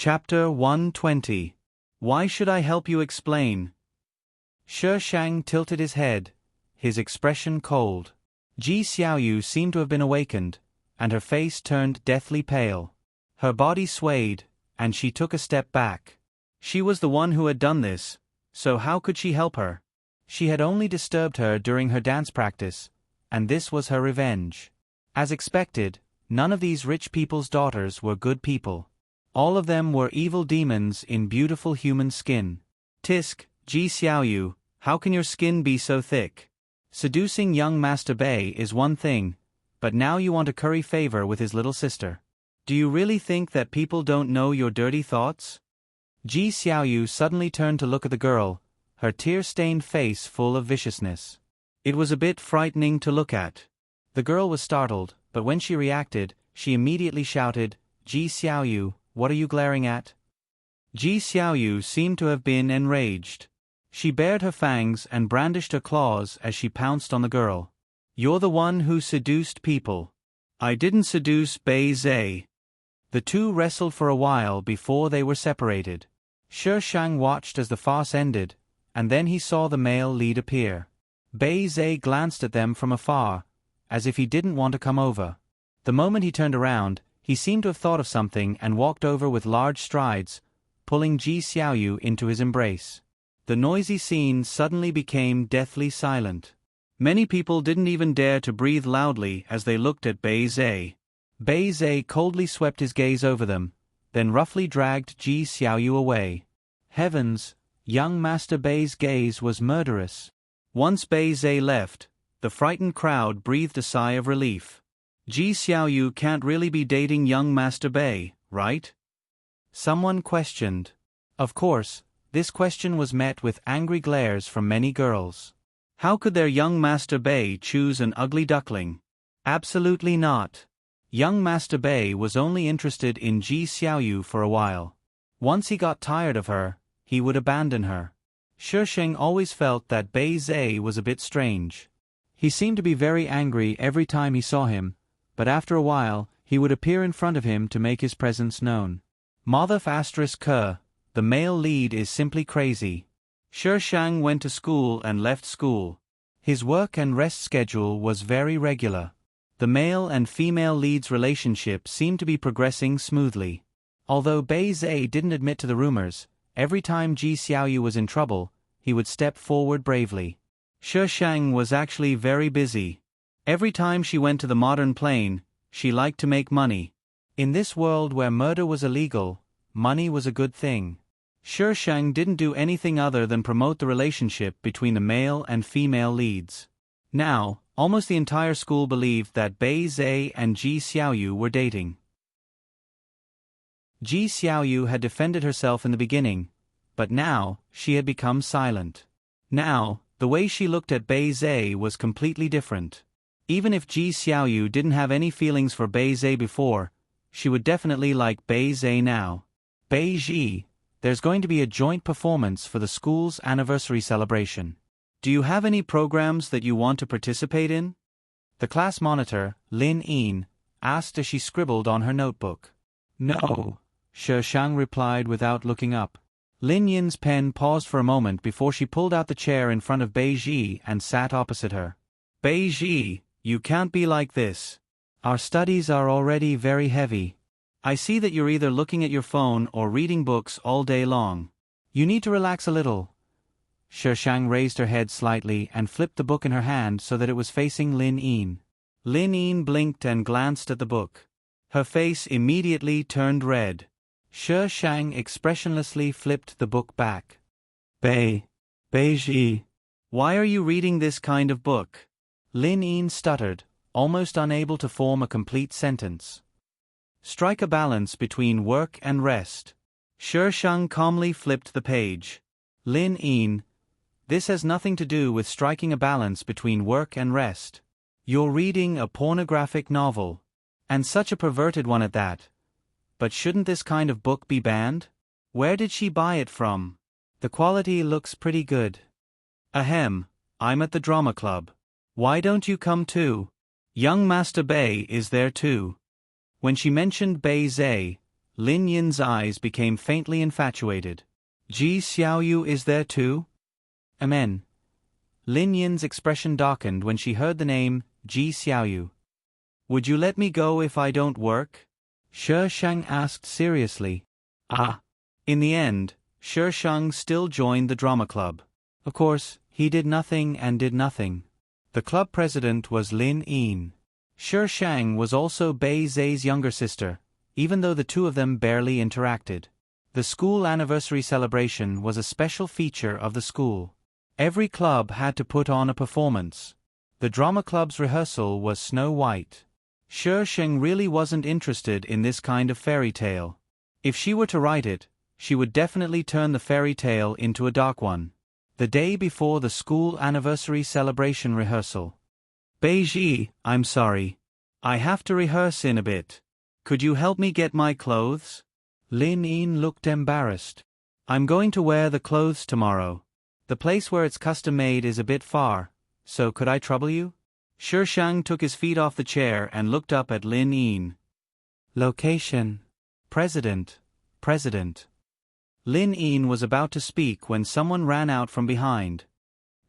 Chapter 120. Why should I help you explain? Shi Shang tilted his head, his expression cold. Ji Xiaoyu seemed to have been awakened, and her face turned deathly pale. Her body swayed, and she took a step back. She was the one who had done this, so how could she help her? She had only disturbed her during her dance practice, and this was her revenge. As expected, none of these rich people's daughters were good people. All of them were evil demons in beautiful human skin. Tisk, Ji Xiaoyu, how can your skin be so thick? Seducing young Master Bei is one thing, but now you want to curry favor with his little sister. Do you really think that people don't know your dirty thoughts? Ji Xiaoyu suddenly turned to look at the girl, her tear-stained face full of viciousness. It was a bit frightening to look at. The girl was startled, but when she reacted, she immediately shouted, Ji Xiaoyu, what are you glaring at? Ji Xiaoyu seemed to have been enraged. She bared her fangs and brandished her claws as she pounced on the girl. You're the one who seduced people. I didn't seduce Bei Zhe. The two wrestled for a while before they were separated. Shi Shang watched as the farce ended, and then he saw the male lead appear. Bei Zhe glanced at them from afar, as if he didn't want to come over. The moment he turned around, he seemed to have thought of something and walked over with large strides, pulling Ji Xiaoyu into his embrace. The noisy scene suddenly became deathly silent. Many people didn't even dare to breathe loudly as they looked at Bei Zhe. Bei Zhe coldly swept his gaze over them, then roughly dragged Ji Xiaoyu away. Heavens, young Master Bei's gaze was murderous. Once Bei Zhe left, the frightened crowd breathed a sigh of relief. Ji Xiaoyu can't really be dating young Master Bei, right? Someone questioned. Of course, this question was met with angry glares from many girls. How could their young Master Bei choose an ugly duckling? Absolutely not. Young Master Bei was only interested in Ji Xiaoyu for a while. Once he got tired of her, he would abandon her. Shi Shang always felt that Bei Zhe was a bit strange. He seemed to be very angry every time he saw him, but after a while, he would appear in front of him to make his presence known. Madhav *K, the male lead is simply crazy. Shi Shang went to school and left school. His work and rest schedule was very regular. The male and female lead's relationship seemed to be progressing smoothly. Although Bei Zhe didn't admit to the rumors, every time Ji Xiaoyu was in trouble, he would step forward bravely. Shi Shang was actually very busy. Every time she went to the modern plane, she liked to make money. In this world where murder was illegal, money was a good thing. Shi Shang didn't do anything other than promote the relationship between the male and female leads. Now, almost the entire school believed that Bei Zhe and Ji Xiaoyu were dating. Ji Xiaoyu had defended herself in the beginning, but now, she had become silent. Now, the way she looked at Bei Zhe was completely different. Even if Ji Xiaoyu didn't have any feelings for Bei Zhe before, she would definitely like Bei Zhe now. Bei Zhe, there's going to be a joint performance for the school's anniversary celebration. Do you have any programs that you want to participate in? The class monitor, Lin Yin, asked as she scribbled on her notebook. No, Shi Shang replied without looking up. Lin Yin's pen paused for a moment before she pulled out the chair in front of Bei Zhe and sat opposite her. Bei Zhe, you can't be like this. Our studies are already very heavy. I see that you're either looking at your phone or reading books all day long. You need to relax a little. Shi Shang raised her head slightly and flipped the book in her hand so that it was facing Lin Yin. Lin Yin blinked and glanced at the book. Her face immediately turned red. Shi Shang expressionlessly flipped the book back. Bei Zhe, why are you reading this kind of book? Lin Yin stuttered, almost unable to form a complete sentence. Strike a balance between work and rest. Shi Shang calmly flipped the page. Lin Yin, this has nothing to do with striking a balance between work and rest. You're reading a pornographic novel. And such a perverted one at that. But shouldn't this kind of book be banned? Where did she buy it from? The quality looks pretty good. Ahem, I'm at the drama club. Why don't you come too? Young Master Bei is there too. When she mentioned Bei Zhe, Lin Yin's eyes became faintly infatuated. Ji Xiaoyu is there too? Amen. Lin Yin's expression darkened when she heard the name, Ji Xiaoyu. Would you let me go if I don't work? Shi Shang asked seriously. In the end, Shi Shang still joined the drama club. Of course, he did nothing and did nothing. The club president was Lin Yin. Shi Shang was also Bei Zai's younger sister, even though the two of them barely interacted. The school anniversary celebration was a special feature of the school. Every club had to put on a performance. The drama club's rehearsal was Snow White. Shi Shang really wasn't interested in this kind of fairy tale. If she were to write it, she would definitely turn the fairy tale into a dark one. The day before the school anniversary celebration rehearsal. Beiji, I'm sorry. I have to rehearse in a bit. Could you help me get my clothes? Lin Yin looked embarrassed. I'm going to wear the clothes tomorrow. The place where it's custom made is a bit far, so could I trouble you? Shi Shang took his feet off the chair and looked up at Lin Yin. Location. President. Lin Yin was about to speak when someone ran out from behind.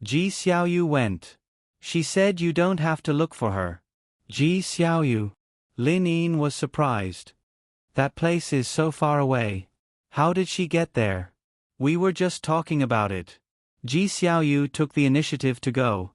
Ji Xiaoyu went. She said you don't have to look for her. Ji Xiaoyu. Lin Yin was surprised. That place is so far away. How did she get there? We were just talking about it. Ji Xiaoyu took the initiative to go.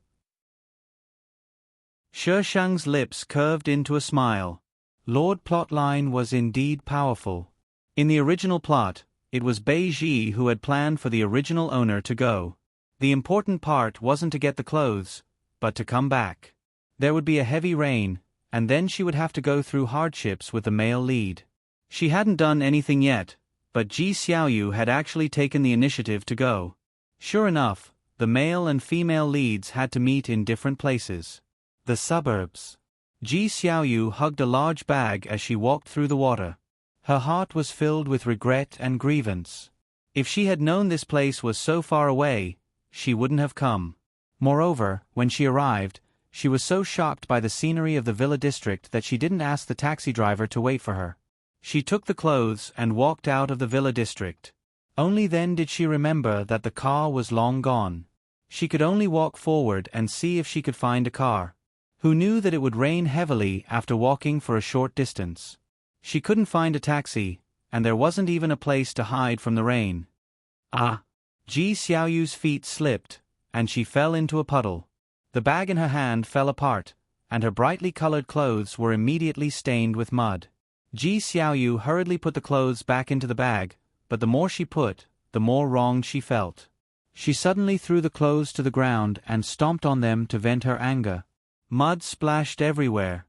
Shi Shang's lips curved into a smile. Lord Plotline was indeed powerful. In the original plot, it was Beiji who had planned for the original owner to go. The important part wasn't to get the clothes, but to come back. There would be a heavy rain, and then she would have to go through hardships with the male lead. She hadn't done anything yet, but Ji Xiaoyu had actually taken the initiative to go. Sure enough, the male and female leads had to meet in different places. The suburbs. Ji Xiaoyu hugged a large bag as she walked through the water. Her heart was filled with regret and grievance. If she had known this place was so far away, she wouldn't have come. Moreover, when she arrived, she was so shocked by the scenery of the villa district that she didn't ask the taxi driver to wait for her. She took the clothes and walked out of the villa district. Only then did she remember that the car was long gone. She could only walk forward and see if she could find a car. Who knew that it would rain heavily after walking for a short distance? She couldn't find a taxi, and there wasn't even a place to hide from the rain. Ji Xiaoyu's feet slipped, and she fell into a puddle. The bag in her hand fell apart, and her brightly colored clothes were immediately stained with mud. Ji Xiaoyu hurriedly put the clothes back into the bag, but the more she put, the more wronged she felt. She suddenly threw the clothes to the ground and stomped on them to vent her anger. Mud splashed everywhere.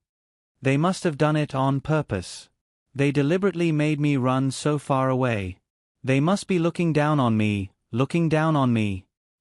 They must have done it on purpose. They deliberately made me run so far away. They must be looking down on me.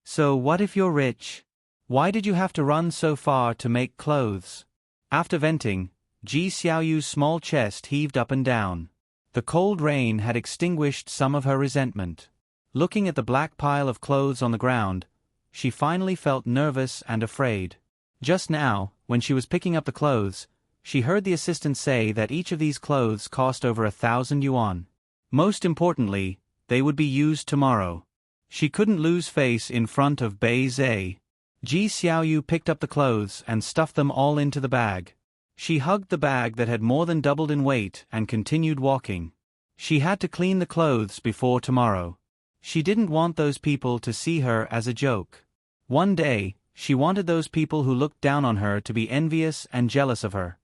So what if you're rich? Why did you have to run so far to make clothes? After venting, Ji Xiaoyu's small chest heaved up and down. The cold rain had extinguished some of her resentment. Looking at the black pile of clothes on the ground, she finally felt nervous and afraid. Just now, when she was picking up the clothes, she heard the assistant say that each of these clothes cost over 1,000 yuan. Most importantly, they would be used tomorrow. She couldn't lose face in front of Bei Zai. Ji Xiaoyu picked up the clothes and stuffed them all into the bag. She hugged the bag that had more than doubled in weight and continued walking. She had to clean the clothes before tomorrow. She didn't want those people to see her as a joke. One day, she wanted those people who looked down on her to be envious and jealous of her.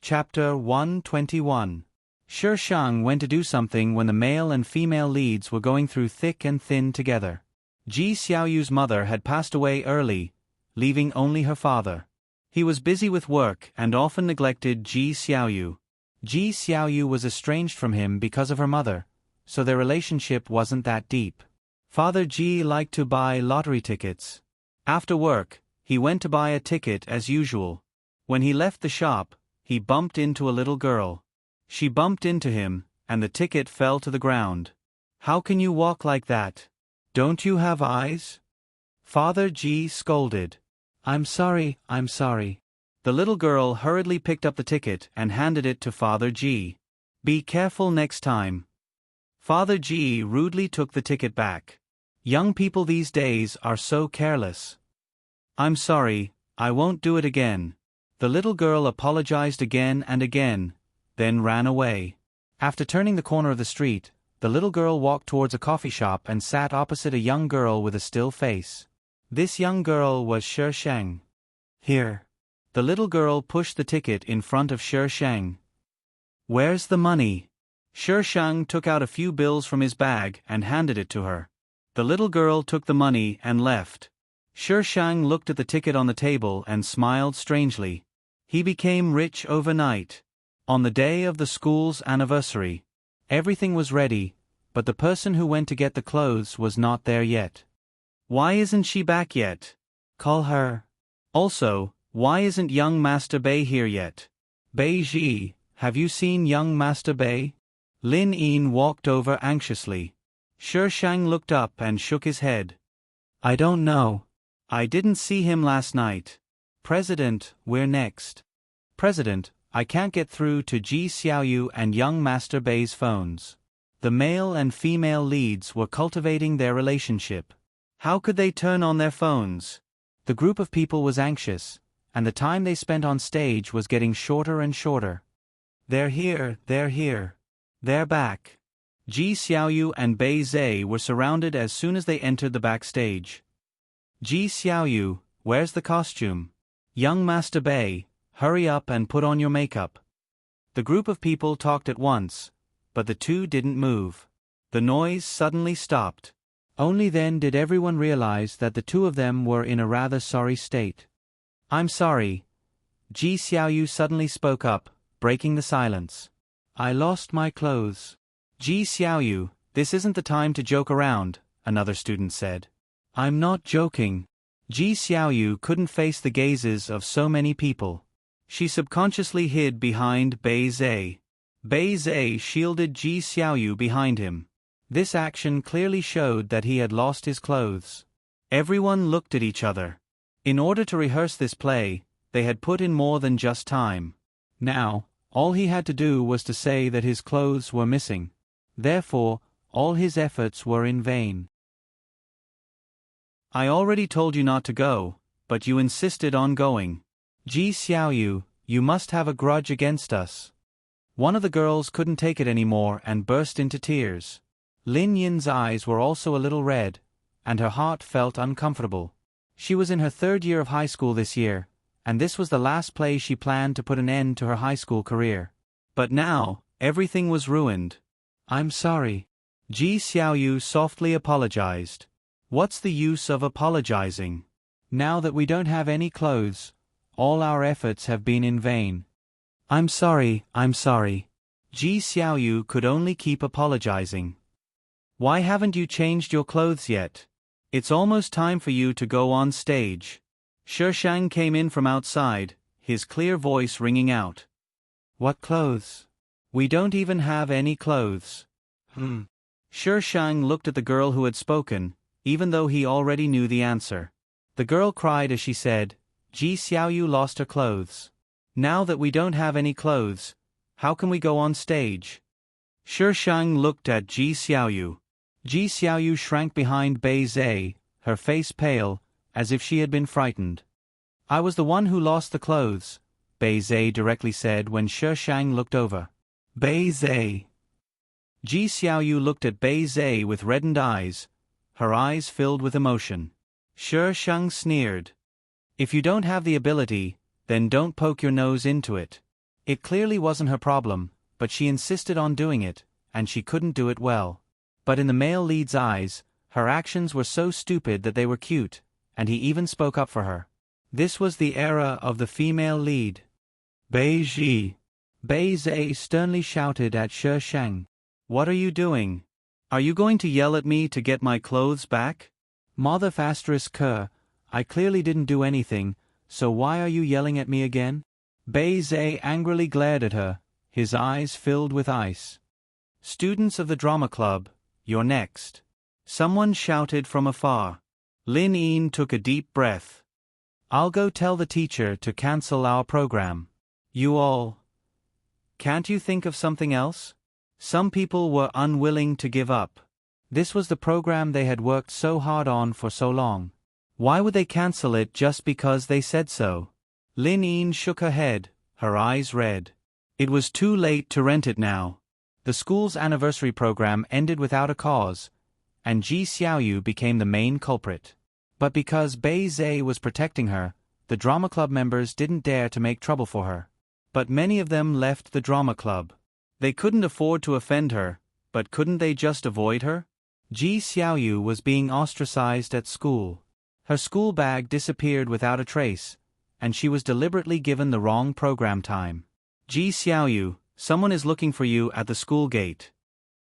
Chapter 121. Shi Shang went to do something when the male and female leads were going through thick and thin together. Ji Xiaoyu's mother had passed away early, leaving only her father. He was busy with work and often neglected Ji Xiaoyu. Ji Xiaoyu was estranged from him because of her mother, so their relationship wasn't that deep. Father Ji liked to buy lottery tickets. After work, he went to buy a ticket as usual. When he left the shop, he bumped into a little girl. She bumped into him, and the ticket fell to the ground. "How can you walk like that? Don't you have eyes?" Father Ji scolded. I'm sorry. The little girl hurriedly picked up the ticket and handed it to Father G. Be careful next time. Father G rudely took the ticket back. Young people these days are so careless. I'm sorry, I won't do it again. The little girl apologized again and again, then ran away. After turning the corner of the street, the little girl walked towards a coffee shop and sat opposite a young girl with a still face. This young girl was Shi Shang. Here. The little girl pushed the ticket in front of Shi Shang. Where's the money? Shi Shang took out a few bills from his bag and handed it to her. The little girl took the money and left. Shi Shang looked at the ticket on the table and smiled strangely. He became rich overnight. On the day of the school's anniversary, everything was ready, but the person who went to get the clothes was not there yet. Why isn't she back yet? Call her. Also, why isn't young Master Bei here yet? Bei Ji, have you seen young Master Bei? Lin Yin walked over anxiously. Shi Shang looked up and shook his head. I don't know. I didn't see him last night. President, we're next. President, I can't get through to Ji Xiaoyu and young Master Bei's phones. The male and female leads were cultivating their relationship. How could they turn on their phones? The group of people was anxious, and the time they spent on stage was getting shorter and shorter. They're here, they're here. They're back. Ji Xiaoyu and Bei Zhe were surrounded as soon as they entered the backstage. Ji Xiaoyu, where's the costume? Young Master Bei, hurry up and put on your makeup. The group of people talked at once, but the two didn't move. The noise suddenly stopped. Only then did everyone realize that the two of them were in a rather sorry state. I'm sorry. Ji Xiaoyu suddenly spoke up, breaking the silence. I lost my clothes. Ji Xiaoyu, this isn't the time to joke around, another student said. I'm not joking. Ji Xiaoyu couldn't face the gazes of so many people. She subconsciously hid behind Bei Zhe. Bei Zhe shielded Ji Xiaoyu behind him. This action clearly showed that he had lost his clothes. Everyone looked at each other. In order to rehearse this play, they had put in more than just time. Now, all he had to do was to say that his clothes were missing. Therefore, all his efforts were in vain. I already told you not to go, but you insisted on going. Ji Xiaoyu, you must have a grudge against us. One of the girls couldn't take it anymore and burst into tears. Lin Yin's eyes were also a little red, and her heart felt uncomfortable. She was in her 3rd year of high school this year, and this was the last play she planned to put an end to her high school career. But now, everything was ruined. I'm sorry. Ji Xiaoyu softly apologized. What's the use of apologizing? Now that we don't have any clothes, all our efforts have been in vain. I'm sorry, I'm sorry. Ji Xiaoyu could only keep apologizing. Why haven't you changed your clothes yet? It's almost time for you to go on stage. Shi Shang came in from outside, his clear voice ringing out. What clothes? We don't even have any clothes. Shi Shang looked at the girl who had spoken, even though he already knew the answer. The girl cried as she said, Ji Xiaoyu lost her clothes. Now that we don't have any clothes, how can we go on stage? Shi Shang looked at Ji Xiaoyu. Ji Xiaoyu shrank behind Bei Zhe, her face pale, as if she had been frightened. I was the one who lost the clothes, Bei Zhe directly said when Shi Shang looked over. Bei Zhe. Ji Xiaoyu looked at Bei Zhe with reddened eyes, her eyes filled with emotion. Shi Shang sneered. If you don't have the ability, then don't poke your nose into it. It clearly wasn't her problem, but she insisted on doing it, and she couldn't do it well. But in the male lead's eyes, her actions were so stupid that they were cute, and he even spoke up for her. This was the era of the female lead. Bei Ji. Bei Zhe sternly shouted at Shi Shang. What are you doing? Are you going to yell at me to get my clothes back? Mother ***, I clearly didn't do anything, so why are you yelling at me again? Bei Zhe angrily glared at her, his eyes filled with ice. Students of the drama club, you're next. Someone shouted from afar. Lin Yin took a deep breath. I'll go tell the teacher to cancel our program. You all. Can't you think of something else? Some people were unwilling to give up. This was the program they had worked so hard on for so long. Why would they cancel it just because they said so? Lin Ying shook her head, her eyes red. It was too late to rent it now. The school's anniversary program ended without a cause, and Ji Xiaoyu became the main culprit. But because Bei Zhe was protecting her, the drama club members didn't dare to make trouble for her. But many of them left the drama club. They couldn't afford to offend her, but couldn't they just avoid her? Ji Xiaoyu was being ostracized at school. Her school bag disappeared without a trace, and she was deliberately given the wrong program time. Ji Xiaoyu, someone is looking for you at the school gate.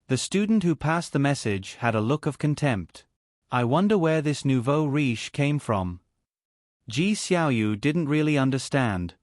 The student who passed the message had a look of contempt. I wonder where this nouveau riche came from. Ji Xiaoyu didn't really understand.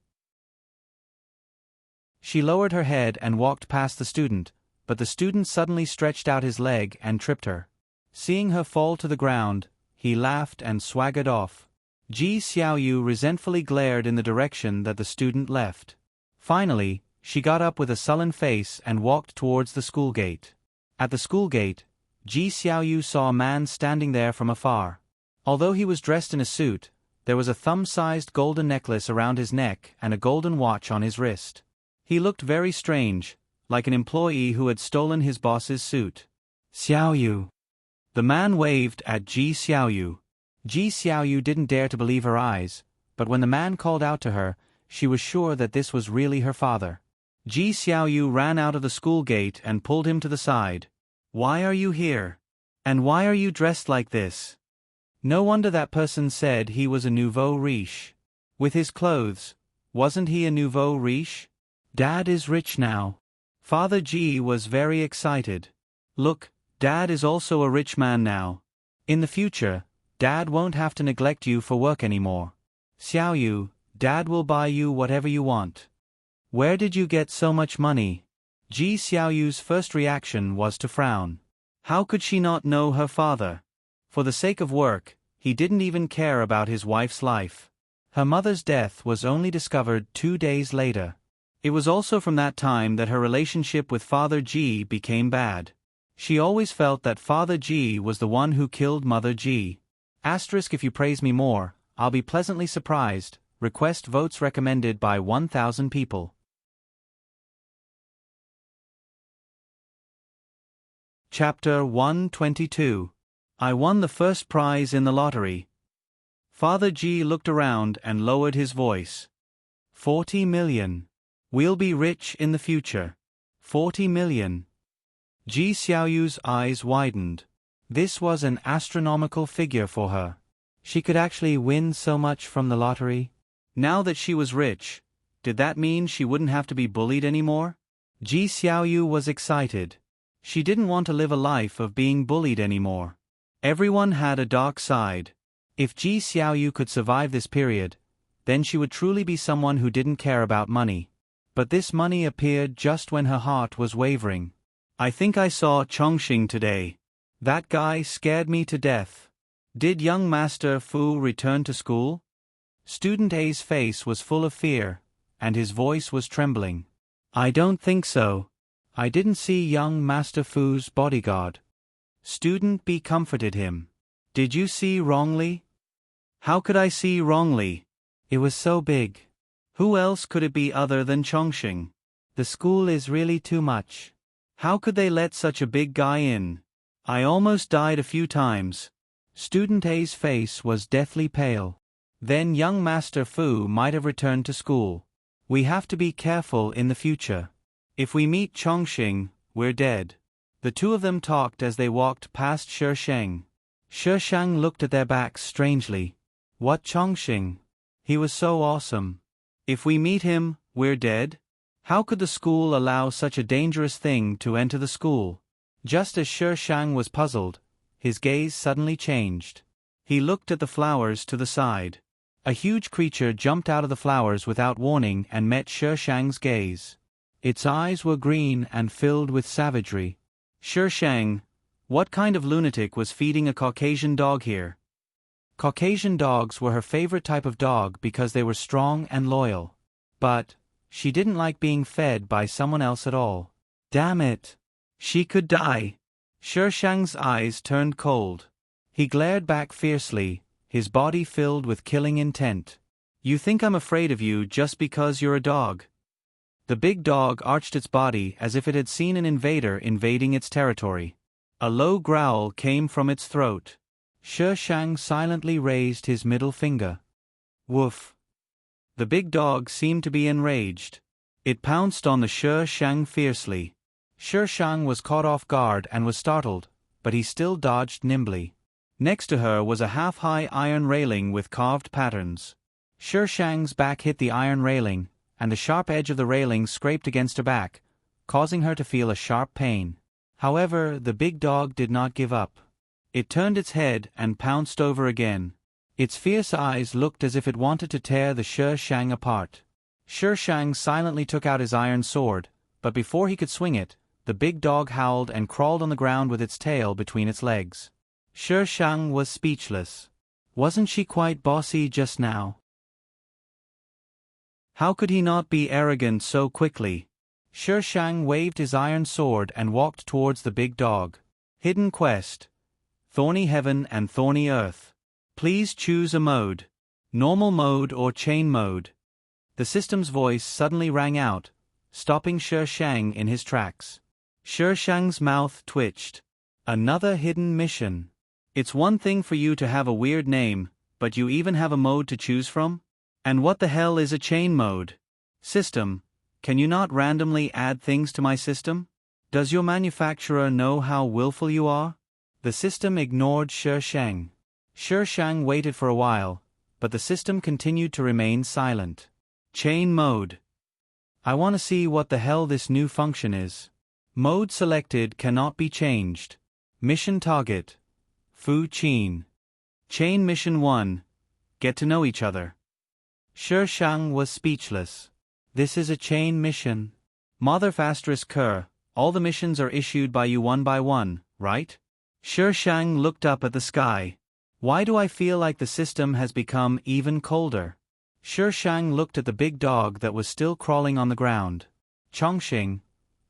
She lowered her head and walked past the student, but the student suddenly stretched out his leg and tripped her. Seeing her fall to the ground, he laughed and swaggered off. Ji Xiaoyu resentfully glared in the direction that the student left. Finally, she got up with a sullen face and walked towards the school gate. At the school gate, Ji Xiaoyu saw a man standing there from afar. Although he was dressed in a suit, there was a thumb-sized golden necklace around his neck and a golden watch on his wrist. He looked very strange, like an employee who had stolen his boss's suit. Xiaoyu. The man waved at Ji Xiaoyu. Ji Xiaoyu didn't dare to believe her eyes, but when the man called out to her, she was sure that this was really her father. Ji Xiaoyu ran out of the school gate and pulled him to the side. Why are you here? And why are you dressed like this? No wonder that person said he was a nouveau riche. With his clothes, wasn't he a nouveau riche? Dad is rich now. Father Ji was very excited. Look, Dad is also a rich man now. In the future, Dad won't have to neglect you for work anymore. Xiaoyu, Dad will buy you whatever you want. Where did you get so much money? Ji Xiaoyu's first reaction was to frown. How could she not know her father? For the sake of work, he didn't even care about his wife's life. Her mother's death was only discovered 2 days later. It was also from that time that her relationship with Father Ji became bad. She always felt that Father Ji was the one who killed Mother Ji. Asterisk if you praise me more, I'll be pleasantly surprised. Request votes recommended by 1,000 people. Chapter 122. I won the first prize in the lottery. Father Ji looked around and lowered his voice. 40 million. We'll be rich in the future. 40 million. Ji Xiaoyu's eyes widened. This was an astronomical figure for her. She could actually win so much from the lottery. Now that she was rich, did that mean she wouldn't have to be bullied anymore? Ji Xiaoyu was excited. She didn't want to live a life of being bullied anymore. Everyone had a dark side. If Ji Xiaoyu could survive this period, then she would truly be someone who didn't care about money. But this money appeared just when her heart was wavering. I think I saw Chongqing today. That guy scared me to death. Did young Master Fu return to school? Student A's face was full of fear, and his voice was trembling. I don't think so. I didn't see young Master Fu's bodyguard. Student B comforted him. Did you see wrongly? How could I see wrongly? It was so big. Who else could it be other than Chongqing? The school is really too much. How could they let such a big guy in? I almost died a few times. Student A's face was deathly pale. Then young Master Fu might have returned to school. We have to be careful in the future. If we meet Chongqing, we're dead. The two of them talked as they walked past Shisheng. Shisheng looked at their backs strangely. What Chongqing? He was so awesome. If we meet him, we're dead? How could the school allow such a dangerous thing to enter the school? Just as Shisheng was puzzled, his gaze suddenly changed. He looked at the flowers to the side. A huge creature jumped out of the flowers without warning and met Shisheng's gaze. Its eyes were green and filled with savagery. Shisheng, what kind of lunatic was feeding a Caucasian dog here? Caucasian dogs were her favorite type of dog because they were strong and loyal. But she didn't like being fed by someone else at all. Damn it! She could die. Shi Shang's eyes turned cold. He glared back fiercely, his body filled with killing intent. You think I'm afraid of you just because you're a dog? The big dog arched its body as if it had seen an invader invading its territory. A low growl came from its throat. Shi Shang silently raised his middle finger. Woof. The big dog seemed to be enraged. It pounced on the Shi Shang fiercely. Shi Shang was caught off guard and was startled, but he still dodged nimbly. Next to her was a half-high iron railing with carved patterns. Shi Shang's back hit the iron railing, and the sharp edge of the railing scraped against her back, causing her to feel a sharp pain. However, the big dog did not give up. It turned its head and pounced over again. Its fierce eyes looked as if it wanted to tear the Shi Shang apart. Shi Shang silently took out his iron sword, but before he could swing it, the big dog howled and crawled on the ground with its tail between its legs. Shi Shang was speechless. Wasn't she quite bossy just now? How could he not be arrogant so quickly? Shi Shang waved his iron sword and walked towards the big dog. Hidden quest. Thorny heaven and thorny earth. Please choose a mode. Normal mode or chain mode. The system's voice suddenly rang out, stopping Shi Shang in his tracks. Shi Shang's mouth twitched. Another hidden mission. It's one thing for you to have a weird name, but you even have a mode to choose from? And what the hell is a chain mode? System, can you not randomly add things to my system? Does your manufacturer know how willful you are? The system ignored Shi Shang. Shi Shang waited for a while, but the system continued to remain silent. Chain mode. I want to see what the hell this new function is. Mode selected cannot be changed. Mission target. Fu Qin. Chain mission 1. Get to know each other. Shi Shang was speechless. This is a chain mission. Mother ***, all the missions are issued by you one by one, right? Shi Shang looked up at the sky. Why do I feel like the system has become even colder? Shi Shang looked at the big dog that was still crawling on the ground. Chongqing.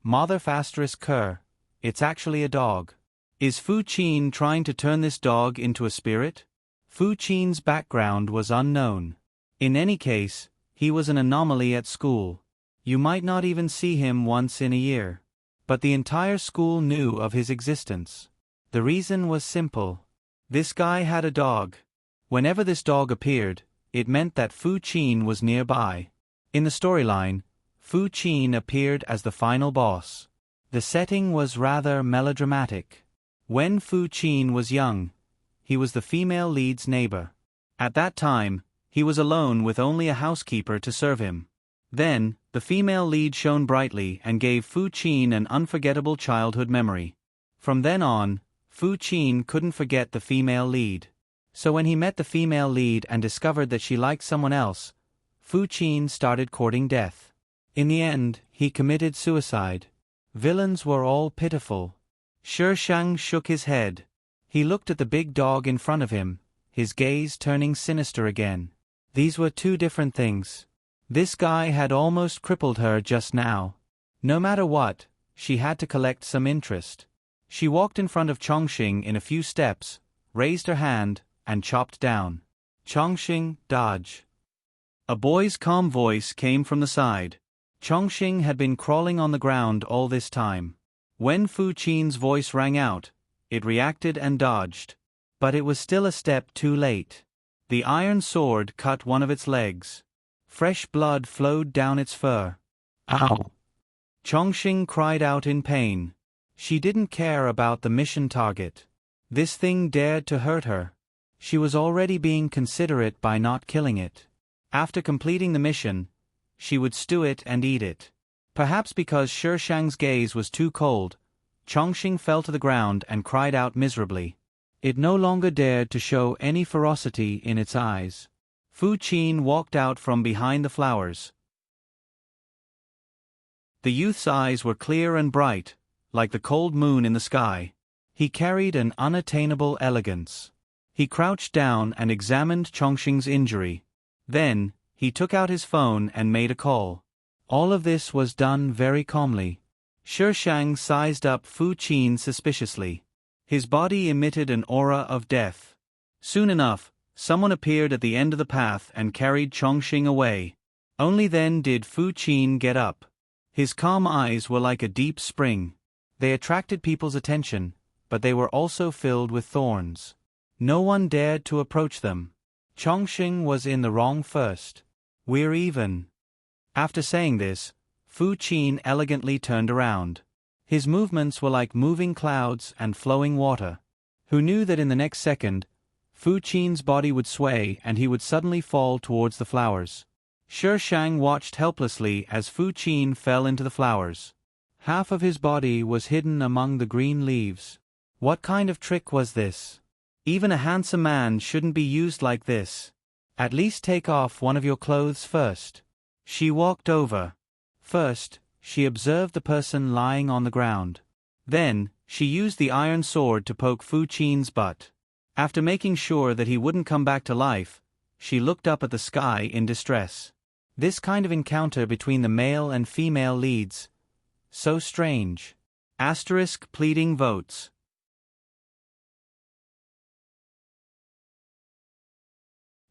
Mother ***, it's actually a dog. Is Fu Qin trying to turn this dog into a spirit? Fu Qin's background was unknown. In any case, he was an anomaly at school. You might not even see him once in a year. But the entire school knew of his existence. The reason was simple. This guy had a dog. Whenever this dog appeared, it meant that Fu Qin was nearby. In the storyline, Fu Qin appeared as the final boss. The setting was rather melodramatic. When Fu Qin was young, he was the female lead's neighbor. At that time, he was alone with only a housekeeper to serve him. Then, the female lead shone brightly and gave Fu Qin an unforgettable childhood memory. From then on, Fu Qin couldn't forget the female lead. So when he met the female lead and discovered that she liked someone else, Fu Qin started courting death. In the end, he committed suicide. Villains were all pitiful. Shi Shang shook his head. He looked at the big dog in front of him, his gaze turning sinister again. These were two different things. This guy had almost crippled her just now. No matter what, she had to collect some interest. She walked in front of Chongqing in a few steps, raised her hand, and chopped down. Chongqing, dodge. A boy's calm voice came from the side. Chongqing had been crawling on the ground all this time. When Fu Qin's voice rang out, it reacted and dodged. But it was still a step too late. The iron sword cut one of its legs. Fresh blood flowed down its fur. Ow! Chongqing cried out in pain. She didn't care about the mission target. This thing dared to hurt her. She was already being considerate by not killing it. After completing the mission, she would stew it and eat it. Perhaps because Shi Shang's gaze was too cold, Chongqing fell to the ground and cried out miserably. It no longer dared to show any ferocity in its eyes. Fu Qin walked out from behind the flowers. The youth's eyes were clear and bright, like the cold moon in the sky. He carried an unattainable elegance. He crouched down and examined Chongqing's injury. Then, he took out his phone and made a call. All of this was done very calmly. Shi Shang sized up Fu Qin suspiciously. His body emitted an aura of death. Soon enough, someone appeared at the end of the path and carried Chongqing away. Only then did Fu Qin get up. His calm eyes were like a deep spring. They attracted people's attention, but they were also filled with thorns. No one dared to approach them. Chongqing was in the wrong first. We're even. After saying this, Fu Qin elegantly turned around. His movements were like moving clouds and flowing water. Who knew that in the next second, Fu Qin's body would sway and he would suddenly fall towards the flowers. Shi Shang watched helplessly as Fu Qin fell into the flowers. Half of his body was hidden among the green leaves. What kind of trick was this? Even a handsome man shouldn't be used like this. At least take off one of your clothes first. She walked over. First, she observed the person lying on the ground. Then, she used the iron sword to poke Fu Qin's butt. After making sure that he wouldn't come back to life, she looked up at the sky in distress. This kind of encounter between the male and female leads. So strange. Asterisk pleading votes.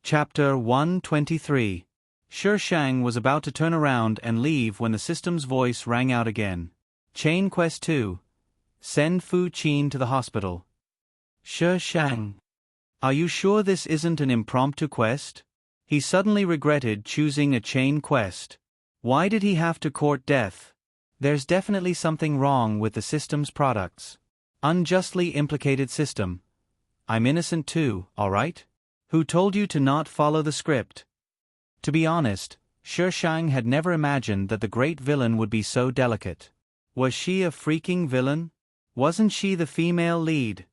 Chapter 123. Shi Shang was about to turn around and leave when the system's voice rang out again. Chain Quest 2. Send Fu Qin to the hospital. Shi Shang. Are you sure this isn't an impromptu quest? He suddenly regretted choosing a chain quest. Why did he have to court death? There's definitely something wrong with the system's products. Unjustly implicated system. I'm innocent too, alright? Who told you to not follow the script? To be honest, Shi Shang had never imagined that the great villain would be so delicate. Was she a freaking villain? Wasn't she the female lead?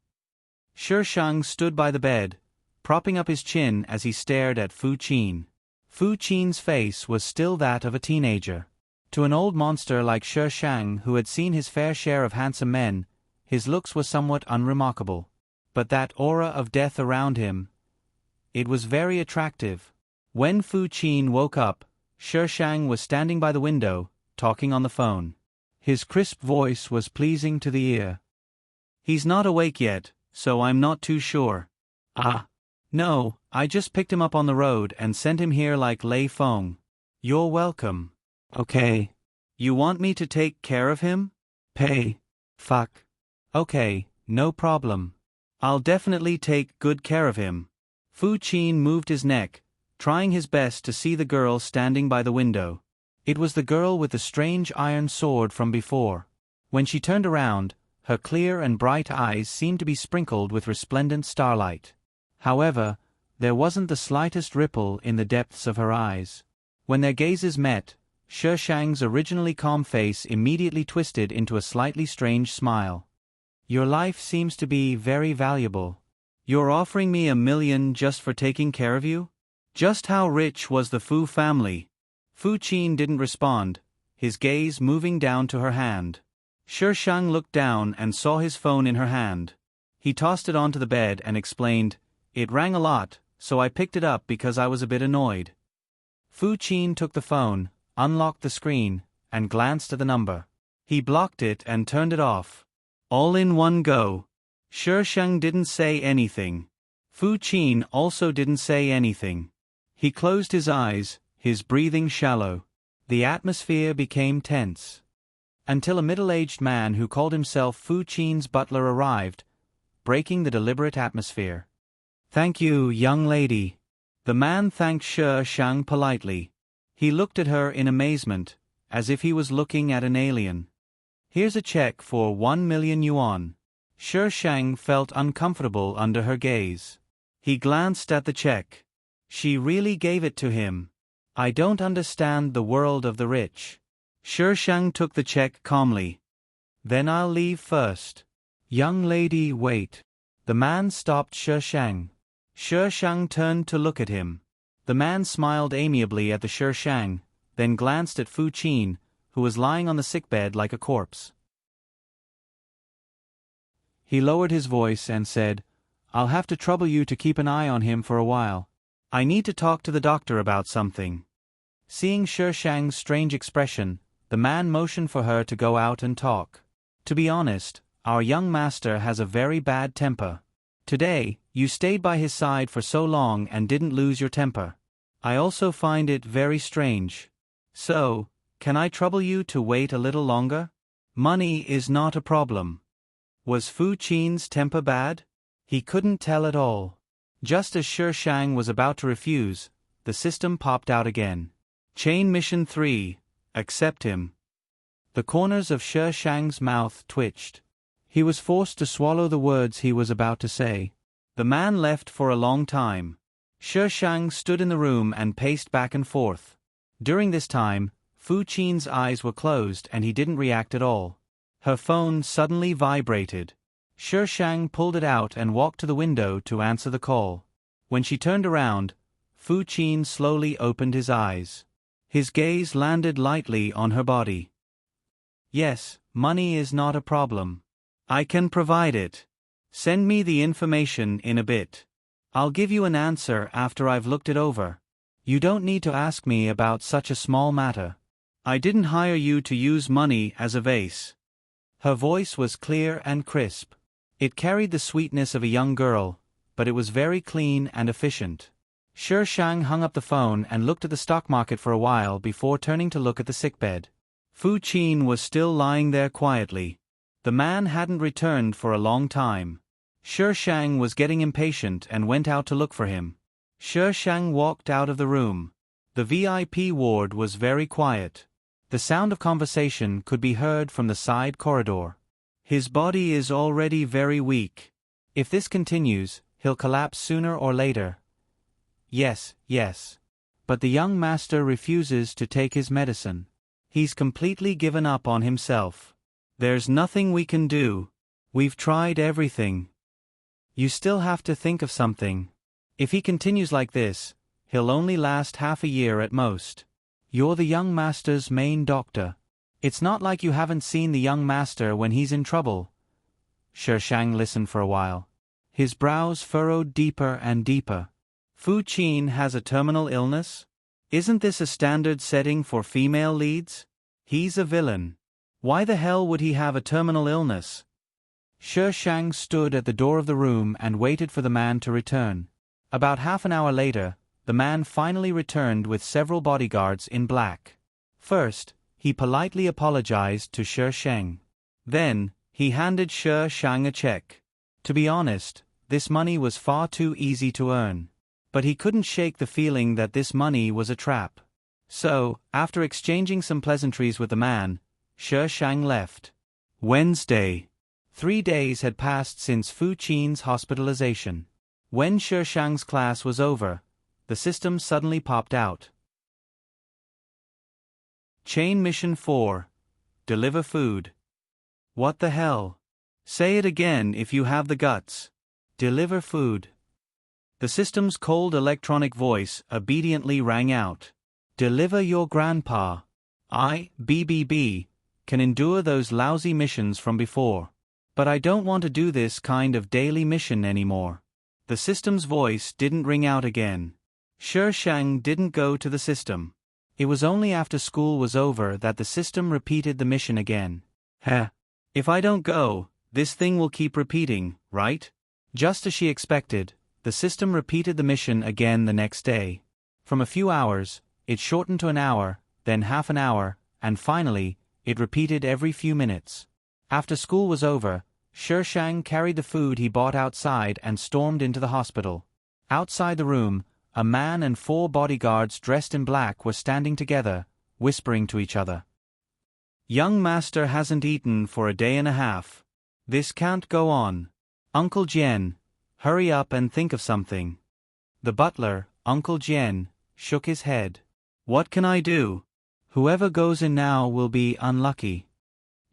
Shi Shang stood by the bed, propping up his chin as he stared at Fu Qin. Fu Qin's face was still that of a teenager. To an old monster like Shi Shang who had seen his fair share of handsome men, his looks were somewhat unremarkable. But that aura of death around him, it was very attractive. When Fu Qin woke up, Shi Shang was standing by the window, talking on the phone. His crisp voice was pleasing to the ear. He's not awake yet, so I'm not too sure. Ah. No, I just picked him up on the road and sent him here like Lei Feng. You're welcome. Okay. You want me to take care of him? Pay. Fuck. Okay, no problem. I'll definitely take good care of him. Fu Qin moved his neck, trying his best to see the girl standing by the window. It was the girl with the strange iron sword from before. When she turned around, her clear and bright eyes seemed to be sprinkled with resplendent starlight. However, there wasn't the slightest ripple in the depths of her eyes. When their gazes met, Shi Shang's originally calm face immediately twisted into a slightly strange smile. Your life seems to be very valuable. You're offering me $1 million just for taking care of you? Just how rich was the Fu family? Fu Qin didn't respond, his gaze moving down to her hand. Shi Shang looked down and saw his phone in her hand. He tossed it onto the bed and explained, "It rang a lot, so I picked it up because I was a bit annoyed." Fu Qin took the phone, unlocked the screen, and glanced at the number. He blocked it and turned it off. All in one go. Shi Shang didn't say anything. Fu Qin also didn't say anything. He closed his eyes, his breathing shallow. The atmosphere became tense. Until a middle-aged man who called himself Fu Qin's butler arrived, breaking the deliberate atmosphere. "Thank you, young lady." The man thanked Shi Shang politely. He looked at her in amazement, as if he was looking at an alien. "Here's a check for 1 million yuan. Shi Shang felt uncomfortable under her gaze. He glanced at the check. She really gave it to him. I don't understand the world of the rich. Shi Shang took the check calmly. Then I'll leave first. Young lady, wait. The man stopped Shi Shang. Shi Shang turned to look at him. The man smiled amiably at the Shi Shang, then glanced at Fu Qin, who was lying on the sickbed like a corpse. He lowered his voice and said, I'll have to trouble you to keep an eye on him for a while. I need to talk to the doctor about something." Seeing Shi Shang's strange expression, the man motioned for her to go out and talk. "To be honest, our young master has a very bad temper. Today, you stayed by his side for so long and didn't lose your temper. I also find it very strange. So, can I trouble you to wait a little longer? Money is not a problem." Was Fu Qin's temper bad? He couldn't tell at all. Just as Shi Shang was about to refuse, the system popped out again. Chain Mission 3. Accept him. The corners of Shi Shang's mouth twitched. He was forced to swallow the words he was about to say. The man left for a long time. Shi Shang stood in the room and paced back and forth. During this time, Fu Qin's eyes were closed and he didn't react at all. Her phone suddenly vibrated. Shi Shang pulled it out and walked to the window to answer the call. When she turned around, Fu Qin slowly opened his eyes. His gaze landed lightly on her body. "Yes, money is not a problem. I can provide it. Send me the information in a bit. I'll give you an answer after I've looked it over. You don't need to ask me about such a small matter. I didn't hire you to use money as a vase." Her voice was clear and crisp. It carried the sweetness of a young girl, but it was very clean and efficient. Shi Shang hung up the phone and looked at the stock market for a while before turning to look at the sickbed. Fu Qin was still lying there quietly. The man hadn't returned for a long time. Shi Shang was getting impatient and went out to look for him. Shi Shang walked out of the room. The VIP ward was very quiet. The sound of conversation could be heard from the side corridor. "His body is already very weak. If this continues, he'll collapse sooner or later." Yes. But the young master refuses to take his medicine. He's completely given up on himself. There's nothing we can do. We've tried everything. You still have to think of something. If he continues like this, he'll only last half a year at most. You're the young master's main doctor. It's not like you haven't seen the young master when he's in trouble. Shi Shang listened for a while. His brows furrowed deeper and deeper. Fu Qin has a terminal illness? Isn't this a standard setting for female leads? He's a villain. Why the hell would he have a terminal illness? Shi Shang stood at the door of the room and waited for the man to return. About half an hour later, the man finally returned with several bodyguards in black. First, he politely apologized to Shi Shang. Then, he handed Shi Shang a check. To be honest, this money was far too easy to earn. But he couldn't shake the feeling that this money was a trap. So, after exchanging some pleasantries with the man, Shi Shang left. Wednesday. 3 days had passed since Fu Qin's hospitalization. When Shi Shang's class was over, the system suddenly popped out. Chain Mission 4. Deliver food. What the hell? Say it again if you have the guts. Deliver food. The system's cold electronic voice obediently rang out. Deliver your grandpa. BBB, can endure those lousy missions from before. But I don't want to do this kind of daily mission anymore. The system's voice didn't ring out again. Shi Shang didn't go to the system. It was only after school was over that the system repeated the mission again. If I don't go, this thing will keep repeating, right? Just as she expected, the system repeated the mission again the next day. From a few hours, it shortened to an hour, then half an hour, and finally, it repeated every few minutes. After school was over, Shi Shang carried the food he bought outside and stormed into the hospital. Outside the room, a man and 4 bodyguards dressed in black were standing together, whispering to each other. Young master hasn't eaten for a day and a half. This can't go on. Uncle Jian, hurry up and think of something. The butler, Uncle Jian, shook his head. What can I do? Whoever goes in now will be unlucky.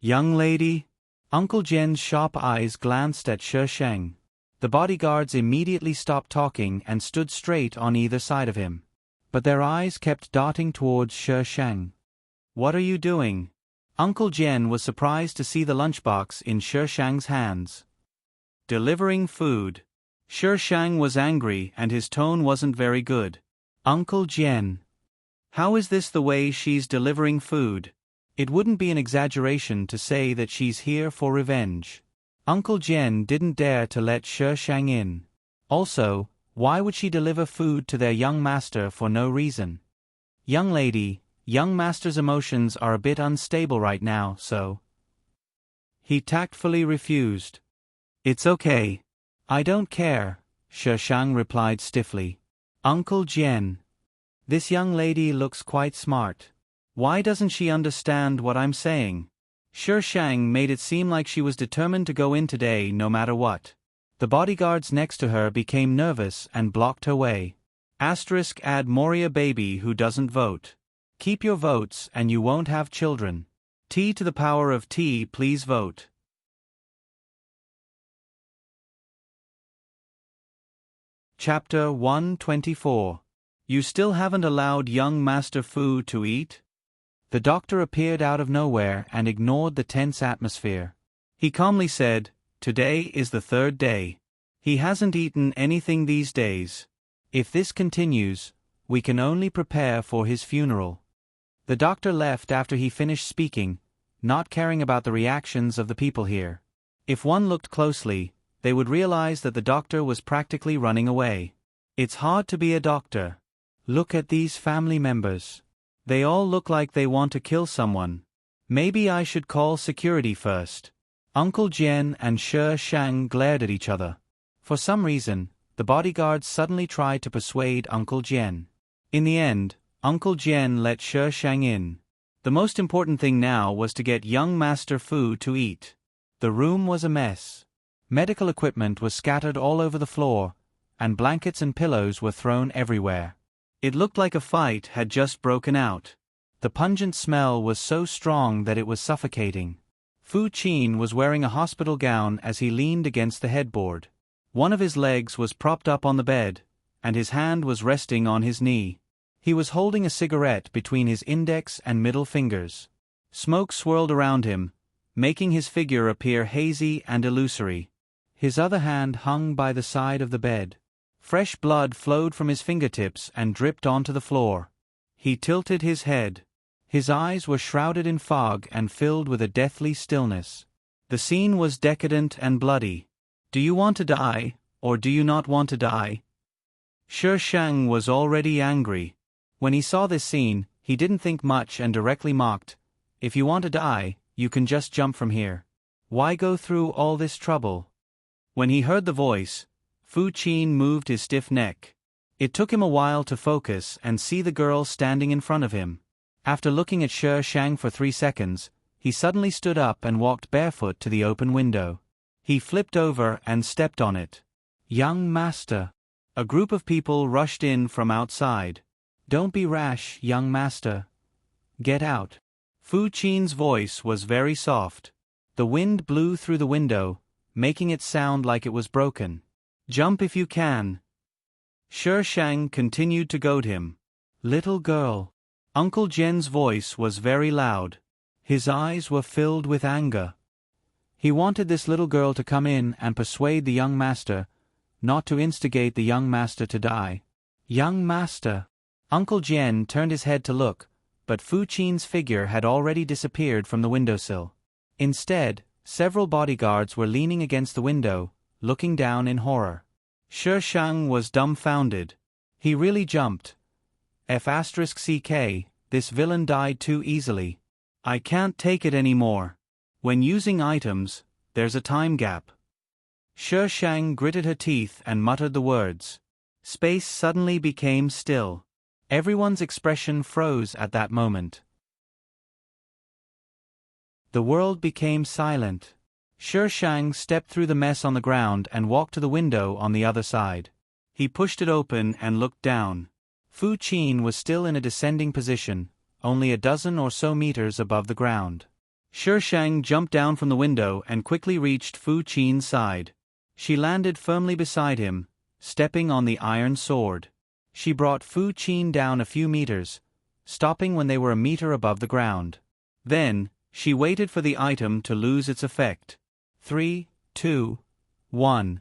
Young lady? Uncle Jian's sharp eyes glanced at Shi Shang. The bodyguards immediately stopped talking and stood straight on either side of him. But their eyes kept darting towards Shi Shang. What are you doing? Uncle Jian was surprised to see the lunchbox in Shi Shang's hands. Delivering food. Shi Shang was angry and his tone wasn't very good. Uncle Jian. How is this the way she's delivering food? It wouldn't be an exaggeration to say that she's here for revenge. Uncle Jian didn't dare to let Shi Shang in. Also, why would she deliver food to their young master for no reason? Young lady, young master's emotions are a bit unstable right now, so. He tactfully refused. It's okay. I don't care, Shi Shang replied stiffly. Uncle Jian. This young lady looks quite smart. Why doesn't she understand what I'm saying? Shi Shang made it seem like she was determined to go in today no matter what. The bodyguards next to her became nervous and blocked her way. Add Moria baby who doesn't vote. Keep your votes and you won't have children. T to the power of T, please vote. Chapter 124. You still haven't allowed young Master Fu to eat? The doctor appeared out of nowhere and ignored the tense atmosphere. He calmly said, Today is the third day. He hasn't eaten anything these days. If this continues, we can only prepare for his funeral. The doctor left after he finished speaking, not caring about the reactions of the people here. If one looked closely, they would realize that the doctor was practically running away. It's hard to be a doctor. Look at these family members. They all look like they want to kill someone. Maybe I should call security first. Uncle Jian and Shi Shang glared at each other. For some reason, the bodyguards suddenly tried to persuade Uncle Jian. In the end, Uncle Jian let Shi Shang in. The most important thing now was to get young Master Fu to eat. The room was a mess. Medical equipment was scattered all over the floor, and blankets and pillows were thrown everywhere. It looked like a fight had just broken out. The pungent smell was so strong that it was suffocating. Fu Qin was wearing a hospital gown as he leaned against the headboard. One of his legs was propped up on the bed, and his hand was resting on his knee. He was holding a cigarette between his index and middle fingers. Smoke swirled around him, making his figure appear hazy and illusory. His other hand hung by the side of the bed. Fresh blood flowed from his fingertips and dripped onto the floor. He tilted his head. His eyes were shrouded in fog and filled with a deathly stillness. The scene was decadent and bloody. Do you want to die, or do you not want to die? Shi Shang was already angry. When he saw this scene, he didn't think much and directly mocked, If you want to die, you can just jump from here. Why go through all this trouble? When he heard the voice, Fu Qin moved his stiff neck. It took him a while to focus and see the girl standing in front of him. After looking at Shi Shang for 3 seconds, he suddenly stood up and walked barefoot to the open window. He flipped over and stepped on it. Young master. A group of people rushed in from outside. Don't be rash, young master. Get out. Fu Qin's voice was very soft. The wind blew through the window, making it sound like it was broken. Jump if you can. Shi Shang continued to goad him. Little girl. Uncle Jian's voice was very loud. His eyes were filled with anger. He wanted this little girl to come in and persuade the young master, not to instigate the young master to die. Young master. Uncle Jian turned his head to look, but Fu Qin's figure had already disappeared from the windowsill. Instead, several bodyguards were leaning against the window, looking down in horror. Shi Shang was dumbfounded. He really jumped. F***ck, this villain died too easily. I can't take it anymore. When using items, there's a time gap. Shi Shang gritted her teeth and muttered the words. Space suddenly became still. Everyone's expression froze at that moment. The world became silent. Shi Shang stepped through the mess on the ground and walked to the window on the other side. He pushed it open and looked down. Fu Qin was still in a descending position, only a dozen or so meters above the ground. Shi Shang jumped down from the window and quickly reached Fu Qin's side. She landed firmly beside him, stepping on the iron sword. She brought Fu Qin down a few meters, stopping when they were a meter above the ground. Then, she waited for the item to lose its effect. 3, 2, 1.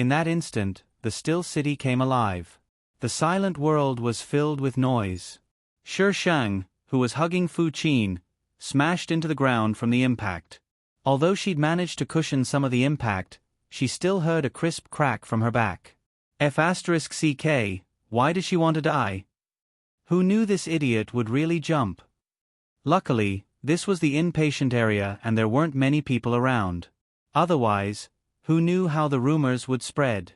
In that instant, the still city came alive. The silent world was filled with noise. Shi Shang, who was hugging Fu Qin, smashed into the ground from the impact. Although she'd managed to cushion some of the impact, she still heard a crisp crack from her back. F***ck, why does she want to die? Who knew this idiot would really jump? Luckily, this was the inpatient area and there weren't many people around. Otherwise, who knew how the rumors would spread?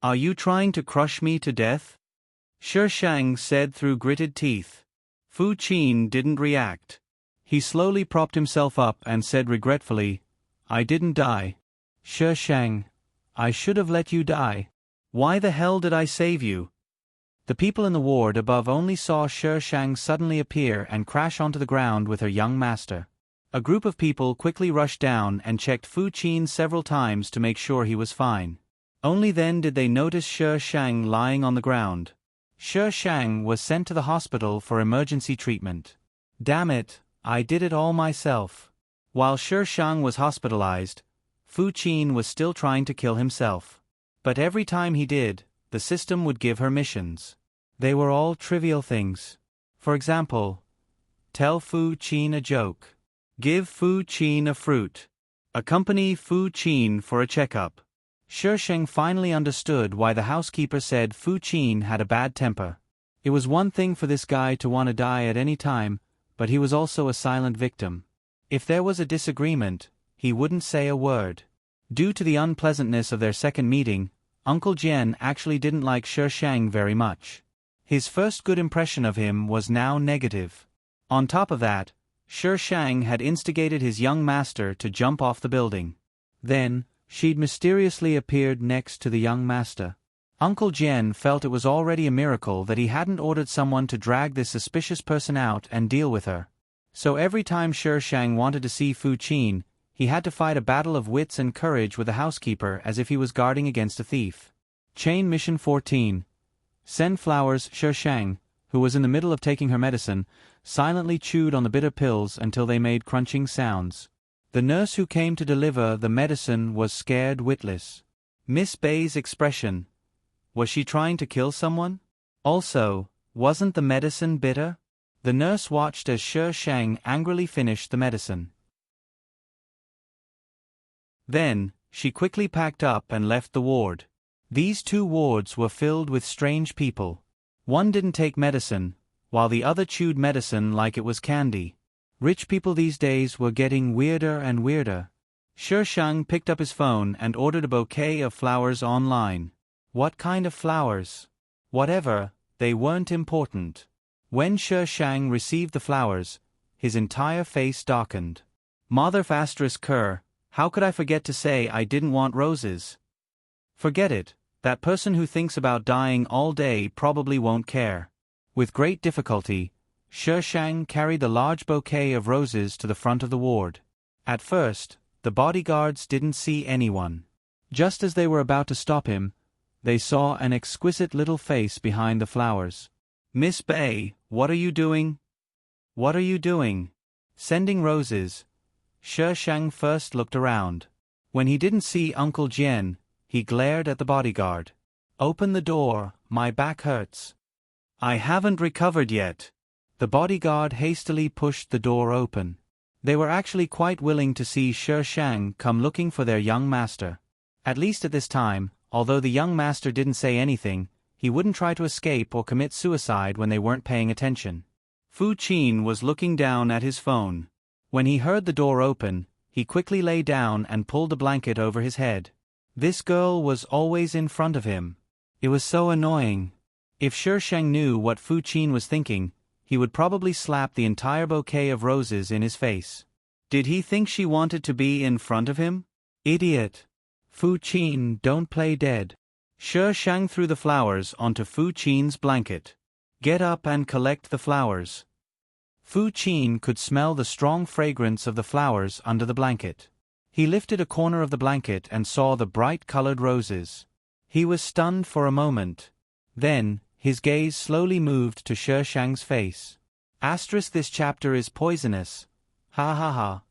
Are you trying to crush me to death? Shi Shang said through gritted teeth. Fu Qin didn't react. He slowly propped himself up and said regretfully, I didn't die. Shi Shang, I should have let you die. Why the hell did I save you? The people in the ward above only saw Shi Shang suddenly appear and crash onto the ground with her young master. A group of people quickly rushed down and checked Fu Qin several times to make sure he was fine. Only then did they notice Shi Shang lying on the ground. Shi Shang was sent to the hospital for emergency treatment. Damn it, I did it all myself. While Shi Shang was hospitalized, Fu Qin was still trying to kill himself. But every time he did, the system would give her missions. They were all trivial things. For example, tell Fu Qin a joke. Give Fu Qin a fruit. Accompany Fu Qin for a checkup. Shi Shang finally understood why the housekeeper said Fu Qin had a bad temper. It was one thing for this guy to want to die at any time, but he was also a silent victim. If there was a disagreement, he wouldn't say a word. Due to the unpleasantness of their second meeting, Uncle Jian actually didn't like Shi Shang very much. His first good impression of him was now negative. On top of that, Shi Shang had instigated his young master to jump off the building. Then, she'd mysteriously appeared next to the young master. Uncle Jian felt it was already a miracle that he hadn't ordered someone to drag this suspicious person out and deal with her. So every time Shi Shang wanted to see Fu Qin, he had to fight a battle of wits and courage with the housekeeper as if he was guarding against a thief. Chain Mission 14. Send flowers. Shi Shang, who was in the middle of taking her medicine, silently chewed on the bitter pills until they made crunching sounds. The nurse who came to deliver the medicine was scared witless. Miss Bay's expression. Was she trying to kill someone? Also, wasn't the medicine bitter? The nurse watched as Shi Shang angrily finished the medicine. Then, she quickly packed up and left the ward. These two wards were filled with strange people. One didn't take medicine, while the other chewed medicine like it was candy. Rich people these days were getting weirder and weirder. Shi Shang picked up his phone and ordered a bouquet of flowers online. What kind of flowers? Whatever, they weren't important. When Shi Shang received the flowers, his entire face darkened. Mother ***, how could I forget to say I didn't want roses? Forget it, that person who thinks about dying all day probably won't care. With great difficulty, Shi Shang carried the large bouquet of roses to the front of the ward. At first, the bodyguards didn't see anyone. Just as they were about to stop him, they saw an exquisite little face behind the flowers. Miss Bay, what are you doing? What are you doing? Sending roses. Shi Shang first looked around. When he didn't see Uncle Jian, he glared at the bodyguard. Open the door, my back hurts. I haven't recovered yet. The bodyguard hastily pushed the door open. They were actually quite willing to see Shi Shang come looking for their young master. At least at this time, although the young master didn't say anything, he wouldn't try to escape or commit suicide when they weren't paying attention. Fu Qin was looking down at his phone. When he heard the door open, he quickly lay down and pulled a blanket over his head. This girl was always in front of him. It was so annoying. If Shi Shang knew what Fu Qin was thinking, he would probably slap the entire bouquet of roses in his face. Did he think she wanted to be in front of him? Idiot. Fu Qin, don't play dead. Shi Shang threw the flowers onto Fu Qin's blanket. Get up and collect the flowers. Fu Qin could smell the strong fragrance of the flowers under the blanket. He lifted a corner of the blanket and saw the bright-colored roses. He was stunned for a moment. Then, his gaze slowly moved to Shi Shang's face. This chapter is poisonous. Ha ha ha.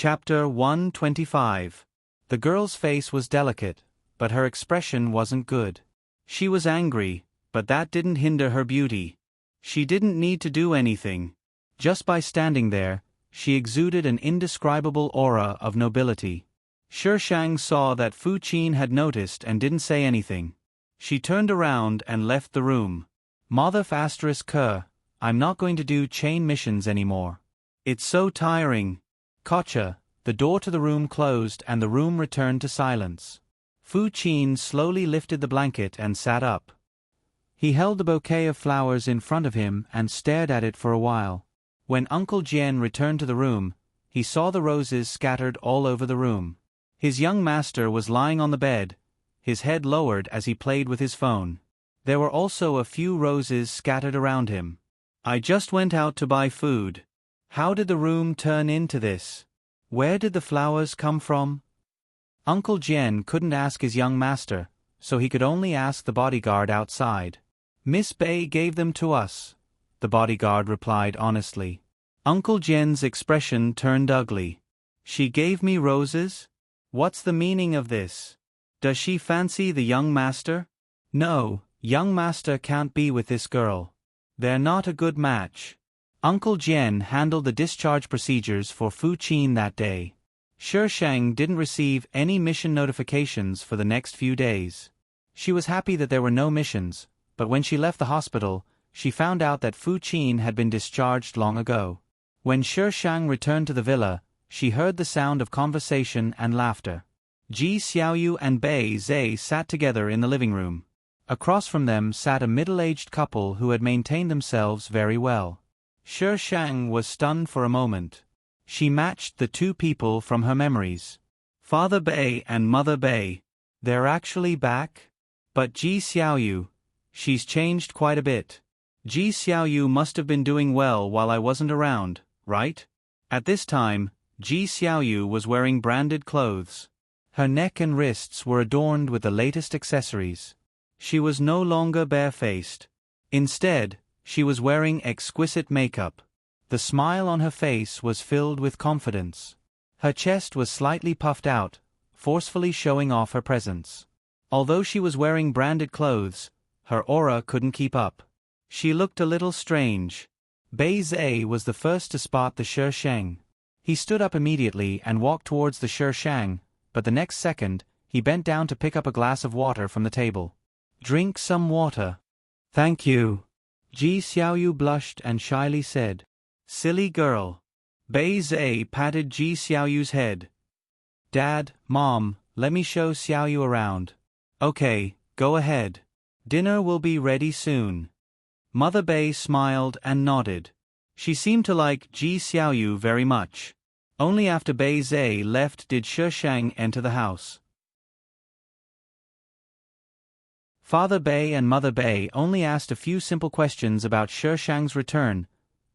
Chapter 125. The girl's face was delicate, but her expression wasn't good. She was angry, but that didn't hinder her beauty. She didn't need to do anything. Just by standing there, she exuded an indescribable aura of nobility. Shi Shang saw that Fu Qin had noticed and didn't say anything. She turned around and left the room. Mother *Ke, I'm not going to do chain missions anymore. It's so tiring. Kocha, the door to the room closed and the room returned to silence. Fu Qin slowly lifted the blanket and sat up. He held the bouquet of flowers in front of him and stared at it for a while. When Uncle Jian returned to the room, he saw the roses scattered all over the room. His young master was lying on the bed, his head lowered as he played with his phone. There were also a few roses scattered around him. I just went out to buy food. How did the room turn into this? Where did the flowers come from? Uncle Jian couldn't ask his young master, so he could only ask the bodyguard outside. Miss Bei gave them to us, the bodyguard replied honestly. Uncle Jian's expression turned ugly. She gave me roses? What's the meaning of this? Does she fancy the young master? No, young master can't be with this girl. They're not a good match. Uncle Jian handled the discharge procedures for Fu Qin that day. Shi Shang didn't receive any mission notifications for the next few days. She was happy that there were no missions, but when she left the hospital, she found out that Fu Qin had been discharged long ago. When Shi Shang returned to the villa, she heard the sound of conversation and laughter. Ji Xiaoyu and Bei Zhe sat together in the living room. Across from them sat a middle-aged couple who had maintained themselves very well. Shi Shang was stunned for a moment. She matched the two people from her memories. Father Bei and Mother Bei. They're actually back? But Ji Xiaoyu, she's changed quite a bit. Ji Xiaoyu must have been doing well while I wasn't around, right? At this time, Ji Xiaoyu was wearing branded clothes. Her neck and wrists were adorned with the latest accessories. She was no longer barefaced. Instead, she was wearing exquisite makeup. The smile on her face was filled with confidence. Her chest was slightly puffed out, forcefully showing off her presence. Although she was wearing branded clothes, her aura couldn't keep up. She looked a little strange. Bei Zhe was the first to spot the Shi Shang. He stood up immediately and walked towards the Shi Shang, but the next second, he bent down to pick up a glass of water from the table. Drink some water. Thank you. Ji Xiaoyu blushed and shyly said. Silly girl. Bei Zhe patted Ji Xiaoyu's head. Dad, Mom, let me show Xiaoyu around. Okay, go ahead. Dinner will be ready soon. Mother Bei smiled and nodded. She seemed to like Ji Xiaoyu very much. Only after Bei Zhe left did Shi Shang enter the house. Father Bei and Mother Bei only asked a few simple questions about Shi Shang's return,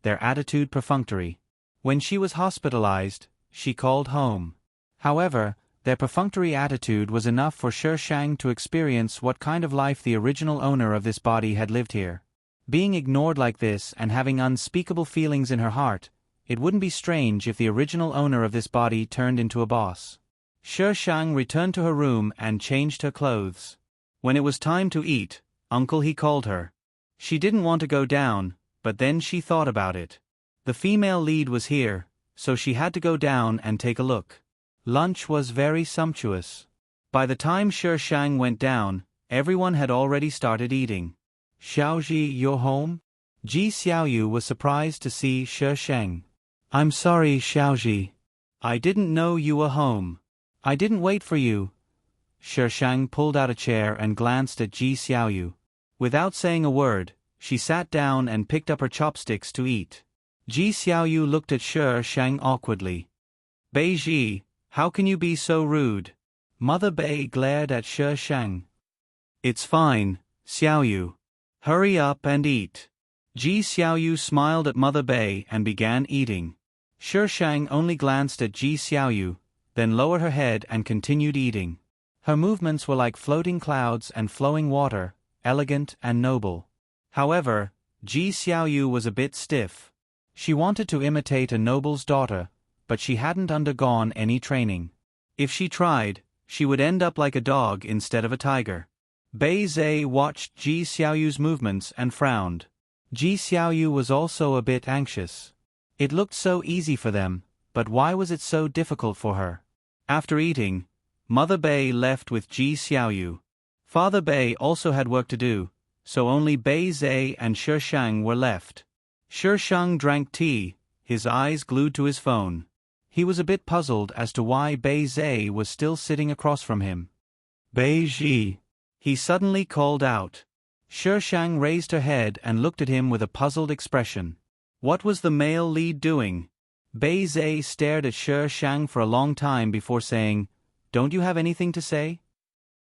their attitude perfunctory. When she was hospitalized, she called home. However, their perfunctory attitude was enough for Shi Shang to experience what kind of life the original owner of this body had lived here. Being ignored like this and having unspeakable feelings in her heart, it wouldn't be strange if the original owner of this body turned into a boss. Shi Shang returned to her room and changed her clothes. When it was time to eat, Uncle he called her. She didn't want to go down, but then she thought about it. The female lead was here, so she had to go down and take a look. Lunch was very sumptuous. By the time Shi Shang went down, everyone had already started eating. Xiaoji, you're home? Ji Xiaoyu was surprised to see Shi Shang. I'm sorry, Xiaoji. I didn't know you were home. I didn't wait for you. Shi Shang pulled out a chair and glanced at Ji Xiaoyu. Without saying a word, she sat down and picked up her chopsticks to eat. Ji Xiaoyu looked at Shi Shang awkwardly. Bei Ji, how can you be so rude? Mother Bei glared at Shi Shang. It's fine, Xiaoyu. Hurry up and eat. Ji Xiaoyu smiled at Mother Bei and began eating. Shi Shang only glanced at Ji Xiaoyu, then lowered her head and continued eating. Her movements were like floating clouds and flowing water, elegant and noble. However, Ji Xiaoyu was a bit stiff. She wanted to imitate a noble's daughter, but she hadn't undergone any training. If she tried, she would end up like a dog instead of a tiger. Bei Zhe watched Ji Xiaoyu's movements and frowned. Ji Xiaoyu was also a bit anxious. It looked so easy for them, but why was it so difficult for her? After eating, Mother Bei left with Ji Xiaoyu. Father Bei also had work to do, so only Bei Zhe and Shi Shang were left. Shi Shang drank tea, his eyes glued to his phone. He was a bit puzzled as to why Bei Zhe was still sitting across from him. Bei Zhe, he suddenly called out. Shi Shang raised her head and looked at him with a puzzled expression. What was the male lead doing? Bei Zhe stared at Shi Shang for a long time before saying, "Don't you have anything to say?"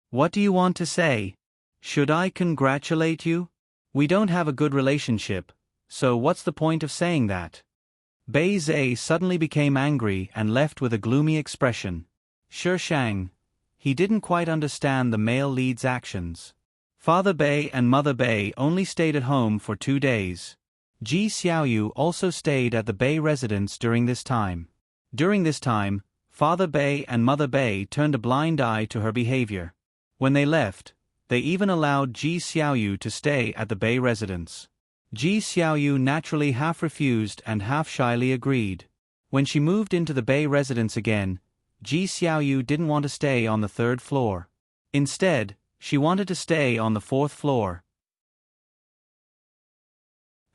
"What do you want to say? Should I congratulate you? We don't have a good relationship, so what's the point of saying that?" Bei Zhe suddenly became angry and left with a gloomy expression. Shi Shang, he didn't quite understand the male lead's actions. Father Bei and Mother Bei only stayed at home for 2 days. Ji Xiaoyu also stayed at the Bei residence during this time. During this time, Father Bei and Mother Bei turned a blind eye to her behavior. When they left, they even allowed Ji Xiaoyu to stay at the Bei residence. Ji Xiaoyu naturally half refused and half shyly agreed. When she moved into the Bei residence again, Ji Xiaoyu didn't want to stay on the 3rd floor. Instead, she wanted to stay on the 4th floor.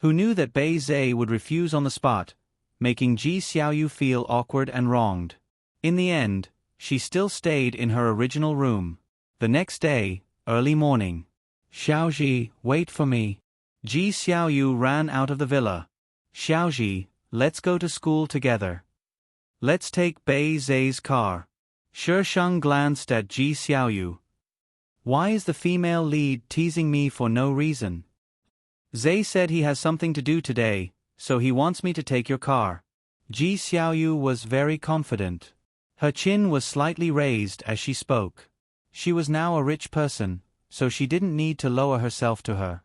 Who knew that Bei Zhe would refuse on the spot, making Ji Xiaoyu feel awkward and wronged. In the end, she still stayed in her original room. The next day, early morning. "Xiaoji, wait for me." Ji Xiaoyu ran out of the villa. "Xiaoji, let's go to school together. Let's take Bei Zhe's car." Shi Shang glanced at Ji Xiaoyu. "Why is the female lead teasing me for no reason? Zhe said he has something to do today, so he wants me to take your car." Ji Xiaoyu was very confident. Her chin was slightly raised as she spoke. She was now a rich person, so she didn't need to lower herself to her.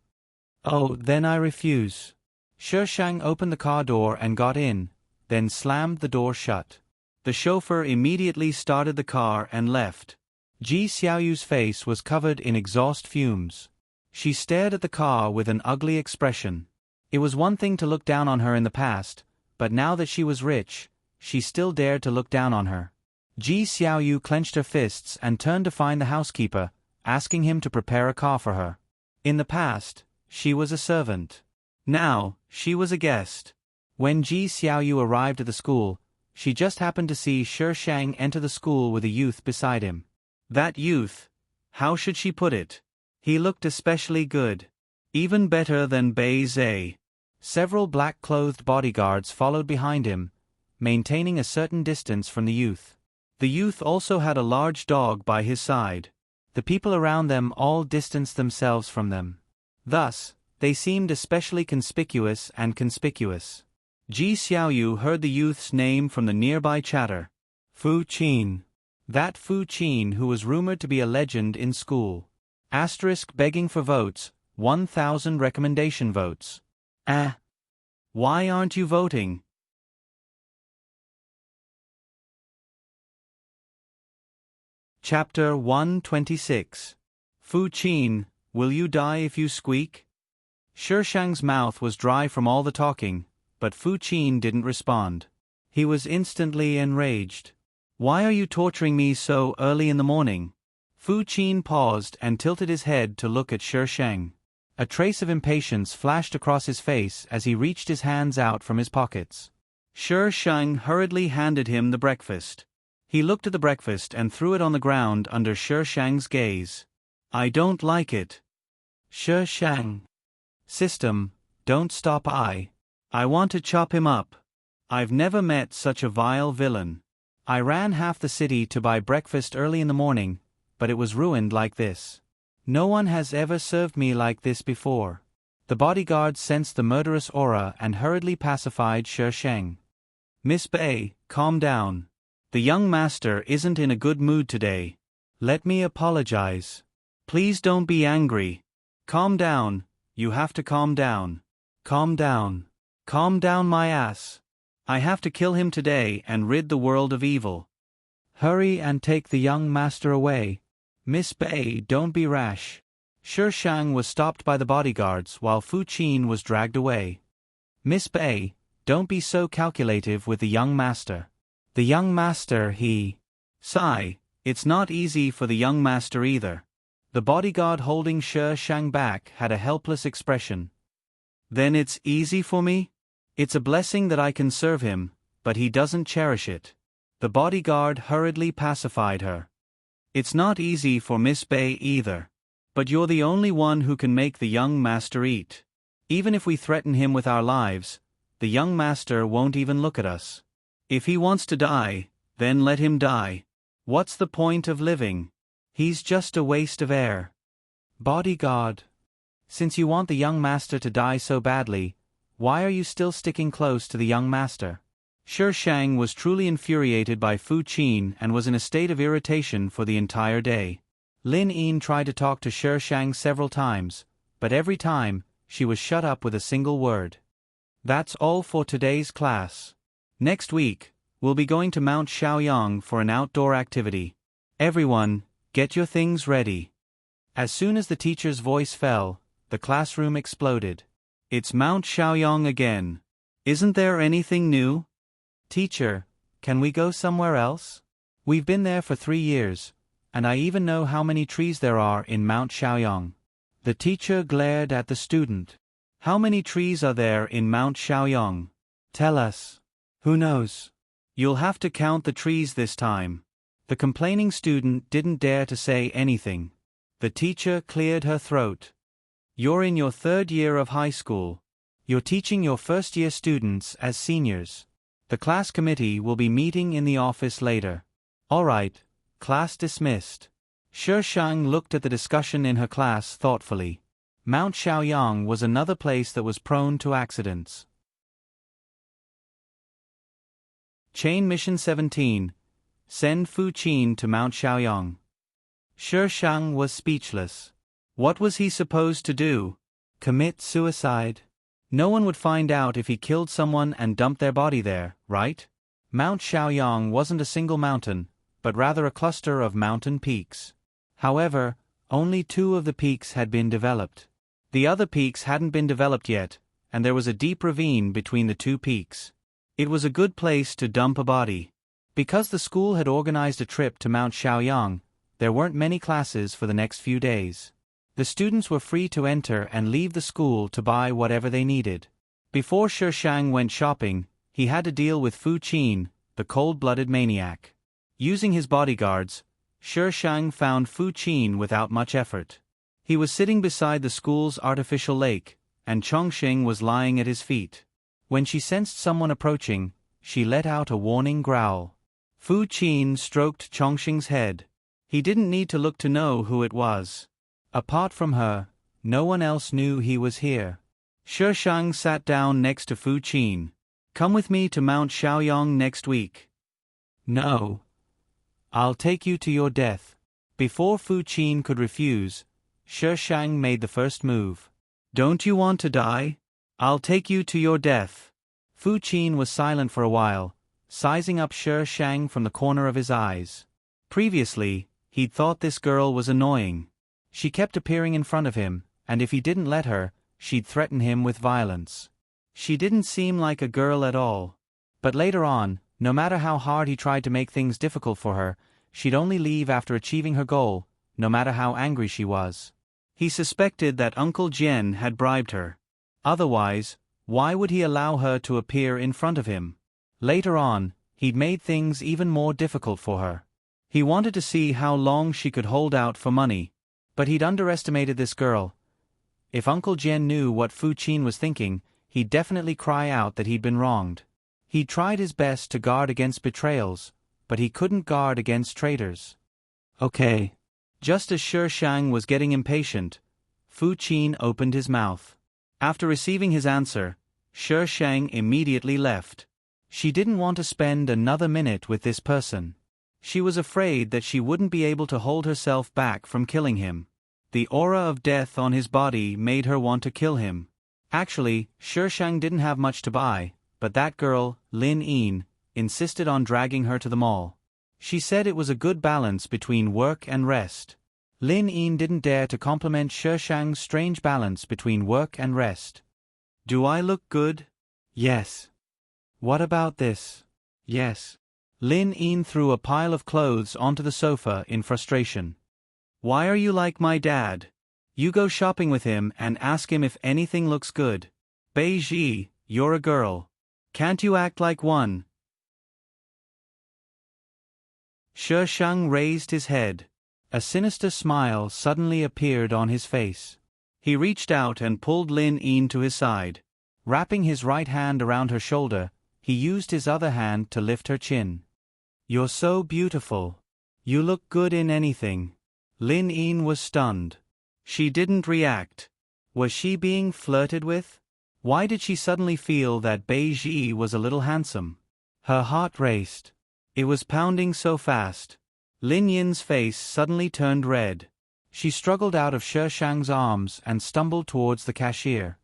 "Oh, then I refuse." Shi Shang opened the car door and got in, then slammed the door shut. The chauffeur immediately started the car and left. Ji Xiaoyu's face was covered in exhaust fumes. She stared at the car with an ugly expression. It was one thing to look down on her in the past, but now that she was rich, she still dared to look down on her. Ji Xiaoyu clenched her fists and turned to find the housekeeper, asking him to prepare a car for her. In the past, she was a servant. Now, she was a guest. When Ji Xiaoyu arrived at the school, she just happened to see Shi Shang enter the school with a youth beside him. That youth, how should she put it? He looked especially good. Even better than Bei Zhe. Several black-clothed bodyguards followed behind him, maintaining a certain distance from the youth. The youth also had a large dog by his side. The people around them all distanced themselves from them. Thus, they seemed especially conspicuous and conspicuous. Ji Xiaoyu heard the youth's name from the nearby chatter. Fu Qin. That Fu Qin who was rumored to be a legend in school. Asterisk begging for votes, 1,000 recommendation votes. Why aren't you voting? Chapter 126. Fu Qin, will you die if you squeak? Shi Shang's mouth was dry from all the talking, but Fu Qin didn't respond. He was instantly enraged. Why are you torturing me so early in the morning? Fu Qin paused and tilted his head to look at Shi Shang. A trace of impatience flashed across his face as he reached his hands out from his pockets. Shi Shang hurriedly handed him the breakfast. He looked at the breakfast and threw it on the ground under Shi Shang's gaze. I don't like it. Shi Shang. System, don't stop. I want to chop him up. I've never met such a vile villain. I ran half the city to buy breakfast early in the morning, but it was ruined like this. No one has ever served me like this before. The bodyguard sensed the murderous aura and hurriedly pacified Shi Shang. Miss Bei, calm down. The young master isn't in a good mood today. Let me apologize. Please don't be angry. Calm down, you have to calm down. Calm down. Calm down my ass. I have to kill him today and rid the world of evil. Hurry and take the young master away. Miss Bei, don't be rash. Shi Shang was stopped by the bodyguards while Fu Qin was dragged away. Miss Bei, don't be so calculative with the young master. The young master, Sigh, it's not easy for the young master either. The bodyguard holding Shi Shang back had a helpless expression. Then it's easy for me? It's a blessing that I can serve him, but he doesn't cherish it. The bodyguard hurriedly pacified her. It's not easy for Miss Bei either. But you're the only one who can make the young master eat. Even if we threaten him with our lives, the young master won't even look at us. If he wants to die, then let him die. What's the point of living? He's just a waste of air. Bodyguard. Since you want the young master to die so badly, why are you still sticking close to the young master? Shi Shang was truly infuriated by Fu Qin and was in a state of irritation for the entire day. Lin Yin tried to talk to Shi Shang several times, but every time, she was shut up with a single word. That's all for today's class. Next week, we'll be going to Mount Shaoyang for an outdoor activity. Everyone, get your things ready. As soon as the teacher's voice fell, the classroom exploded. It's Mount Shaoyang again. Isn't there anything new? Teacher, can we go somewhere else? We've been there for 3 years, and I even know how many trees there are in Mount Shaoyang. The teacher glared at the student. How many trees are there in Mount Shaoyang? Tell us. Who knows? You'll have to count the trees this time. The complaining student didn't dare to say anything. The teacher cleared her throat. You're in your 3rd year of high school. You're teaching your first-year students as seniors. The class committee will be meeting in the office later. All right, class dismissed. Shi Shang looked at the discussion in her class thoughtfully. Mount Shaoyang was another place that was prone to accidents. Chain Mission 17. Send Fu Qin to Mount Shaoyang. Shi Shang was speechless. What was he supposed to do? Commit suicide? No one would find out if he killed someone and dumped their body there, right? Mount Shaoyang wasn't a single mountain, but rather a cluster of mountain peaks. However, only 2 of the peaks had been developed. The other peaks hadn't been developed yet, and there was a deep ravine between the 2 peaks. It was a good place to dump a body. Because the school had organized a trip to Mount Shaoyang, there weren't many classes for the next few days. The students were free to enter and leave the school to buy whatever they needed. Before Shi Shang went shopping, he had to deal with Fu Qin, the cold-blooded maniac. Using his bodyguards, Shi Shang found Fu Qin without much effort. He was sitting beside the school's artificial lake, and Chongqing was lying at his feet. When she sensed someone approaching, she let out a warning growl. Fu Qin stroked Chongqing's head. He didn't need to look to know who it was. Apart from her, no one else knew he was here. Shi Shang sat down next to Fu Qin. Come with me to Mount Shaoyang next week. No. I'll take you to your death. Before Fu Qin could refuse, Shi Shang made the first move. Don't you want to die? I'll take you to your death. Fu Qin was silent for a while, sizing up Shi Shang from the corner of his eyes. Previously, he'd thought this girl was annoying. She kept appearing in front of him, and if he didn't let her, she'd threaten him with violence. She didn't seem like a girl at all. But later on, no matter how hard he tried to make things difficult for her, she'd only leave after achieving her goal, no matter how angry she was. He suspected that Uncle Jian had bribed her. Otherwise, why would he allow her to appear in front of him? Later on, he'd made things even more difficult for her. He wanted to see how long she could hold out for money. But he'd underestimated this girl. If Uncle Jian knew what Fu Qin was thinking, he'd definitely cry out that he'd been wronged. He tried his best to guard against betrayals, but he couldn't guard against traitors. Okay. Just as Shi Shang was getting impatient, Fu Qin opened his mouth. After receiving his answer, Shi Shang immediately left. She didn't want to spend another minute with this person. She was afraid that she wouldn't be able to hold herself back from killing him. The aura of death on his body made her want to kill him. Actually, Shi Shang didn't have much to buy, but that girl, Lin Yin, insisted on dragging her to the mall. She said it was a good balance between work and rest. Lin Yin didn't dare to compliment She Shang's strange balance between work and rest. Do I look good? Yes. What about this? Yes. Lin Yin threw a pile of clothes onto the sofa in frustration. Why are you like my dad? You go shopping with him and ask him if anything looks good. Bei Ji, you're a girl. Can't you act like one? She Shang raised his head. A sinister smile suddenly appeared on his face. He reached out and pulled Lin Yin to his side. Wrapping his right hand around her shoulder, he used his other hand to lift her chin. You're so beautiful. You look good in anything. Lin Yin was stunned. She didn't react. Was she being flirted with? Why did she suddenly feel that Bei Ji was a little handsome? Her heart raced. It was pounding so fast. Lin Yin's face suddenly turned red. She struggled out of She Shang's arms and stumbled towards the cashier.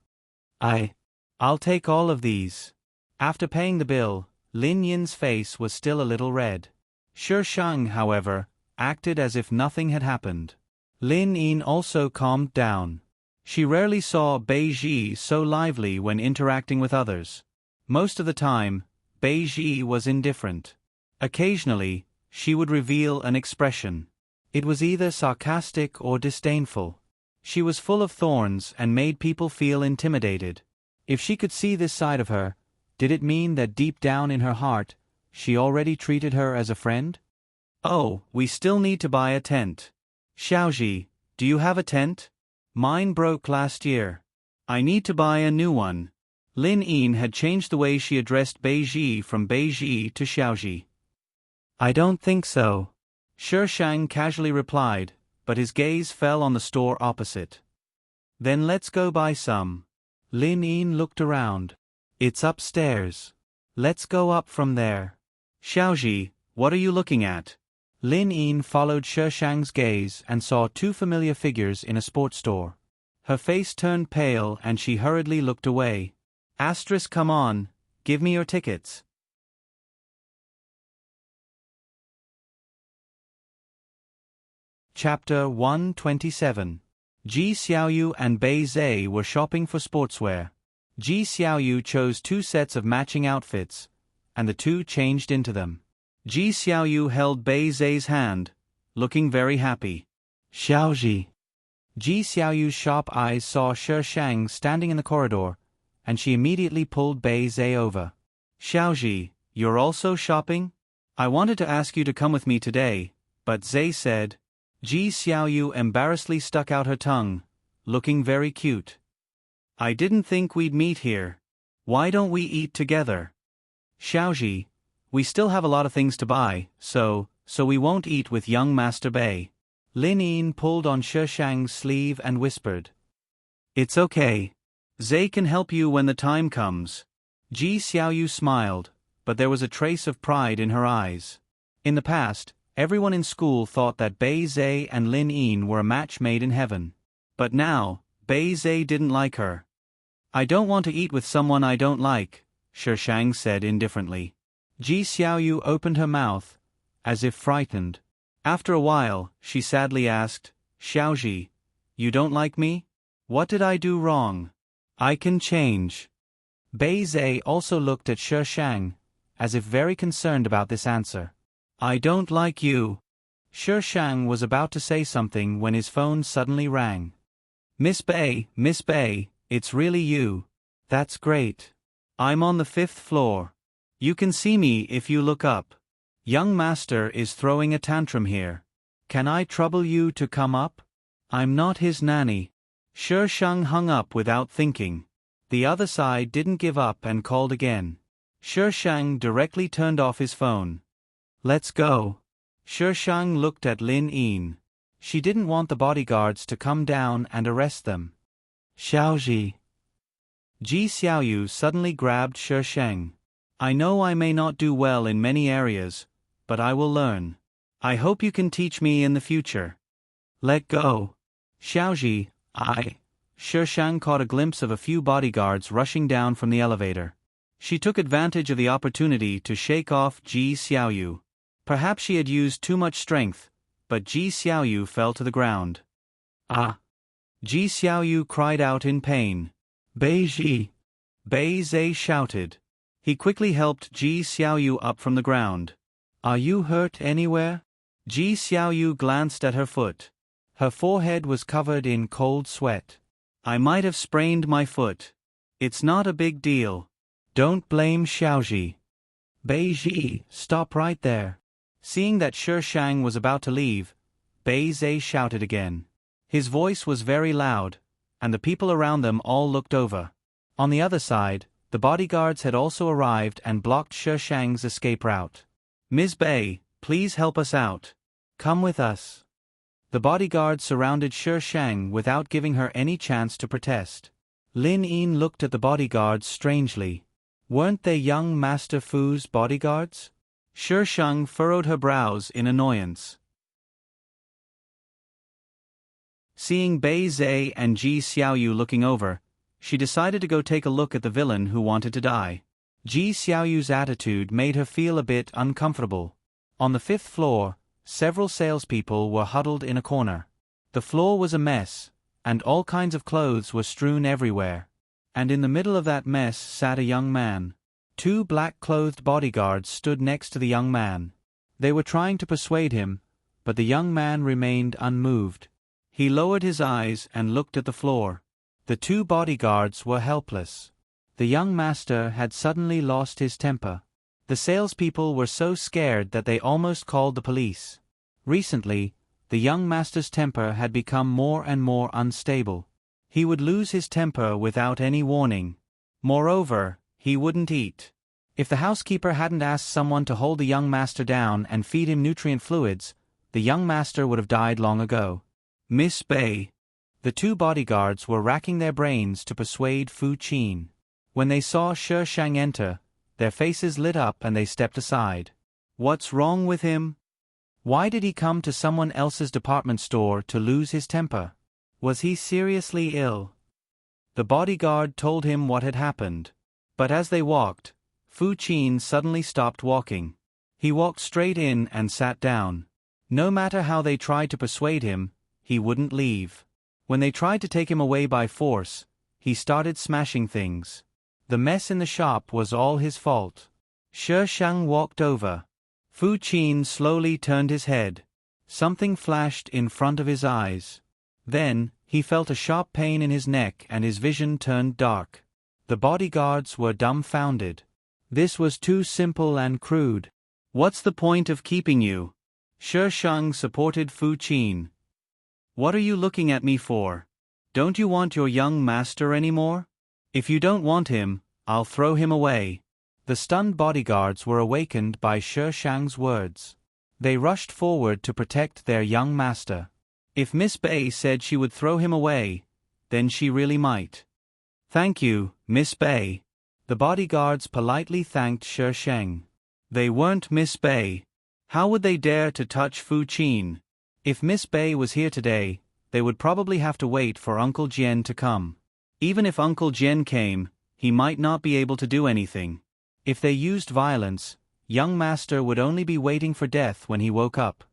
I'll take all of these. After paying the bill, Lin Yin's face was still a little red. She Shang, however, acted as if nothing had happened. Lin Yin also calmed down. She rarely saw Bei Ji so lively when interacting with others. Most of the time, Bei Ji was indifferent. Occasionally, she would reveal an expression. It was either sarcastic or disdainful. She was full of thorns and made people feel intimidated. If she could see this side of her, did it mean that deep down in her heart, she already treated her as a friend? Oh, we still need to buy a tent. Xiaoji, do you have a tent? Mine broke last year. I need to buy a new one. Lin Yin had changed the way she addressed Bei Ji from Bei Ji to Xiaoji. I don't think so. She Shang casually replied, but his gaze fell on the store opposite. Then let's go buy some. Lin Yin looked around. It's upstairs. Let's go up from there. Xiaoji, what are you looking at? Lin Yin followed She Shang's gaze and saw two familiar figures in a sports store. Her face turned pale and she hurriedly looked away. Come on, give me your tickets. Chapter 127. Ji Xiaoyu and Bei Zhe were shopping for sportswear. Ji Xiaoyu chose 2 sets of matching outfits, and the two changed into them. Ji Xiaoyu held Bei Zhe's hand, looking very happy. Xiaoji. Ji Xiaoyu's sharp eyes saw She Shang standing in the corridor, and she immediately pulled Bei Zhe over. Xiaoji, you're also shopping? I wanted to ask you to come with me today, but Zhe said. Ji Xiaoyu embarrassedly stuck out her tongue, looking very cute. I didn't think we'd meet here. Why don't we eat together? Xiaoji, we still have a lot of things to buy, so we won't eat with young Master Bei. Lin Yin pulled on She Shang's sleeve and whispered. It's okay. Zhe can help you when the time comes. Ji Xiaoyu smiled, but there was a trace of pride in her eyes. In the past, everyone in school thought that Bei Zhe and Lin Yin were a match made in heaven. But now, Bei Zhe didn't like her. I don't want to eat with someone I don't like, She Shang said indifferently. Ji Xiaoyu opened her mouth, as if frightened. After a while, she sadly asked, Xiaoji, you don't like me? What did I do wrong? I can change. Bei Zhe also looked at She Shang, as if very concerned about this answer. I don't like you. She Shang was about to say something when his phone suddenly rang. Miss Bei, it's really you. That's great. I'm on the 5th floor. You can see me if you look up. Young Master is throwing a tantrum here. Can I trouble you to come up? I'm not his nanny. She Shang hung up without thinking. The other side didn't give up and called again. She Shang directly turned off his phone. Let's go. She Shang looked at Lin Yin. She didn't want the bodyguards to come down and arrest them. Xiaoji. Ji Xiaoyu suddenly grabbed She Shang. I know I may not do well in many areas, but I will learn. I hope you can teach me in the future. Let go. Xiaoji, She Shang caught a glimpse of a few bodyguards rushing down from the elevator. She took advantage of the opportunity to shake off Ji Xiaoyu. Perhaps she had used too much strength, but Ji Xiaoyu fell to the ground. Ah! Ji Xiaoyu cried out in pain. Bei Ji! Bei Zai shouted. He quickly helped Ji Xiaoyu up from the ground. Are you hurt anywhere? Ji Xiaoyu glanced at her foot. Her forehead was covered in cold sweat. I might have sprained my foot. It's not a big deal. Don't blame Xiaoji. Bei Ji, stop right there. Seeing that Shi Shang was about to leave, Bei Zai shouted again. His voice was very loud, and the people around them all looked over. On the other side, the bodyguards had also arrived and blocked Shi Shang's escape route. Ms. Bei, please help us out. Come with us. The bodyguards surrounded Shi Shang without giving her any chance to protest. Lin Yin looked at the bodyguards strangely. Weren't they young Master Fu's bodyguards? Shi Shang furrowed her brows in annoyance. Seeing Bei Zai and Ji Xiaoyu looking over, she decided to go take a look at the villain who wanted to die. Ji Xiaoyu's attitude made her feel a bit uncomfortable. On the 5th floor, several salespeople were huddled in a corner. The floor was a mess, and all kinds of clothes were strewn everywhere. And in the middle of that mess sat a young man. 2 black-clothed bodyguards stood next to the young man. They were trying to persuade him, but the young man remained unmoved. He lowered his eyes and looked at the floor. The 2 bodyguards were helpless. The young master had suddenly lost his temper. The salespeople were so scared that they almost called the police. Recently, the young master's temper had become more and more unstable. He would lose his temper without any warning. Moreover, he wouldn't eat. If the housekeeper hadn't asked someone to hold the young master down and feed him nutrient fluids, the young master would have died long ago. Miss Bei. The 2 bodyguards were racking their brains to persuade Fu Qin. When they saw Shi Shang enter, their faces lit up and they stepped aside. What's wrong with him? Why did he come to someone else's department store to lose his temper? Was he seriously ill? The bodyguard told him what had happened. But as they walked, Fu Qin suddenly stopped walking. He walked straight in and sat down. No matter how they tried to persuade him, he wouldn't leave. When they tried to take him away by force, he started smashing things. The mess in the shop was all his fault. Shi Shang walked over. Fu Qin slowly turned his head. Something flashed in front of his eyes. Then, he felt a sharp pain in his neck and his vision turned dark. The bodyguards were dumbfounded. This was too simple and crude. What's the point of keeping you? Shi Shang supported Fu Qin. What are you looking at me for? Don't you want your young master anymore? If you don't want him, I'll throw him away. The stunned bodyguards were awakened by Shi Shang's words. They rushed forward to protect their young master. If Miss Bei said she would throw him away, then she really might. Thank you, Miss Bei. The bodyguards politely thanked Shi Shang. They weren't Miss Bei. How would they dare to touch Fu Qin? If Miss Bei was here today, they would probably have to wait for Uncle Jian to come. Even if Uncle Jian came, he might not be able to do anything. If they used violence, young master would only be waiting for death when he woke up.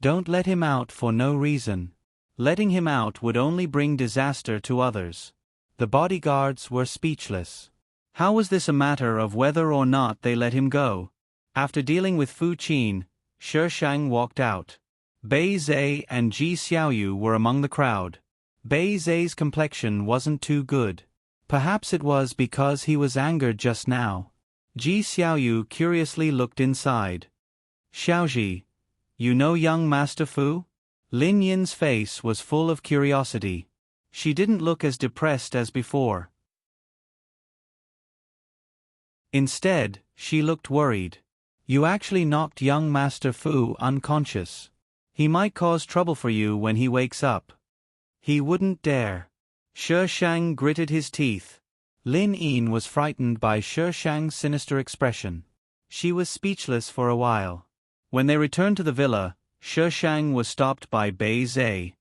Don't let him out for no reason. Letting him out would only bring disaster to others. The bodyguards were speechless. How was this a matter of whether or not they let him go? After dealing with Fu Qin, Shi Shang walked out. Bei Zai and Ji Xiaoyu were among the crowd. Bei Zai's complexion wasn't too good. Perhaps it was because he was angered just now. Ji Xiaoyu curiously looked inside. Xiaoji, you know young Master Fu? Lin Yin's face was full of curiosity. She didn't look as depressed as before. Instead, she looked worried. You actually knocked young Master Fu unconscious. He might cause trouble for you when he wakes up. He wouldn't dare. Shi Shang gritted his teeth. Lin Yin was frightened by Shi Shang's sinister expression. She was speechless for a while. When they returned to the villa, Shi Shang was stopped by Bei Zai.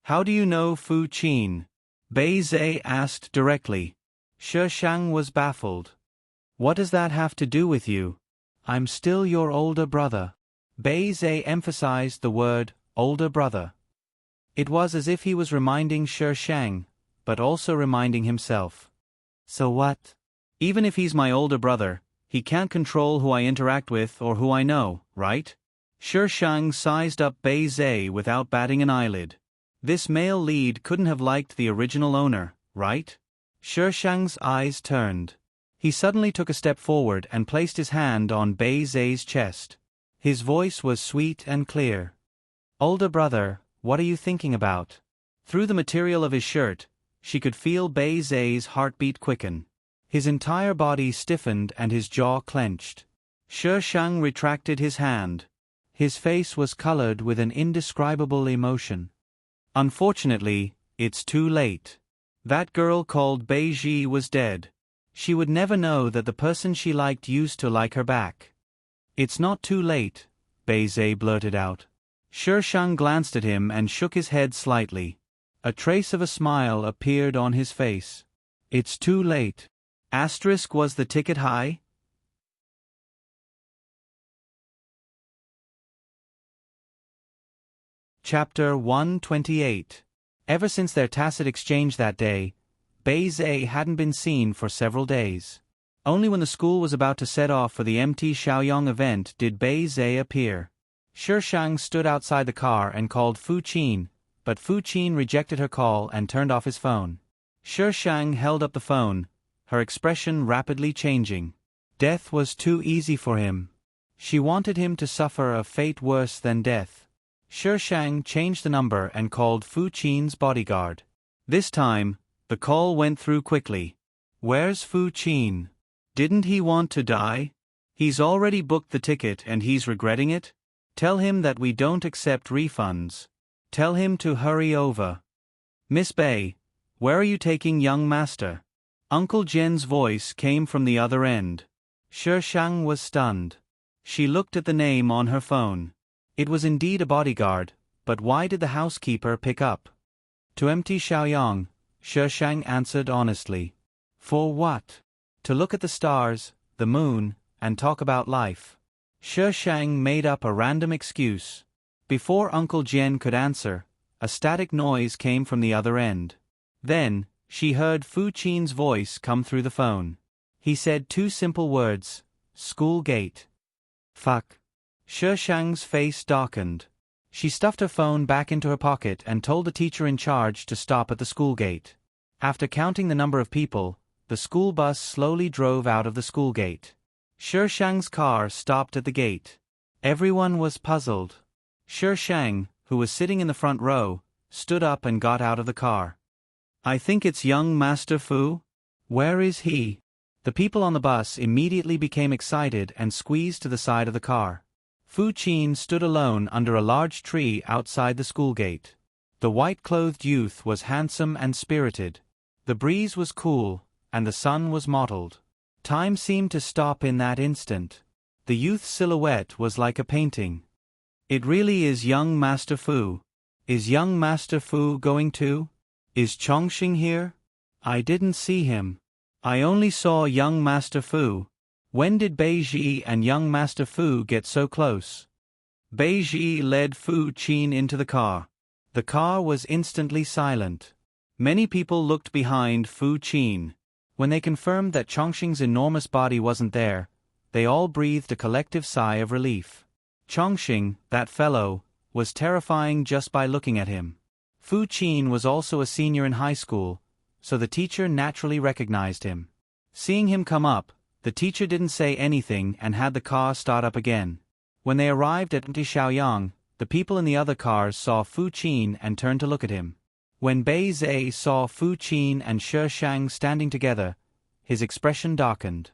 How do you know Fu Qin? Bei Zai asked directly. Shi Shang was baffled. What does that have to do with you? I'm still your older brother. Bei Zhe emphasized the word, older brother. It was as if he was reminding Shi Shang, but also reminding himself. So what? Even if he's my older brother, he can't control who I interact with or who I know, right? Shi Shang sized up Bei Zhe without batting an eyelid. This male lead couldn't have liked the original owner, right? Shi Shang's eyes turned. He suddenly took a step forward and placed his hand on Bei Zhe's chest. His voice was sweet and clear. Older brother, what are you thinking about? Through the material of his shirt, she could feel Bei Zhe's heartbeat quicken. His entire body stiffened and his jaw clenched. Shi Shang retracted his hand. His face was colored with an indescribable emotion. Unfortunately, it's too late. That girl called Bei Zhe was dead. She would never know that the person she liked used to like her back. It's not too late, Bei Zhe blurted out. Shi Shang glanced at him and shook his head slightly. A trace of a smile appeared on his face. It's too late. Asterisk, was the ticket high? Chapter 128. Ever since their tacit exchange that day, Bei Zhe hadn't been seen for several days. Only when the school was about to set off for the MT Shaoyong event did Bei Zhe appear. Shi Shang stood outside the car and called Fu Qin, but Fu Qin rejected her call and turned off his phone. Shi Shang held up the phone, her expression rapidly changing. Death was too easy for him. She wanted him to suffer a fate worse than death. Shi Shang changed the number and called Fu Qin's bodyguard. This time, the call went through quickly. Where's Fu Qin? Didn't he want to die? He's already booked the ticket and he's regretting it? Tell him that we don't accept refunds. Tell him to hurry over. Miss Bei, where are you taking young master? Uncle Jen's voice came from the other end. Shi Shang was stunned. She looked at the name on her phone. It was indeed a bodyguard, but why did the housekeeper pick up? To MT Shaoyong, Shi Shang answered honestly. For what? To look at the stars, the moon, and talk about life. Shi Shang made up a random excuse. Before Uncle Jen could answer, a static noise came from the other end. Then, she heard Fu Qin's voice come through the phone. He said two simple words, school gate. Fuck. Shi Shang's face darkened. She stuffed her phone back into her pocket and told the teacher in charge to stop at the school gate. After counting the number of people, the school bus slowly drove out of the school gate. Shi Shang's car stopped at the gate. Everyone was puzzled. Shi Shang, who was sitting in the front row, stood up and got out of the car. I think it's young Master Fu. Where is he? The people on the bus immediately became excited and squeezed to the side of the car. Fu Qin stood alone under a large tree outside the school gate. The white-clothed youth was handsome and spirited. The breeze was cool, and the sun was mottled. Time seemed to stop in that instant. The youth's silhouette was like a painting. It really is young Master Fu. Is young Master Fu going too? Is Chongqing here? I didn't see him. I only saw young Master Fu. When did Bei Zhe and young Master Fu get so close? Bei Zhe led Fu Qin into the car. The car was instantly silent. Many people looked behind Fu Qin. When they confirmed that Chongqing's enormous body wasn't there, they all breathed a collective sigh of relief. Chongqing, that fellow, was terrifying just by looking at him. Fu Qin was also a senior in high school, so the teacher naturally recognized him. Seeing him come up, the teacher didn't say anything and had the car start up again. When they arrived at MT Shaoyong, the people in the other cars saw Fu Qin and turned to look at him. When Bei Zhe saw Fu Qin and Shi Shang standing together, his expression darkened.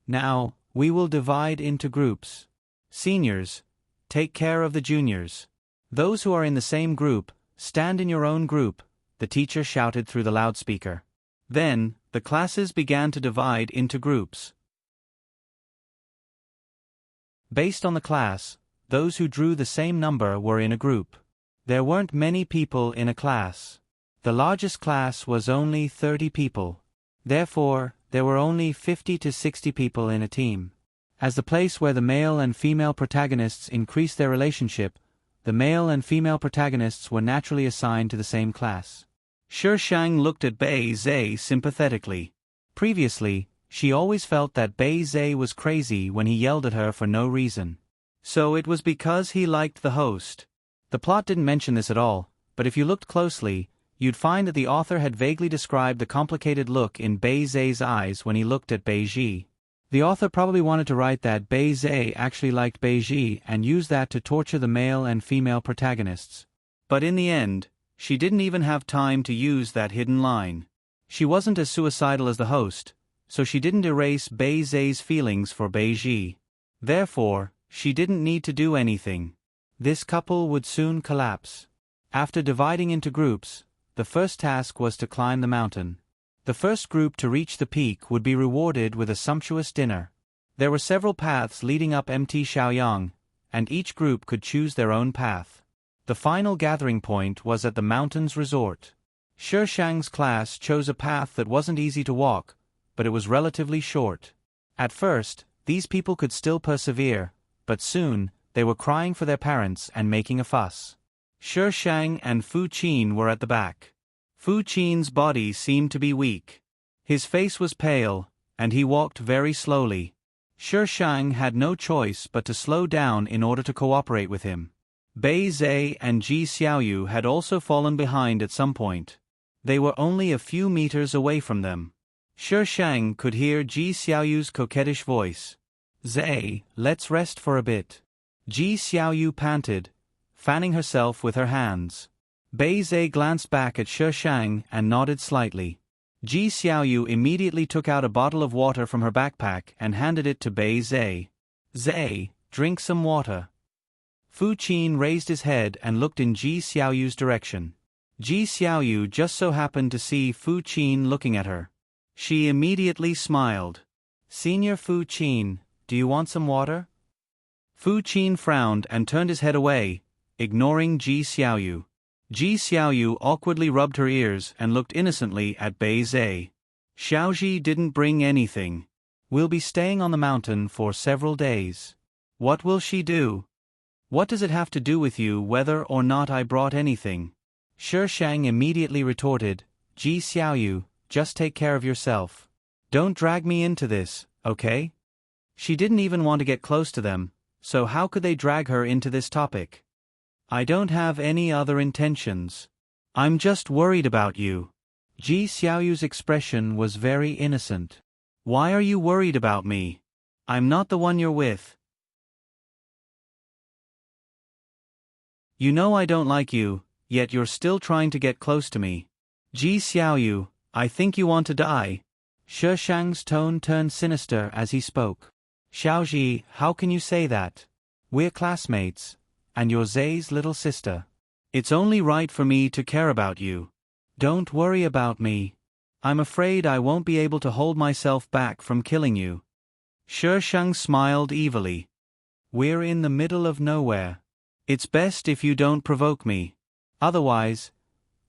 Now, we will divide into groups. Seniors, take care of the juniors. Those who are in the same group, stand in your own group, the teacher shouted through the loudspeaker. Then, the classes began to divide into groups. Based on the class, those who drew the same number were in a group. There weren't many people in a class. The largest class was only 30 people. Therefore, there were only 50 to 60 people in a team. As the place where the male and female protagonists increased their relationship, the male and female protagonists were naturally assigned to the same class. Shi Shang looked at Bei Zhe sympathetically. Previously, she always felt that Bei Zhe was crazy when he yelled at her for no reason. So it was because he liked the host. The plot didn't mention this at all, but if you looked closely, you'd find that the author had vaguely described the complicated look in Bei Zhe's eyes when he looked at Bei Zhe. The author probably wanted to write that Bei Zhe actually liked Bei Zhe and use that to torture the male and female protagonists. But in the end, she didn't even have time to use that hidden line. She wasn't as suicidal as the host, so she didn't erase Bei Zhe's feelings for Bei Zhe. Therefore, she didn't need to do anything. This couple would soon collapse. After dividing into groups, the first task was to climb the mountain. The first group to reach the peak would be rewarded with a sumptuous dinner. There were several paths leading up Mt Shaoyang, and each group could choose their own path. The final gathering point was at the mountain's resort. Shi Shang's class chose a path that wasn't easy to walk, but it was relatively short. At first, these people could still persevere, but soon, they were crying for their parents and making a fuss. Shi Shang and Fu Qin were at the back. Fu Qin's body seemed to be weak. His face was pale, and he walked very slowly. Shi Shang had no choice but to slow down in order to cooperate with him. Bei Zhe and Ji Xiaoyu had also fallen behind at some point. They were only a few meters away from them. Shi Shang could hear Ji Xiaoyu's coquettish voice. "Zhe, let's rest for a bit." Ji Xiaoyu panted, fanning herself with her hands. Bei Zhe glanced back at Shi Shang and nodded slightly. Ji Xiaoyu immediately took out a bottle of water from her backpack and handed it to Bei Zhe. "Zhe, drink some water." Fu Qin raised his head and looked in Ji Xiaoyu's direction. Ji Xiaoyu just so happened to see Fu Qin looking at her. She immediately smiled. "Senior Fu Qin, do you want some water?" Fu Qin frowned and turned his head away, ignoring Ji Xiaoyu. Ji Xiaoyu awkwardly rubbed her ears and looked innocently at Bei Zhe. "Xiaozhi didn't bring anything. We'll be staying on the mountain for several days. What will she do? What does it have to do with you whether or not I brought anything?" Shi Shang immediately retorted, "Ji Xiaoyu, just take care of yourself. Don't drag me into this, okay?" She didn't even want to get close to them, so how could they drag her into this topic? "I don't have any other intentions. I'm just worried about you." Ji Xiaoyu's expression was very innocent. "Why are you worried about me? I'm not the one you're with. You know I don't like you, yet you're still trying to get close to me. Ji Xiaoyu, I think you want to die." Shi Shang's tone turned sinister as he spoke. "Xiaozhi, how can you say that? We're classmates, and you're Zhe's little sister. It's only right for me to care about you. Don't worry about me. I'm afraid I won't be able to hold myself back from killing you." Shi Shang smiled evilly. "We're in the middle of nowhere. It's best if you don't provoke me. Otherwise..."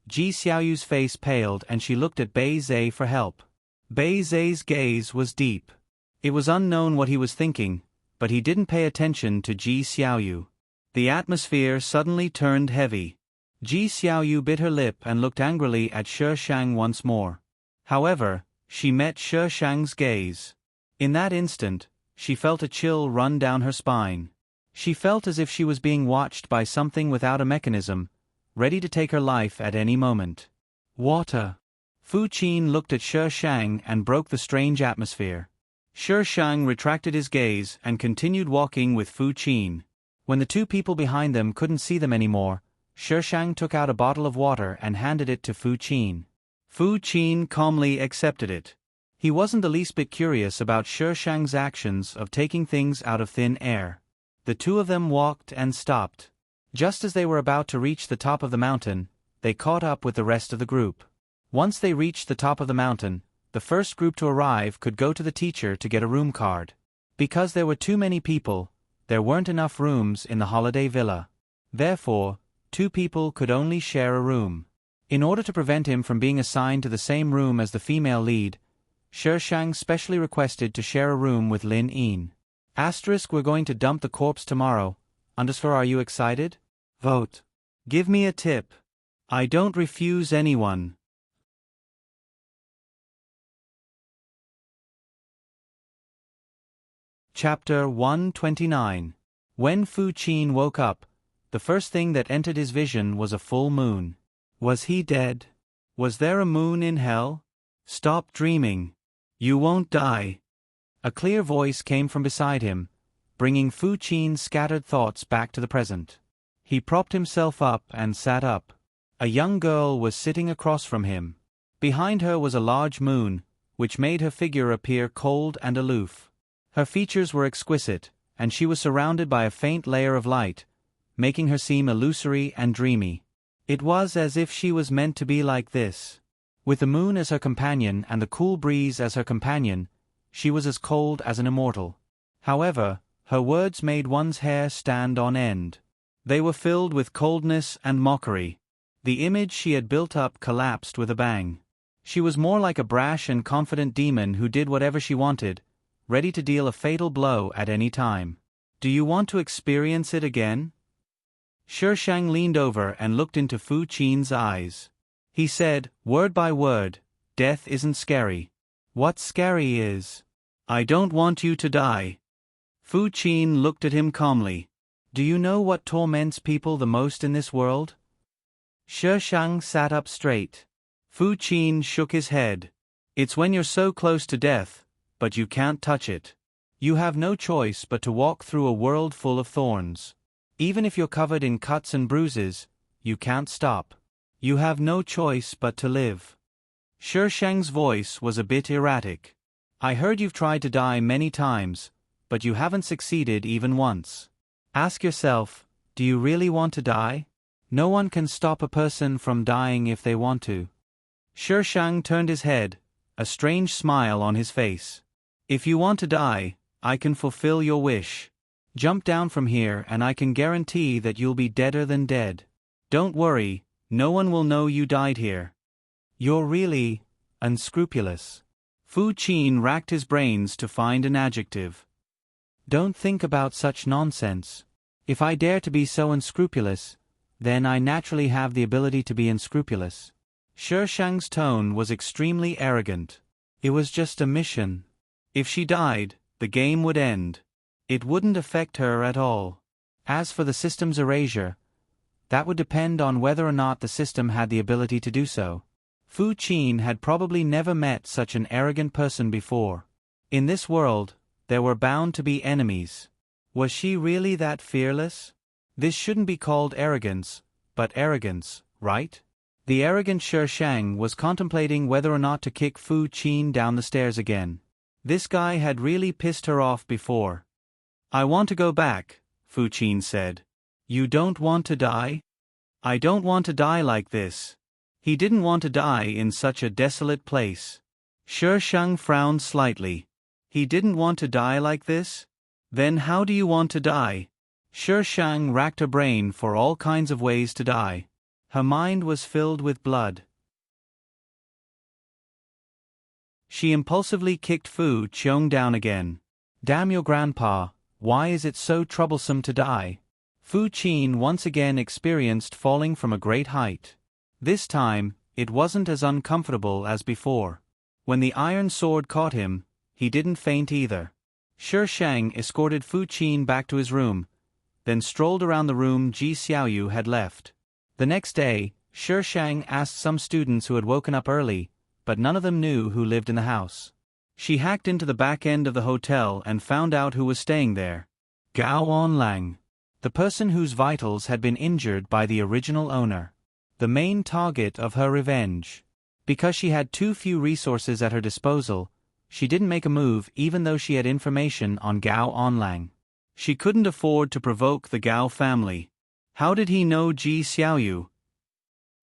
Ji Xiaoyu's face paled and she looked at Bei Zhe for help. Bei Zhe's gaze was deep. It was unknown what he was thinking, but he didn't pay attention to Ji Xiaoyu. The atmosphere suddenly turned heavy. Ji Xiaoyu bit her lip and looked angrily at Shi Shang once more. However, she met Shi Shang's gaze. In that instant, she felt a chill run down her spine. She felt as if she was being watched by something without a mechanism, ready to take her life at any moment. "Water." Fu Qin looked at Shi Shang and broke the strange atmosphere. Shi Shang retracted his gaze and continued walking with Fu Qin. When the two people behind them couldn't see them anymore, Shi Shang took out a bottle of water and handed it to Fu Qin. Fu Qin calmly accepted it. He wasn't the least bit curious about Shi Shang's actions of taking things out of thin air. The two of them walked and stopped. Just as they were about to reach the top of the mountain, they caught up with the rest of the group. Once they reached the top of the mountain, the first group to arrive could go to the teacher to get a room card. Because there were too many people, there weren't enough rooms in the holiday villa. Therefore, two people could only share a room. In order to prevent him from being assigned to the same room as the female lead, Shang specially requested to share a room with Lin Yin. We're going to dump the corpse tomorrow. Are you excited? Vote. Give me a tip. I don't refuse anyone. Chapter 129. When Fu Qin woke up, the first thing that entered his vision was a full moon. Was he dead? Was there a moon in hell? Stop dreaming. You won't die. A clear voice came from beside him, bringing Fu Qin's scattered thoughts back to the present. He propped himself up and sat up. A young girl was sitting across from him. Behind her was a large moon, which made her figure appear cold and aloof. Her features were exquisite, and she was surrounded by a faint layer of light, making her seem illusory and dreamy. It was as if she was meant to be like this. With the moon as her companion and the cool breeze as her companion, she was as cold as an immortal. However, her words made one's hair stand on end. They were filled with coldness and mockery. The image she had built up collapsed with a bang. She was more like a brash and confident demon who did whatever she wanted, ready to deal a fatal blow at any time. Do you want to experience it again? Shang leaned over and looked into Fu Qin's eyes. He said, word by word, death isn't scary. What's scary is, I don't want you to die. Fu Qin looked at him calmly. Do you know what torments people the most in this world? Shang sat up straight. Fu Qin shook his head. It's when you're so close to death, but you can't touch it. You have no choice but to walk through a world full of thorns. Even if you're covered in cuts and bruises, you can't stop. You have no choice but to live. Shang's voice was a bit erratic. I heard you've tried to die many times, but you haven't succeeded even once. Ask yourself, do you really want to die? No one can stop a person from dying if they want to. Shang turned his head, a strange smile on his face. If you want to die, I can fulfill your wish. Jump down from here and I can guarantee that you'll be deader than dead. Don't worry, no one will know you died here. You're really unscrupulous. Fu Qin racked his brains to find an adjective. Don't think about such nonsense. If I dare to be so unscrupulous, then I naturally have the ability to be unscrupulous. Shang's tone was extremely arrogant. It was just a mission. If she died, the game would end. It wouldn't affect her at all. As for the system's erasure, that would depend on whether or not the system had the ability to do so. Fu Qin had probably never met such an arrogant person before. In this world, there were bound to be enemies. Was she really that fearless? This shouldn't be called arrogance, but arrogance, right? The arrogant Shang was contemplating whether or not to kick Fu Qin down the stairs again. This guy had really pissed her off before. I want to go back, Fu Qin said. You don't want to die? I don't want to die like this. He didn't want to die in such a desolate place. Shang frowned slightly. He didn't want to die like this? Then how do you want to die? Shang racked her brain for all kinds of ways to die. Her mind was filled with blood. She impulsively kicked Fu Qin down again. Damn your grandpa, why is it so troublesome to die? Fu Qin once again experienced falling from a great height. This time, it wasn't as uncomfortable as before. When the iron sword caught him, he didn't faint either. Shang escorted Fu Qin back to his room, then strolled around the room Ji Xiaoyu had left. The next day, Shang asked some students who had woken up early, but none of them knew who lived in the house. She hacked into the back end of the hotel and found out who was staying there. Gao Onlang, the person whose vitals had been injured by the original owner. The main target of her revenge. Because she had too few resources at her disposal, she didn't make a move even though she had information on Gao Onlang. She couldn't afford to provoke the Gao family. How did he know Ji Xiaoyu?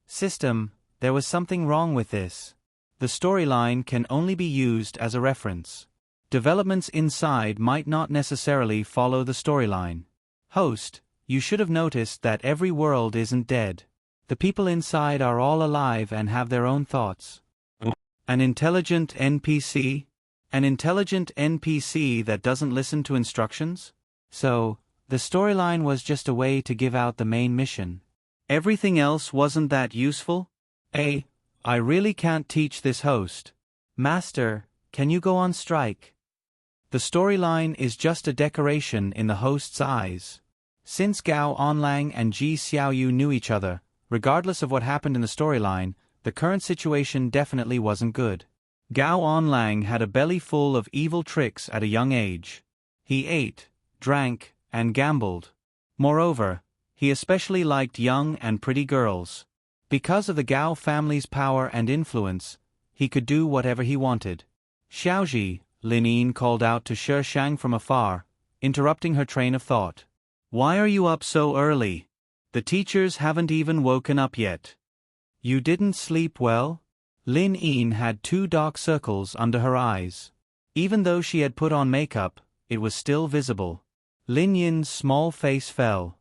System, there was something wrong with this. The storyline can only be used as a reference. Developments inside might not necessarily follow the storyline. Host, you should have noticed that every world isn't dead. The people inside are all alive and have their own thoughts. An intelligent NPC? An intelligent NPC that doesn't listen to instructions? So, the storyline was just a way to give out the main mission. Everything else wasn't that useful? I really can't teach this host. Master, can you go on strike? The storyline is just a decoration in the host's eyes. Since Gao Onlang and Ji Xiaoyu knew each other, regardless of what happened in the storyline, the current situation definitely wasn't good. Gao Onlang had a belly full of evil tricks at a young age. He ate, drank, and gambled. Moreover, he especially liked young and pretty girls. Because of the Gao family's power and influence, he could do whatever he wanted. Xiaoji, Lin Yin called out to Shi Shang from afar, interrupting her train of thought. Why are you up so early? The teachers haven't even woken up yet. You didn't sleep well? Lin Yin had 2 dark circles under her eyes. Even though she had put on makeup, it was still visible. Lin Yin's small face fell.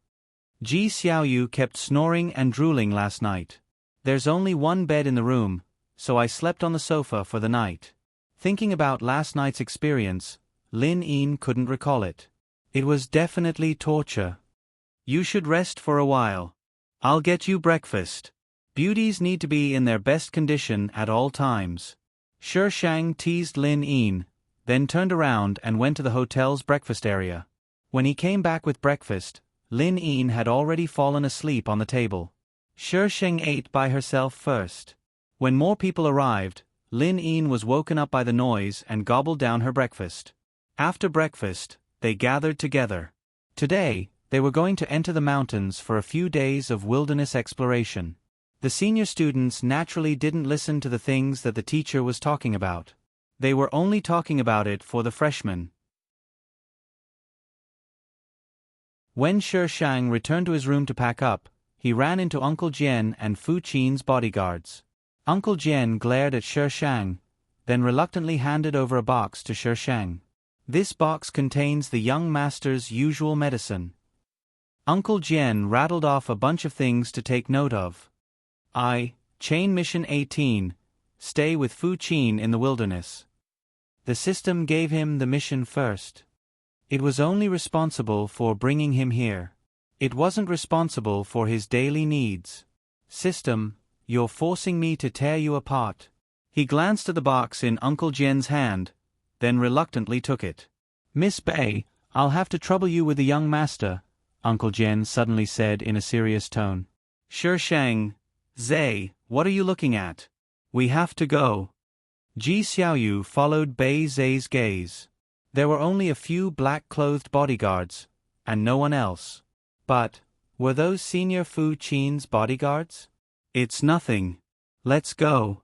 Ji Xiaoyu kept snoring and drooling last night. There's only one bed in the room, so I slept on the sofa for the night. Thinking about last night's experience, Lin Yin couldn't recall it. It was definitely torture. You should rest for a while. I'll get you breakfast. Beauties need to be in their best condition at all times. Shi Shang teased Lin Yin, then turned around and went to the hotel's breakfast area. When he came back with breakfast, Lin Yin had already fallen asleep on the table. Shi Shang ate by herself first. When more people arrived, Lin Yin was woken up by the noise and gobbled down her breakfast. After breakfast, they gathered together. Today, they were going to enter the mountains for a few days of wilderness exploration. The senior students naturally didn't listen to the things that the teacher was talking about. They were only talking about it for the freshmen. When Shi Shang returned to his room to pack up, he ran into Uncle Jian and Fu Qin's bodyguards. Uncle Jian glared at Shi Shang, then reluctantly handed over a box to Shi Shang. This box contains the young master's usual medicine. Uncle Jian rattled off a bunch of things to take note of. Chain Mission 18, stay with Fu Qin in the wilderness. The system gave him the mission first. It was only responsible for bringing him here. It wasn't responsible for his daily needs. System, you're forcing me to tear you apart. He glanced at the box in Uncle Jian's hand, then reluctantly took it. Miss Bei, I'll have to trouble you with the young master, Uncle Jian suddenly said in a serious tone. Shi Shang, Zai, what are you looking at? We have to go. Ji Xiaoyu followed Bei Zai's gaze. There were only a few black-clothed bodyguards, and no one else. But, were those Senior Fu Qin's bodyguards? It's nothing. Let's go.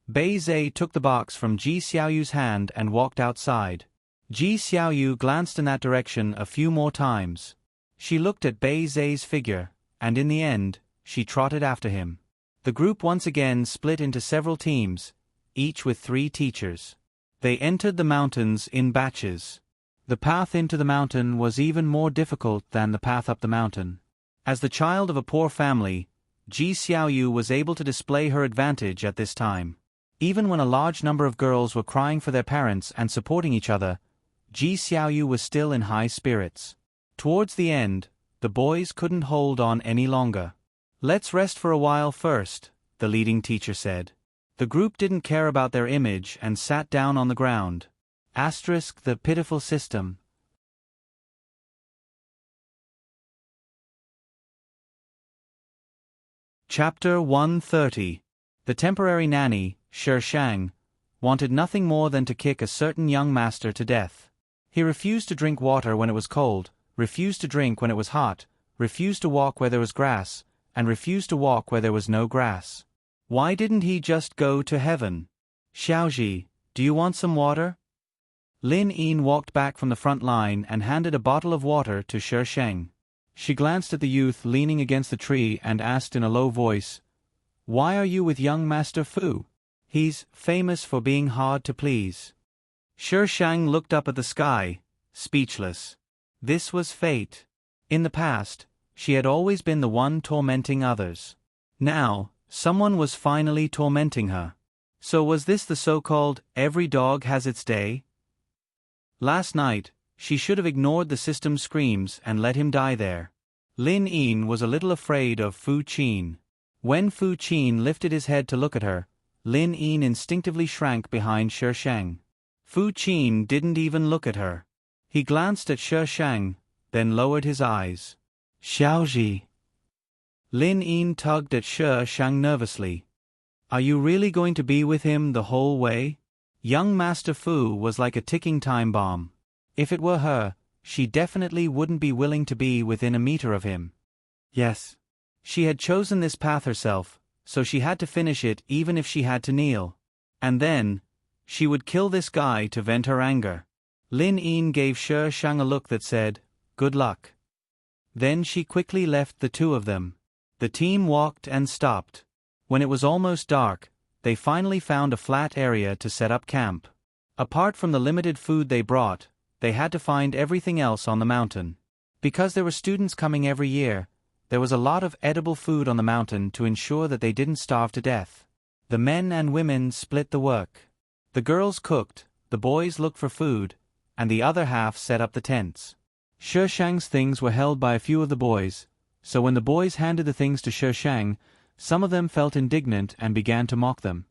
Bei Zai took the box from Ji Xiaoyu's hand and walked outside. Ji Xiaoyu glanced in that direction a few more times. She looked at Bei Zai's figure, and in the end, she trotted after him. The group once again split into several teams, each with 3 teachers. They entered the mountains in batches. The path into the mountain was even more difficult than the path up the mountain. As the child of a poor family, Ji Xiaoyu was able to display her advantage at this time. Even when a large number of girls were crying for their parents and supporting each other, Ji Xiaoyu was still in high spirits. Towards the end, the boys couldn't hold on any longer. Let's rest for a while first, the leading teacher said. The group didn't care about their image and sat down on the ground. The pitiful system. Chapter 130. The temporary nanny, Shi Shang, wanted nothing more than to kick a certain young master to death. He refused to drink water when it was cold, refused to drink when it was hot, refused to walk where there was grass, and refused to walk where there was no grass. Why didn't he just go to heaven? Xiaoji, do you want some water? Lin Yin walked back from the front line and handed a bottle of water to Shi Shang. She glanced at the youth leaning against the tree and asked in a low voice, "Why are you with young Master Fu? He's famous for being hard to please." Shi Shang looked up at the sky, speechless. This was fate. In the past, she had always been the one tormenting others. Now, someone was finally tormenting her. So was this the so-called every dog has its day? Last night, she should have ignored the system's screams and let him die there. Lin Yin was a little afraid of Fu Qin. When Fu Qin lifted his head to look at her, Lin Yin instinctively shrank behind Shi Shang. Fu Qin didn't even look at her. He glanced at Shi Shang, then lowered his eyes. Xiaoji. Lin Yin tugged at Shi Shang nervously. Are you really going to be with him the whole way? Young Master Fu was like a ticking time bomb. If it were her, she definitely wouldn't be willing to be within a meter of him. Yes. She had chosen this path herself, so she had to finish it even if she had to kneel. And then, she would kill this guy to vent her anger. Lin Yin gave Shi Shang a look that said, "Good luck." Then she quickly left the two of them. The team walked and stopped. When it was almost dark, they finally found a flat area to set up camp. Apart from the limited food they brought, they had to find everything else on the mountain. Because there were students coming every year, there was a lot of edible food on the mountain to ensure that they didn't starve to death. The men and women split the work. The girls cooked, the boys looked for food, and the other half set up the tents. Shi Shang's things were held by a few of the boys, so when the boys handed the things to Shi Shang, some of them felt indignant and began to mock them.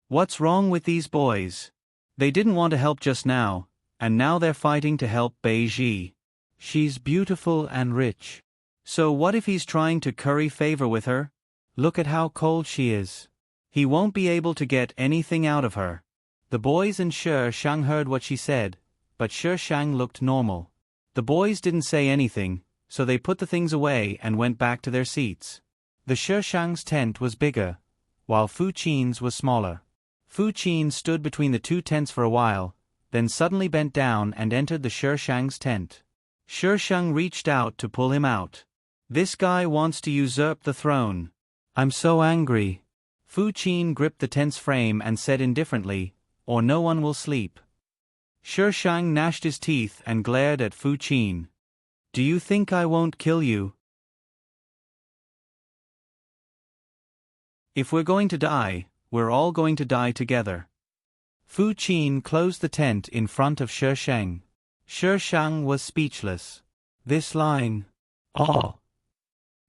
What's wrong with these boys? They didn't want to help just now, and now they're fighting to help Bei Ji. She's beautiful and rich. So what if he's trying to curry favor with her? Look at how cold she is. He won't be able to get anything out of her. The boys and Shi Shang heard what she said, but Shi Shang looked normal. The boys didn't say anything, so they put the things away and went back to their seats. The Shi Shang's tent was bigger, while Fu Qin's was smaller. Fu Qin stood between the two tents for a while, then suddenly bent down and entered the Shi Shang's tent. Shi Shang reached out to pull him out. This guy wants to usurp the throne. I'm so angry. Fu Qin gripped the tent's frame and said indifferently, or no one will sleep. Shi Shang gnashed his teeth and glared at Fu Qin. Do you think I won't kill you? If we're going to die, we're all going to die together. Fu Qin closed the tent in front of Shi Shang. Shi Shang was speechless. This line. Oh.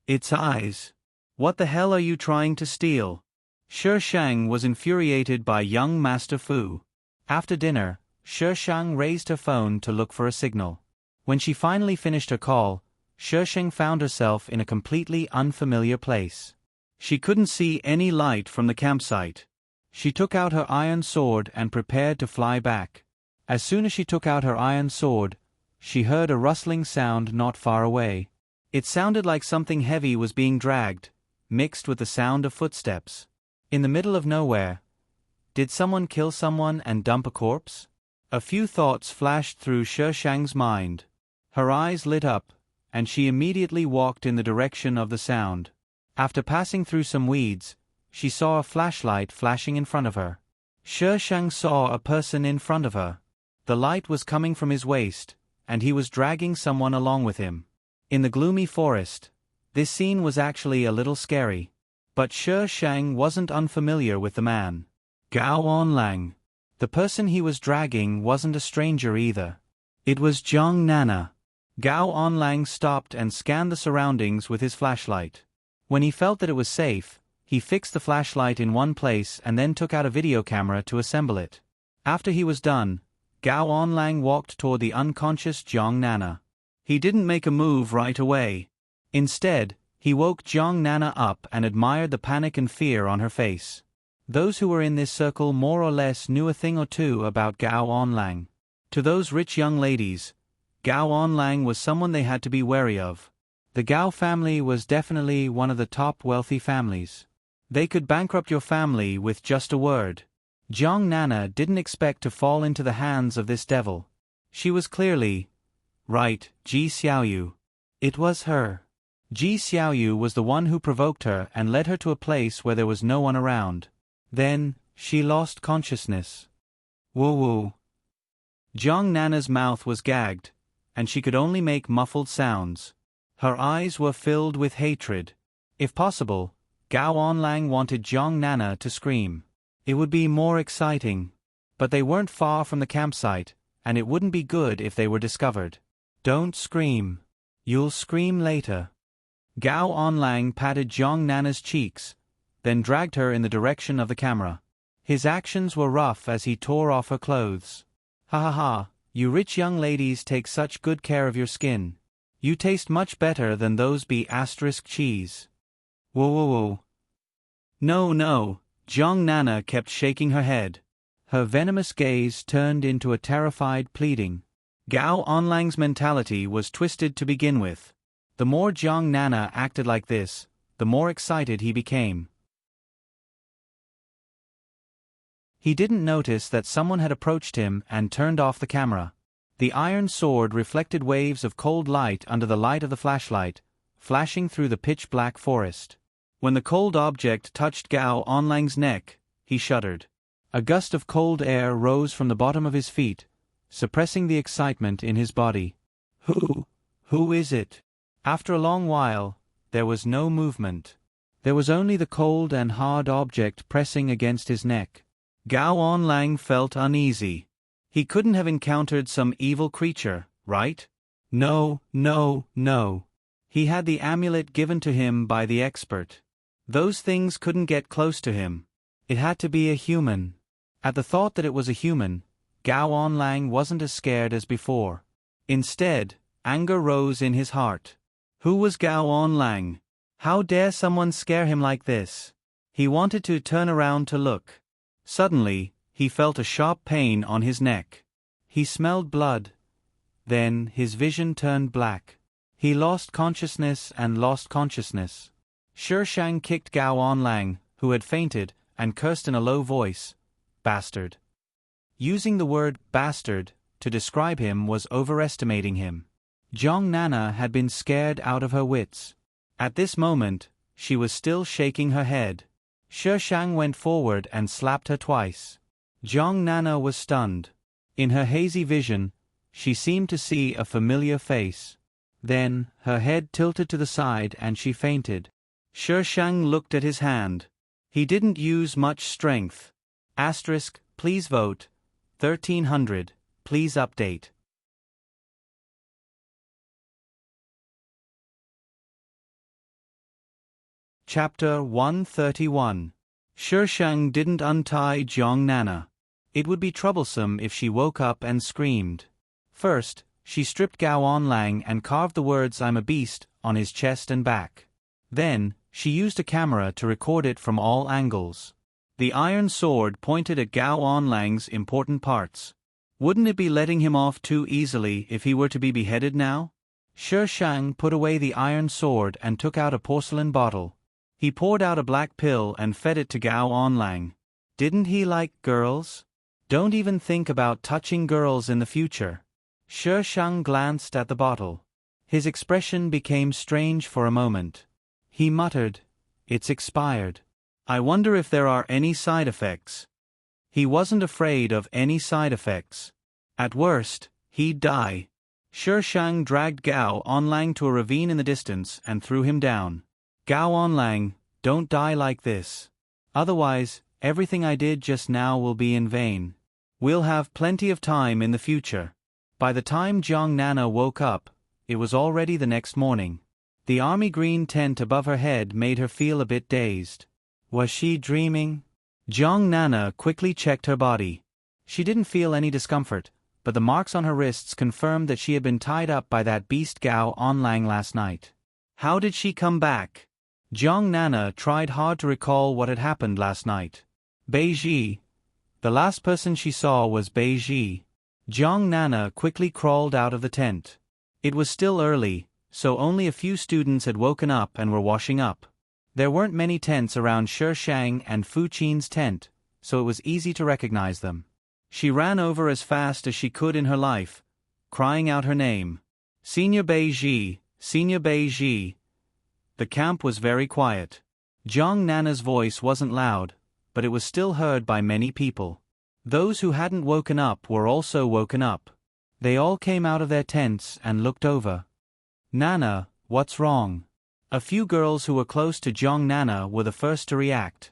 Its eyes. What the hell are you trying to steal? Shi Shang was infuriated by young Master Fu. After dinner, Shi Shang raised her phone to look for a signal. When she finally finished her call, Shi Shang found herself in a completely unfamiliar place. She couldn't see any light from the campsite. She took out her iron sword and prepared to fly back. As soon as she took out her iron sword, she heard a rustling sound not far away. It sounded like something heavy was being dragged, mixed with the sound of footsteps. In the middle of nowhere. Did someone kill someone and dump a corpse? A few thoughts flashed through Shi Shang's mind. Her eyes lit up, and she immediately walked in the direction of the sound. After passing through some weeds, she saw a flashlight flashing in front of her. Shi Shang saw a person in front of her. The light was coming from his waist, and he was dragging someone along with him. In the gloomy forest, this scene was actually a little scary. But Shi Shang wasn't unfamiliar with the man. Gao Onlang. The person he was dragging wasn't a stranger either. It was Jiang Nana. Gao Onlang stopped and scanned the surroundings with his flashlight. When he felt that it was safe, he fixed the flashlight in one place and then took out a video camera to assemble it. After he was done, Gao Onlang walked toward the unconscious Jiang Nana. He didn't make a move right away. Instead, he woke Jiang Nana up and admired the panic and fear on her face. Those who were in this circle more or less knew a thing or two about Gao Onlang. To those rich young ladies, Gao Onlang was someone they had to be wary of. The Gao family was definitely one of the top wealthy families. They could bankrupt your family with just a word. Jiang Nana didn't expect to fall into the hands of this devil. She was clearly, right, Ji Xiaoyu. It was her. Ji Xiaoyu was the one who provoked her and led her to a place where there was no one around. Then, she lost consciousness. Woo-woo. Jiang Nana's mouth was gagged, and she could only make muffled sounds. Her eyes were filled with hatred. If possible, Gao Onlang wanted Jiang Nana to scream. It would be more exciting. But they weren't far from the campsite, and it wouldn't be good if they were discovered. Don't scream. You'll scream later. Gao Onlang patted Jiang Nana's cheeks, then dragged her in the direction of the camera. His actions were rough as he tore off her clothes. Ha ha ha, you rich young ladies take such good care of your skin. You taste much better than those B** cheese. Whoa whoa whoa. No no, Jiang Nana kept shaking her head. Her venomous gaze turned into a terrified pleading. Gao Onlang's mentality was twisted to begin with. The more Jiang Nana acted like this, the more excited he became. He didn't notice that someone had approached him and turned off the camera. The iron sword reflected waves of cold light under the light of the flashlight, flashing through the pitch-black forest. When the cold object touched Gao Onlang's neck, he shuddered. A gust of cold air rose from the bottom of his feet, suppressing the excitement in his body. Who is it? After a long while, there was no movement. There was only the cold and hard object pressing against his neck. Gao Onlang felt uneasy. He couldn't have encountered some evil creature, right? No. He had the amulet given to him by the expert. Those things couldn't get close to him. It had to be a human. At the thought that it was a human, Gao Onlang wasn't as scared as before. Instead, anger rose in his heart. Who was Gao Onlang? How dare someone scare him like this? He wanted to turn around to look. Suddenly, he felt a sharp pain on his neck. He smelled blood. Then, his vision turned black. He lost consciousness and lost consciousness. Shishang kicked Gao Onlang, who had fainted, and cursed in a low voice. Bastard. Using the word bastard to describe him was overestimating him. Jiang Nana had been scared out of her wits. At this moment, she was still shaking her head. Shishang went forward and slapped her twice. Jiang Nana was stunned. In her hazy vision, she seemed to see a familiar face. Then, her head tilted to the side and she fainted. Shishang looked at his hand. He didn't use much strength. Asterisk, please vote. 1300, please update. Chapter 131. Shishang didn't untie Jiang Nana. It would be troublesome if she woke up and screamed. First, she stripped Gao Onlang and carved the words "I'm a beast" on his chest and back. Then, she used a camera to record it from all angles. The iron sword pointed at Gao Onlang's important parts. Wouldn't it be letting him off too easily if he were to be beheaded now? Shishang put away the iron sword and took out a porcelain bottle. He poured out a black pill and fed it to Gao Onlang. Didn't he like girls? Don't even think about touching girls in the future. Shishang glanced at the bottle. His expression became strange for a moment. He muttered, "It's expired. I wonder if there are any side effects." He wasn't afraid of any side effects. At worst, he'd die. Shishang dragged Gao Onlang to a ravine in the distance and threw him down. Gao Onlang, don't die like this. Otherwise, everything I did just now will be in vain. We'll have plenty of time in the future. By the time Jiang Nana woke up, it was already the next morning. The army green tent above her head made her feel a bit dazed. Was she dreaming? Jiang Nana quickly checked her body. She didn't feel any discomfort, but the marks on her wrists confirmed that she had been tied up by that beast Gao Onlang last night. How did she come back? Jiang Nana tried hard to recall what had happened last night. Beiji. The last person she saw was Beiji. Jiang Nana quickly crawled out of the tent. It was still early, so only a few students had woken up and were washing up. There weren't many tents around Shishang and Fu Qin's tent, so it was easy to recognize them. She ran over as fast as she could in her life, crying out her name. Senior Beiji, Senior Beiji. The camp was very quiet. Jiang Nana's voice wasn't loud, but it was still heard by many people. Those who hadn't woken up were also woken up. They all came out of their tents and looked over. Nana, what's wrong? A few girls who were close to Jiang Nana were the first to react.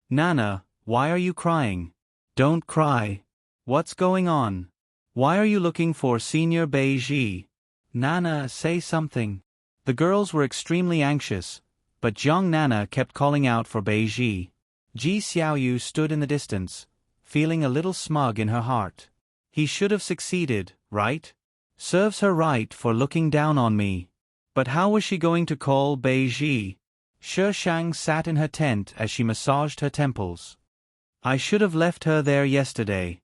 Nana, Why are you crying? Don't cry. What's going on? Why are you looking for Senior Beiji? Nana, say something. The girls were extremely anxious, but Jiang Nana kept calling out for Beiji. Ji Xiaoyu stood in the distance, feeling a little smug in her heart. He should have succeeded, right? Serves her right for looking down on me. But how was she going to call Beiji? Shi Shang sat in her tent as she massaged her temples. I should have left her there yesterday.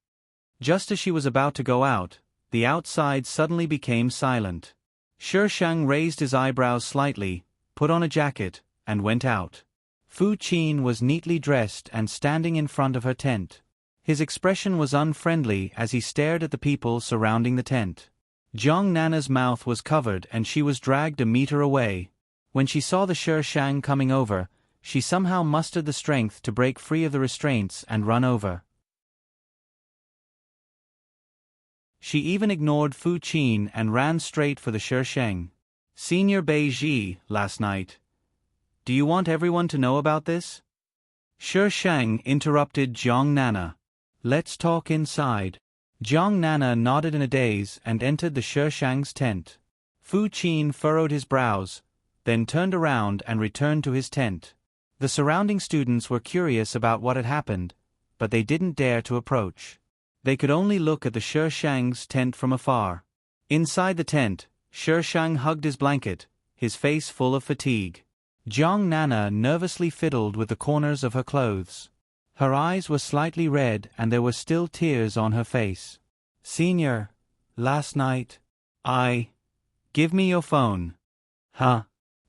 Just as she was about to go out, the outside suddenly became silent. Shi Shang raised his eyebrows slightly, put on a jacket, and went out. Fu Qin was neatly dressed and standing in front of her tent. His expression was unfriendly as he stared at the people surrounding the tent. Jiang Nana's mouth was covered and she was dragged a meter away. When she saw the Shi Shang coming over, she somehow mustered the strength to break free of the restraints and run over. She even ignored Fu Qin and ran straight for the Shi Shang. Senior Beiji, last night. Do you want everyone to know about this? Shi Shang interrupted Jiang Nana. Let's talk inside. Jiang Nana nodded in a daze and entered the Shi Shang's tent. Fu Qin furrowed his brows, then turned around and returned to his tent. The surrounding students were curious about what had happened, but they didn't dare to approach. They could only look at the Shi Shang's tent from afar. Inside the tent, Shi Shang hugged his blanket, his face full of fatigue. Jiang Nana nervously fiddled with the corners of her clothes. Her eyes were slightly red and there were still tears on her face. Senior, last night, give me your phone. Huh?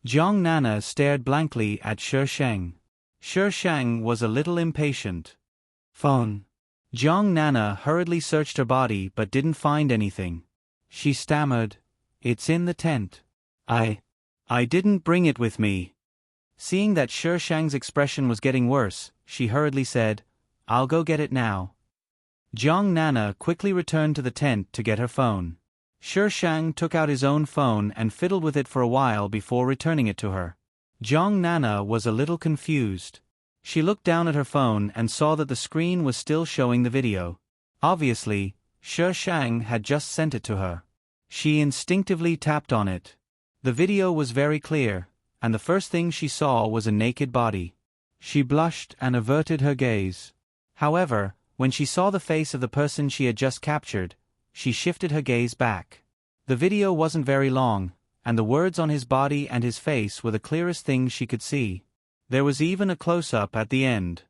Jiang Nana stared blankly at Shi Shang. Shi Shang was a little impatient. Phone. Jiang Nana hurriedly searched her body but didn't find anything. She stammered, It's in the tent. I didn't bring it with me. Seeing that Shi Shang's expression was getting worse, she hurriedly said, I'll go get it now. Jiang Nana quickly returned to the tent to get her phone. Shi Shang took out his own phone and fiddled with it for a while before returning it to her. Jiang Nana was a little confused. She looked down at her phone and saw that the screen was still showing the video. Obviously, Shi Shang had just sent it to her. She instinctively tapped on it. The video was very clear, and the first thing she saw was a naked body. She blushed and averted her gaze. However, when she saw the face of the person she had just captured, she shifted her gaze back. The video wasn't very long, and the words on his body and his face were the clearest things she could see. There was even a close-up at the end.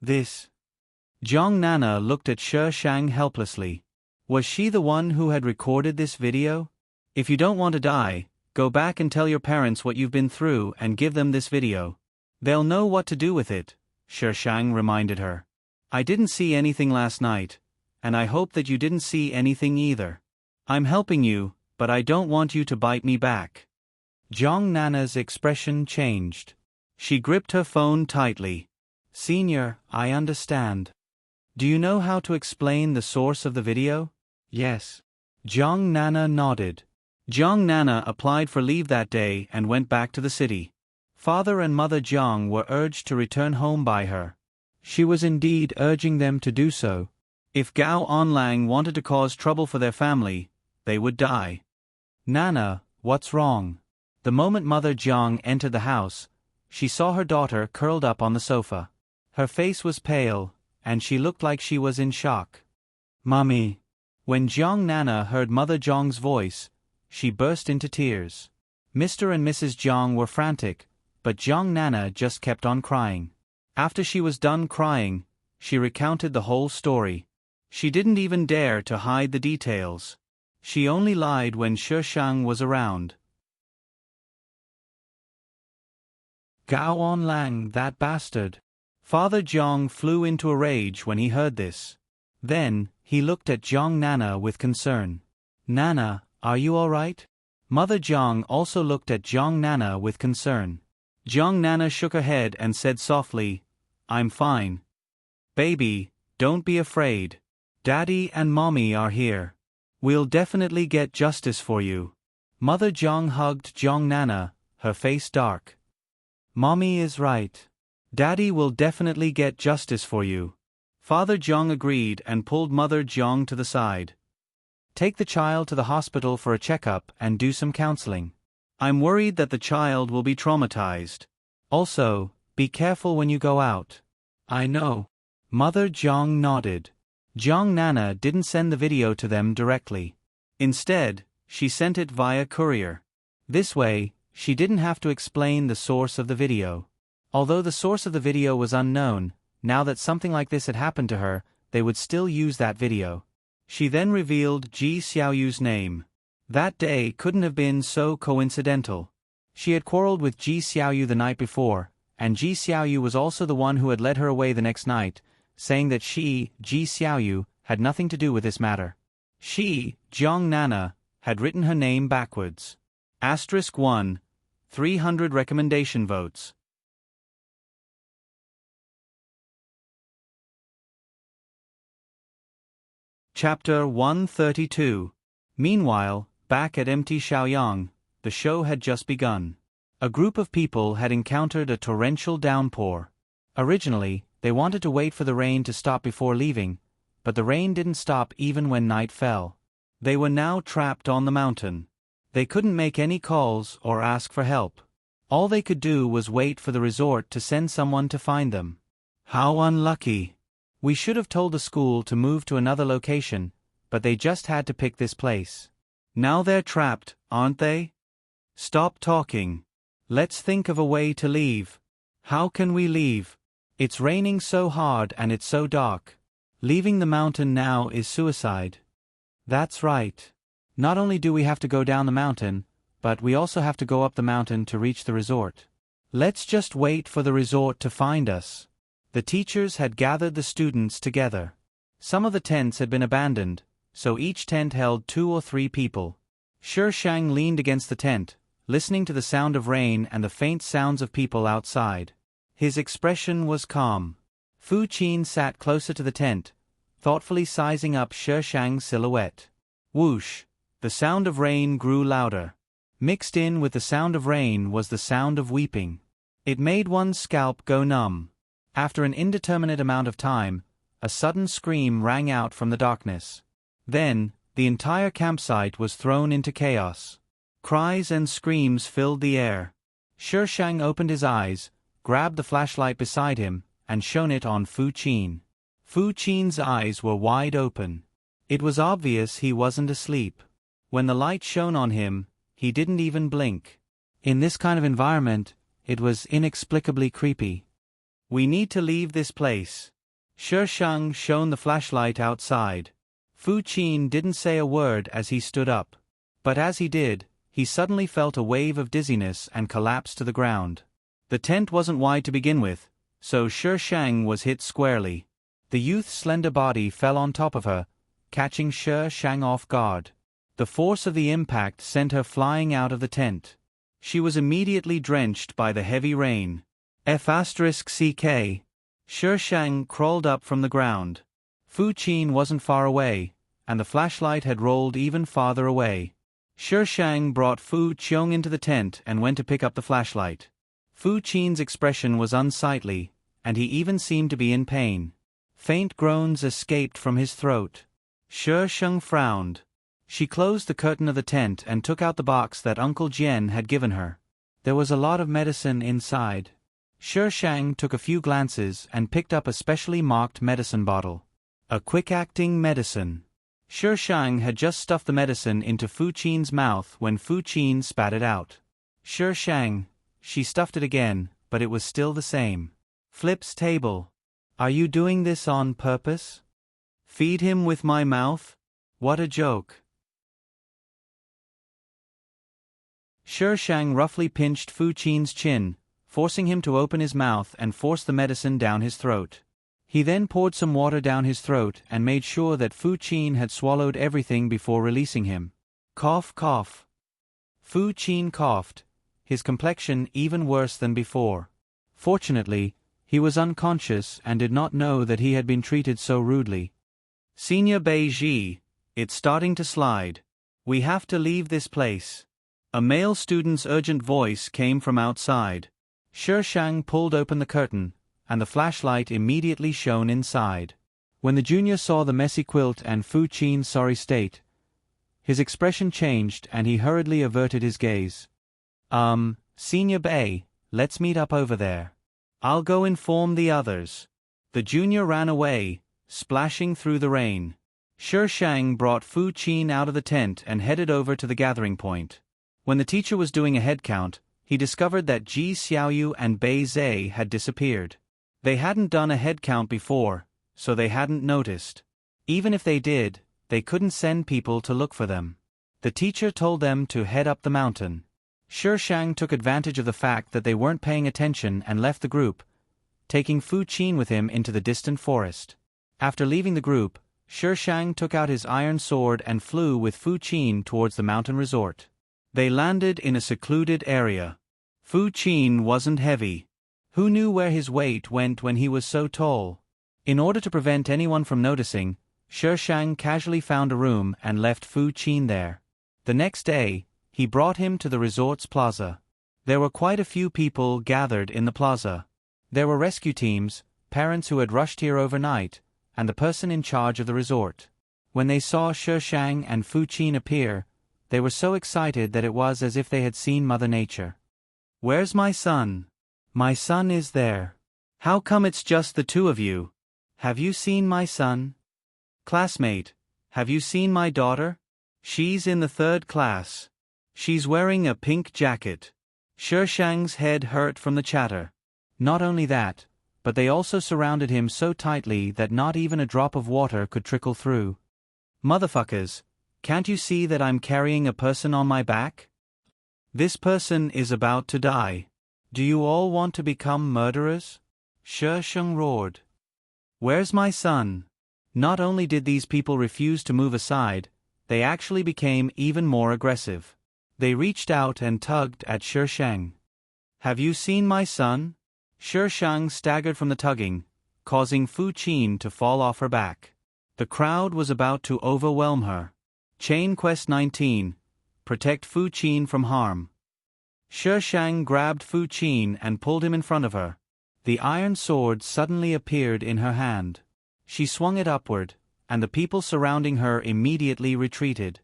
This. Jiang Nana looked at Shi Shang helplessly. Was she the one who had recorded this video? If you don't want to die, go back and tell your parents what you've been through and give them this video. They'll know what to do with it, Shi Shang reminded her. I didn't see anything last night, and I hope that you didn't see anything either. I'm helping you, but I don't want you to bite me back. Jiang Nana's expression changed. She gripped her phone tightly. Senior, I understand. Do you know how to explain the source of the video? Yes. Jiang Nana nodded. Jiang Nana applied for leave that day and went back to the city. Father and Mother Jiang were urged to return home by her. She was indeed urging them to do so. If Gao Onlang wanted to cause trouble for their family, they would die. Nana, what's wrong? The moment Mother Jiang entered the house, she saw her daughter curled up on the sofa. Her face was pale, and she looked like she was in shock. Mummy. When Jiang Nana heard Mother Jiang's voice, she burst into tears. Mr. and Mrs. Jiang were frantic, but Jiang Nana just kept on crying. After she was done crying, she recounted the whole story. She didn't even dare to hide the details. She only lied when Shi Shang was around. Gao Onlang, that bastard. Father Jiang flew into a rage when he heard this. Then, he looked at Jiang Nana with concern. Nana, are you all right? Mother Jiang also looked at Jiang Nana with concern. Jiang Nana shook her head and said softly, I'm fine. Baby, don't be afraid. Daddy and Mommy are here. We'll definitely get justice for you. Mother Jiang hugged Jiang Nana, her face dark. Mommy is right. Daddy will definitely get justice for you. Father Jiang agreed and pulled Mother Jiang to the side. Take the child to the hospital for a checkup and do some counseling. I'm worried that the child will be traumatized. Also, be careful when you go out. I know. Mother Jiang nodded. Jiang Nana didn't send the video to them directly. Instead, she sent it via courier. This way, she didn't have to explain the source of the video. Although the source of the video was unknown, now that something like this had happened to her, they would still use that video. She then revealed Ji Xiaoyu's name. That day couldn't have been so coincidental. She had quarreled with Ji Xiaoyu the night before, and Ji Xiaoyu was also the one who had led her away the next night, saying that she, Ji Xiaoyu, had nothing to do with this matter. She, Jiang Nana, had written her name backwards. *1, 300 recommendation votes. Chapter 132. Meanwhile, back at empty Shaoyang, the show had just begun. A group of people had encountered a torrential downpour. Originally, they wanted to wait for the rain to stop before leaving, but the rain didn't stop even when night fell. They were now trapped on the mountain. They couldn't make any calls or ask for help. All they could do was wait for the resort to send someone to find them. How unlucky. We should have told the school to move to another location, but they just had to pick this place. Now they're trapped, aren't they? Stop talking. Let's think of a way to leave. How can we leave? It's raining so hard and it's so dark. Leaving the mountain now is suicide. That's right. Not only do we have to go down the mountain, but we also have to go up the mountain to reach the resort. Let's just wait for the resort to find us. The teachers had gathered the students together. Some of the tents had been abandoned, so each tent held 2 or 3 people. Shi Shang leaned against the tent, listening to the sound of rain and the faint sounds of people outside. His expression was calm. Fu Qin sat closer to the tent, thoughtfully sizing up Shi Shang's silhouette. Whoosh! The sound of rain grew louder. Mixed in with the sound of rain was the sound of weeping. It made one's scalp go numb. After an indeterminate amount of time, a sudden scream rang out from the darkness. Then, the entire campsite was thrown into chaos. Cries and screams filled the air. Shi Shang opened his eyes, grabbed the flashlight beside him, and shone it on Fu Qin. Fu Qin's eyes were wide open. It was obvious he wasn't asleep. When the light shone on him, he didn't even blink. In this kind of environment, it was inexplicably creepy. We need to leave this place. Shi Shang shone the flashlight outside. Fu Qin didn't say a word as he stood up. But as he did, he suddenly felt a wave of dizziness and collapsed to the ground. The tent wasn't wide to begin with, so Shi Shang was hit squarely. The youth's slender body fell on top of her, catching Shi Shang off guard. The force of the impact sent her flying out of the tent. She was immediately drenched by the heavy rain. F***CK. Shi Shang crawled up from the ground. Fu Qin wasn't far away, and the flashlight had rolled even farther away. Shi Shang brought Fu Qiong into the tent and went to pick up the flashlight. Fu Qin's expression was unsightly, and he even seemed to be in pain. Faint groans escaped from his throat. Shi Shang frowned. She closed the curtain of the tent and took out the box that Uncle Jian had given her. There was a lot of medicine inside. Shi Shang took a few glances and picked up a specially marked medicine bottle. A quick-acting medicine. Shi Shang had just stuffed the medicine into Fu Qin's mouth when Fu Qin spat it out. Shi Shang, she stuffed it again, but it was still the same. Flips table. Are you doing this on purpose? Feed him with my mouth? What a joke. Shi Shang roughly pinched Fu Qin's chin, forcing him to open his mouth and force the medicine down his throat. He then poured some water down his throat and made sure that Fu Qin had swallowed everything before releasing him. Cough, cough. Fu Qin coughed, his complexion even worse than before. Fortunately, he was unconscious and did not know that he had been treated so rudely. Senior Beiji, it's starting to slide. We have to leave this place. A male student's urgent voice came from outside. Shi Shang pulled open the curtain, and the flashlight immediately shone inside. When the junior saw the messy quilt and Fu Qin's sorry state, his expression changed and he hurriedly averted his gaze. Senior Bay, let's meet up over there. I'll go inform the others. The junior ran away, splashing through the rain. Shi Shang brought Fu Qin out of the tent and headed over to the gathering point. When the teacher was doing a head count, he discovered that Ji Xiaoyu and Bei Zhe had disappeared. They hadn't done a head count before, so they hadn't noticed. Even if they did, they couldn't send people to look for them. The teacher told them to head up the mountain. Shi Shang took advantage of the fact that they weren't paying attention and left the group, taking Fu Qin with him into the distant forest. After leaving the group, Shi Shang took out his iron sword and flew with Fu Qin towards the mountain resort. They landed in a secluded area. Fu Qin wasn't heavy. Who knew where his weight went when he was so tall? In order to prevent anyone from noticing, Shi Shang casually found a room and left Fu Qin there. The next day, he brought him to the resort's plaza. There were quite a few people gathered in the plaza. There were rescue teams, parents who had rushed here overnight, and the person in charge of the resort. When they saw Shi Shang and Fu Qin appear, they were so excited that it was as if they had seen Mother Nature. "Where's my son? My son is there. How come it's just the two of you? Have you seen my son? Classmate, have you seen my daughter? She's in the 3rd class. She's wearing a pink jacket." Shi Shang's head hurt from the chatter. Not only that, but they also surrounded him so tightly that not even a drop of water could trickle through. "Motherfuckers, can't you see that I'm carrying a person on my back? This person is about to die. Do you all want to become murderers?" Shi Shang roared. "Where's my son?" Not only did these people refuse to move aside, they actually became even more aggressive. They reached out and tugged at Shi Shang. "Have you seen my son?" Shi Shang staggered from the tugging, causing Fu Qin to fall off her back. The crowd was about to overwhelm her. Chain Quest 19. Protect Fu Qin from harm. Shi Shang grabbed Fu Qin and pulled him in front of her. The iron sword suddenly appeared in her hand. She swung it upward, and the people surrounding her immediately retreated.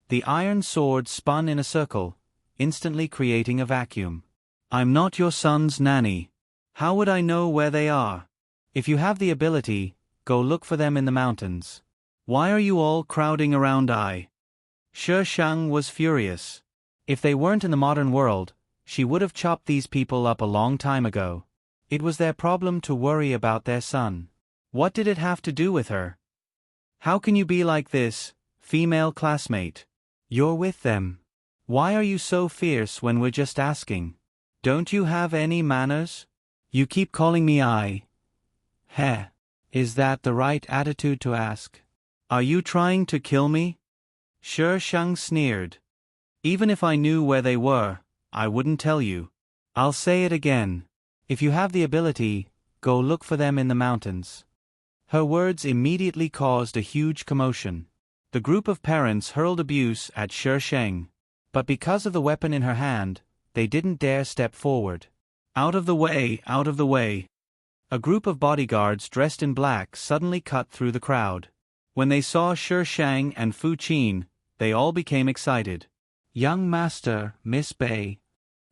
The iron sword spun in a circle, instantly creating a vacuum. "I'm not your son's nanny. How would I know where they are? If you have the ability, go look for them in the mountains. Why are you all crowding around I?" Shi Shang was furious. If they weren't in the modern world, she would have chopped these people up a long time ago. It was their problem to worry about their son. What did it have to do with her? "How can you be like this, female classmate? You're with them. Why are you so fierce when we're just asking? Don't you have any manners? You keep calling me I. Heh. Is that the right attitude to ask? Are you trying to kill me?" Shi Shang sneered. "Even if I knew where they were, I wouldn't tell you. I'll say it again. If you have the ability, go look for them in the mountains." Her words immediately caused a huge commotion. The group of parents hurled abuse at Shi Shang, but because of the weapon in her hand, they didn't dare step forward. "Out of the way, out of the way." A group of bodyguards dressed in black suddenly cut through the crowd. When they saw Shi Shang and Fu Qin, they all became excited. "Young Master, Miss Bei.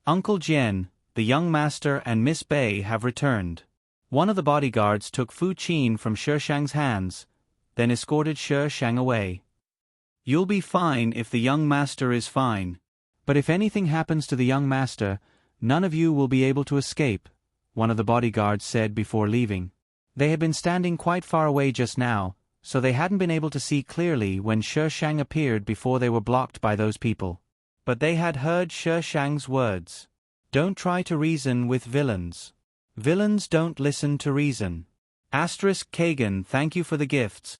Uncle Jian, the young master and Miss Bei have returned." One of the bodyguards took Fu Qin from Shi Shang's hands, then escorted Shi Shang away. "You'll be fine if the young master is fine. But if anything happens to the young master, none of you will be able to escape," one of the bodyguards said before leaving. They had been standing quite far away just now, so they hadn't been able to see clearly when Shi Shang appeared before they were blocked by those people. But they had heard Shi Shang's words. "Don't try to reason with villains. Villains don't listen to reason." Kagan, thank you for the gifts.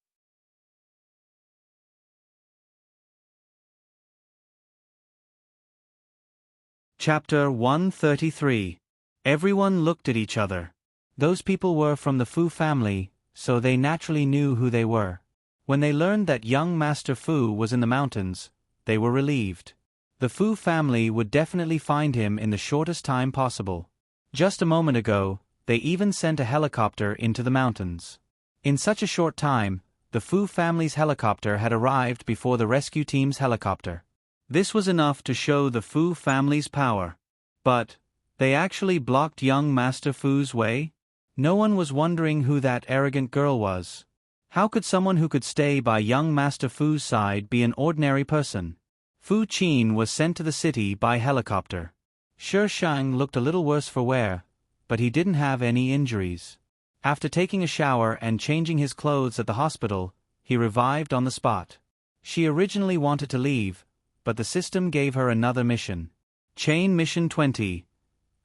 Chapter 133. Everyone looked at each other. Those people were from the Fu family, so they naturally knew who they were. When they learned that young Master Fu was in the mountains, they were relieved. The Fu family would definitely find him in the shortest time possible. Just a moment ago, they even sent a helicopter into the mountains. In such a short time, the Fu family's helicopter had arrived before the rescue team's helicopter. This was enough to show the Fu family's power. But they actually blocked young Master Fu's way? No one was wondering who that arrogant girl was. How could someone who could stay by young Master Fu's side be an ordinary person? Fu Qin was sent to the city by helicopter. Shi Shang looked a little worse for wear, but he didn't have any injuries. After taking a shower and changing his clothes at the hospital, he revived on the spot. She originally wanted to leave, but the system gave her another mission. Chain Mission 20.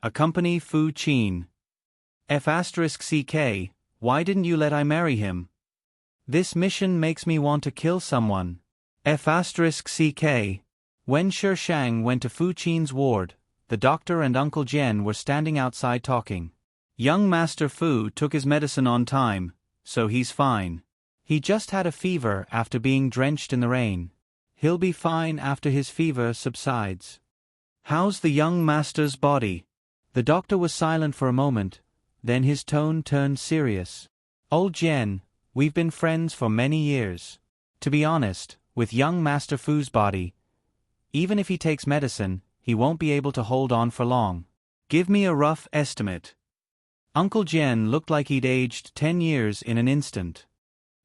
Accompany Fu Qin. F*CK, why didn't you let I marry him? This mission makes me want to kill someone. F*CK. When Shi Shang went to Fu Qin's ward, the doctor and Uncle Jian were standing outside talking. Young Master Fu took his medicine on time, so he's fine. He just had a fever after being drenched in the rain. He'll be fine after his fever subsides. How's the young master's body? The doctor was silent for a moment, then his tone turned serious. Old Jian, we've been friends for many years. To be honest, with young Master Fu's body, even if he takes medicine, he won't be able to hold on for long. Give me a rough estimate. Uncle Jian looked like he'd aged 10 years in an instant.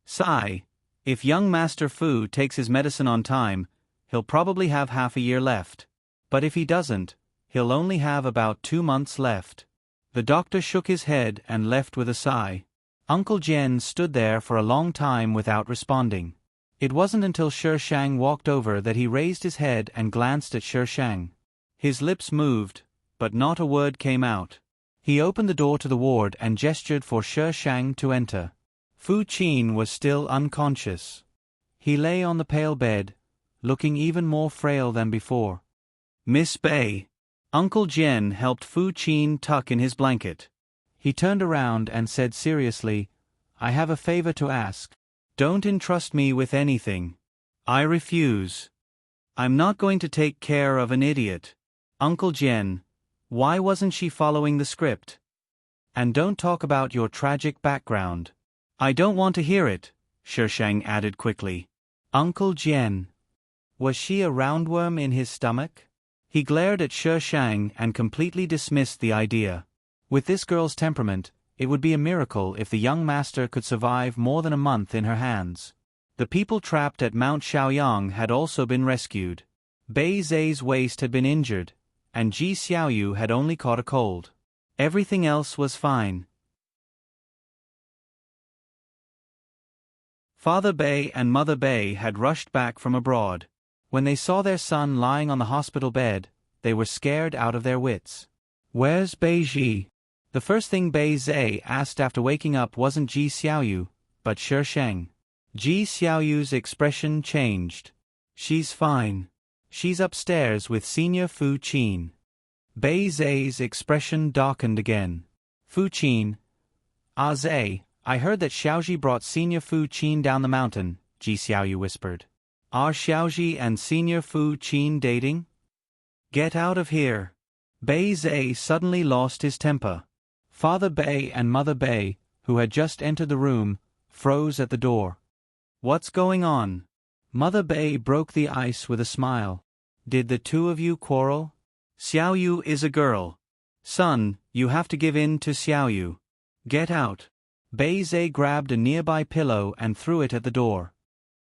Sigh. If young Master Fu takes his medicine on time, he'll probably have half a year left. But if he doesn't, he'll only have about 2 months left. The doctor shook his head and left with a sigh. Uncle Jian stood there for a long time without responding. It wasn't until Shi Shang walked over that he raised his head and glanced at Shi Shang. His lips moved, but not a word came out. He opened the door to the ward and gestured for Shi Shang to enter. Fu Qin was still unconscious. He lay on the pale bed, looking even more frail than before. Miss Bei. Uncle Jian helped Fu Qin tuck in his blanket. He turned around and said seriously, I have a favor to ask. Don't entrust me with anything. I refuse. I'm not going to take care of an idiot. Uncle Jian, why wasn't she following the script? And don't talk about your tragic background. I don't want to hear it, Shi Shang added quickly. Uncle Jian. Was she a roundworm in his stomach? He glared at Shi Shang and completely dismissed the idea. With this girl's temperament, it would be a miracle if the young master could survive more than a month in her hands. The people trapped at Mount Shaoyang had also been rescued. Bei Zai's waist had been injured, and Ji Xiaoyu had only caught a cold. Everything else was fine. Father Bei and Mother Bei had rushed back from abroad. When they saw their son lying on the hospital bed, they were scared out of their wits. Where's Bei Ji? The first thing Bei Zai asked after waking up wasn't Ji Xiaoyu, but Shi Shang. Ji Xiaoyu's expression changed. She's fine. She's upstairs with Senior Fu Qin. Bei Zai's expression darkened again. Fu Qin. Ah Zai, I heard that Xiaoji brought Senior Fu Qin down the mountain, Ji Xiaoyu whispered. Are Xiaoji and Senior Fu Qin dating? Get out of here. Bei Zai suddenly lost his temper. Father Bei and Mother Bei, who had just entered the room, froze at the door. What's going on? Mother Bei broke the ice with a smile. Did the two of you quarrel? Xiaoyu is a girl. Son, you have to give in to Xiaoyu. Get out. Bei Zai grabbed a nearby pillow and threw it at the door.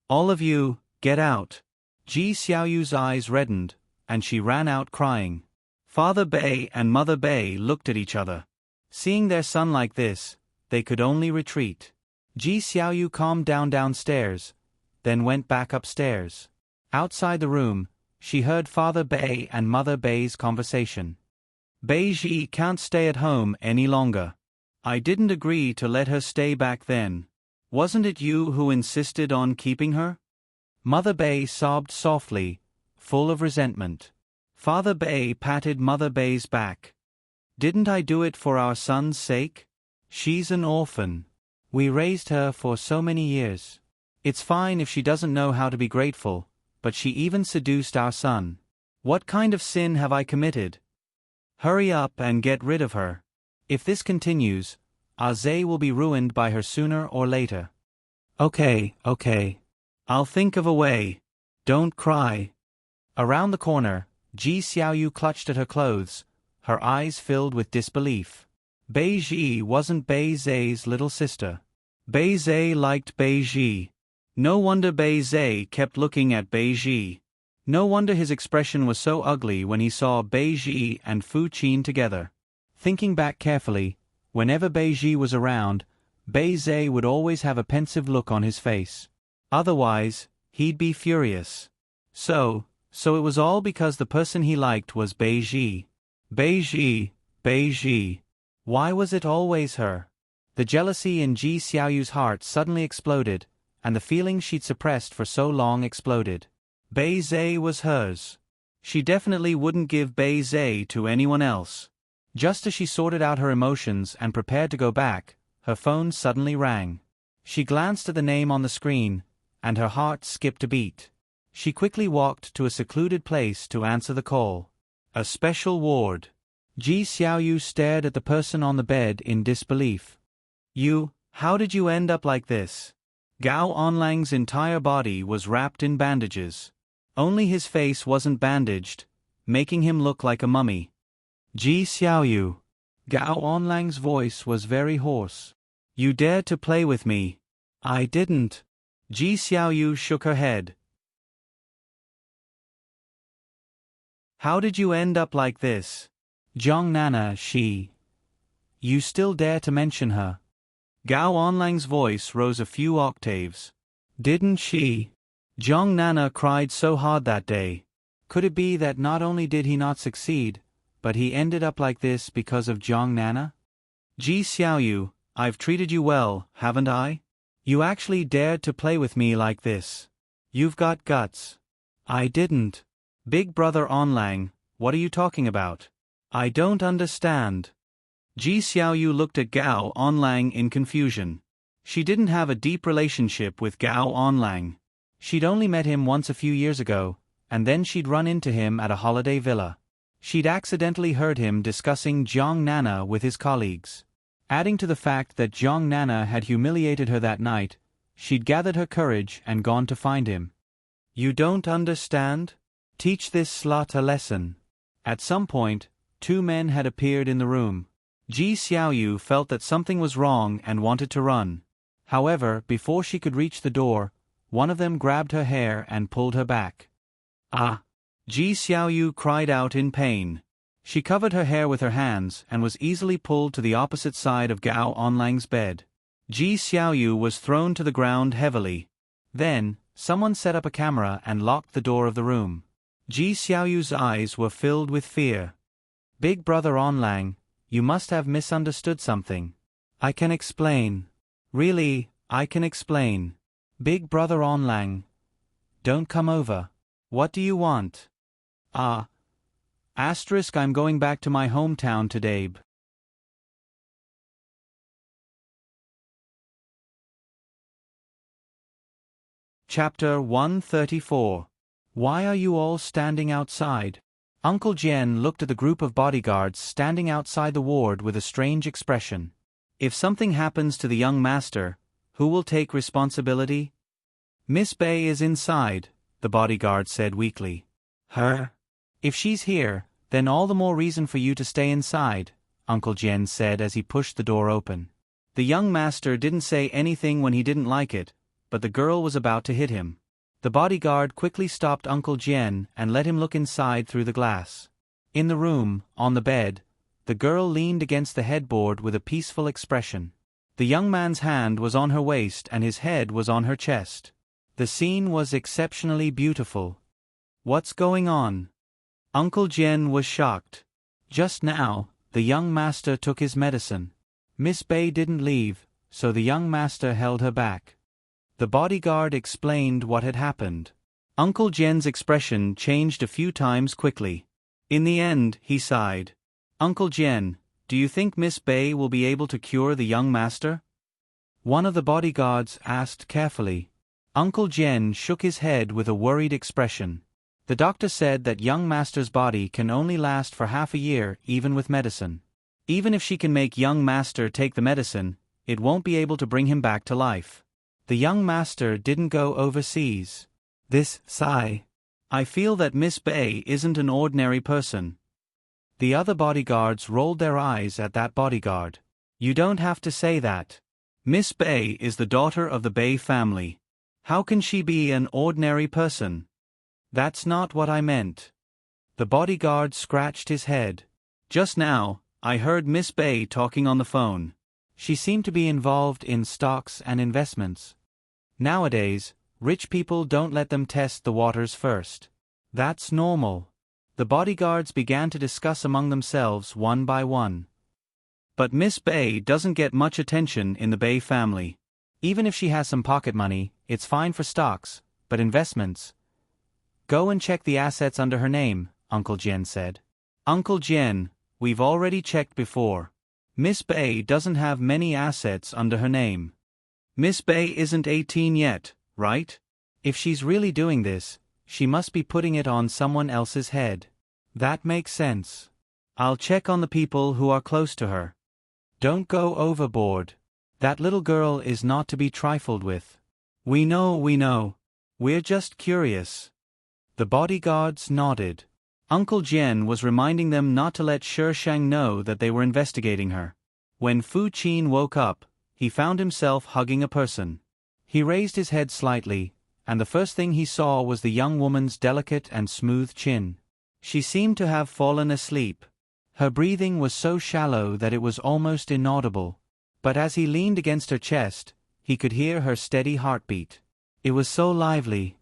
All of you, get out. Ji Xiaoyu's eyes reddened, and she ran out crying. Father Bei and Mother Bei looked at each other. Seeing their son like this, they could only retreat. Ji Xiaoyu calmed down downstairs, then went back upstairs. Outside the room, she heard Father Bei and Mother Bei's conversation. Bei Ji can't stay at home any longer. I didn't agree to let her stay back then. Wasn't it you who insisted on keeping her? Mother Bei sobbed softly, full of resentment. Father Bei patted Mother Bei's back. Didn't I do it for our son's sake? She's an orphan. We raised her for so many years. It's fine if she doesn't know how to be grateful, but she even seduced our son. What kind of sin have I committed? Hurry up and get rid of her. If this continues, Aze will be ruined by her sooner or later. Okay. I'll think of a way. Don't cry. Around the corner, Ji Xiaoyu clutched at her clothes, her eyes filled with disbelief. Bei Ji wasn't Bei Zhe's little sister. Bei Zhe liked Bei Ji. No wonder Bei Zhe kept looking at Bei Ji. No wonder his expression was so ugly when he saw Bei Ji and Fu Qin together. Thinking back carefully, whenever Bei Ji was around, Bei Zhe would always have a pensive look on his face. Otherwise, he'd be furious. So it was all because the person he liked was Bei Ji. Bei Ji. Why was it always her? The jealousy in Ji Xiaoyu's heart suddenly exploded, and the feeling she'd suppressed for so long exploded. Bei Zhe was hers. She definitely wouldn't give Bei Zhe to anyone else. Just as she sorted out her emotions and prepared to go back, her phone suddenly rang. She glanced at the name on the screen, and her heart skipped a beat. She quickly walked to a secluded place to answer the call. A special ward. Ji Xiaoyu stared at the person on the bed in disbelief. How did you end up like this? Gao Onlang's entire body was wrapped in bandages. Only his face wasn't bandaged, making him look like a mummy. Ji Xiaoyu. Gao Onlang's voice was very hoarse. You dared to play with me. I didn't. Ji Xiaoyu shook her head. How did you end up like this? Zhong Nana, she. You still dare to mention her? Gao Onlang's voice rose a few octaves. Didn't she? Zhong Nana cried so hard that day. Could it be that not only did he not succeed, but he ended up like this because of Zhong Nana? Ji Xiaoyu, I've treated you well, haven't I? You actually dared to play with me like this. You've got guts. I didn't. Big brother Onlang, what are you talking about? I don't understand. Ji Xiaoyu looked at Gao Onlang in confusion. She didn't have a deep relationship with Gao Onlang. She'd only met him once a few years ago, and then she'd run into him at a holiday villa. She'd accidentally heard him discussing Zhong Nana with his colleagues. Adding to the fact that Zhong Nana had humiliated her that night, she'd gathered her courage and gone to find him. You don't understand? Teach this slut a lesson. At some point, two men had appeared in the room. Ji Xiaoyu felt that something was wrong and wanted to run. However, before she could reach the door, one of them grabbed her hair and pulled her back. Ah! Ji Xiaoyu cried out in pain. She covered her hair with her hands and was easily pulled to the opposite side of Gao Onlang's bed. Ji Xiaoyu was thrown to the ground heavily. Then, someone set up a camera and locked the door of the room. Ji Xiaoyu's eyes were filled with fear. Big brother Onlang, you must have misunderstood something. I can explain. Really, I can explain. Big brother Onlang. Don't come over. What do you want? I'm going back to my hometown today. Chapter 134. Why are you all standing outside? Uncle Jian looked at the group of bodyguards standing outside the ward with a strange expression. If something happens to the young master, who will take responsibility? Miss Bei is inside, the bodyguard said weakly. Her? If she's here, then all the more reason for you to stay inside, Uncle Jian said as he pushed the door open. The young master didn't say anything when he didn't like it, but the girl was about to hit him. The bodyguard quickly stopped Uncle Jian and let him look inside through the glass. In the room, on the bed, the girl leaned against the headboard with a peaceful expression. The young man's hand was on her waist and his head was on her chest. The scene was exceptionally beautiful. What's going on? Uncle Jian was shocked. Just now, the young master took his medicine. Miss Bei didn't leave, so the young master held her back. The bodyguard explained what had happened. Uncle Jian's expression changed a few times quickly. In the end, he sighed. Uncle Jian, do you think Miss Bei will be able to cure the young master? One of the bodyguards asked carefully. Uncle Jian shook his head with a worried expression. The doctor said that young master's body can only last for half a year even with medicine. Even if she can make young master take the medicine, it won't be able to bring him back to life. The young master didn't go overseas. This sigh. I feel that Miss Bay isn't an ordinary person. The other bodyguards rolled their eyes at that bodyguard. You don't have to say that. Miss Bay is the daughter of the Bay family. How can she be an ordinary person? That's not what I meant. The bodyguard scratched his head. Just now, I heard Miss Bay talking on the phone. She seemed to be involved in stocks and investments. Nowadays, rich people don't let them test the waters first. That's normal. The bodyguards began to discuss among themselves one by one. But Miss Bay doesn't get much attention in the Bay family. Even if she has some pocket money, it's fine for stocks, but investments. Go and check the assets under her name, Uncle Jian said. Uncle Jian, we've already checked before. Miss Bay doesn't have many assets under her name. Miss Bay isn't 18 yet, right? If she's really doing this, she must be putting it on someone else's head. That makes sense. I'll check on the people who are close to her. Don't go overboard. That little girl is not to be trifled with. We know. We're just curious. The bodyguards nodded. Uncle Jian was reminding them not to let Shi Shang know that they were investigating her. When Fu Qin woke up, he found himself hugging a person. He raised his head slightly, and the first thing he saw was the young woman's delicate and smooth chin. She seemed to have fallen asleep. Her breathing was so shallow that it was almost inaudible, but as he leaned against her chest, he could hear her steady heartbeat. It was so lively.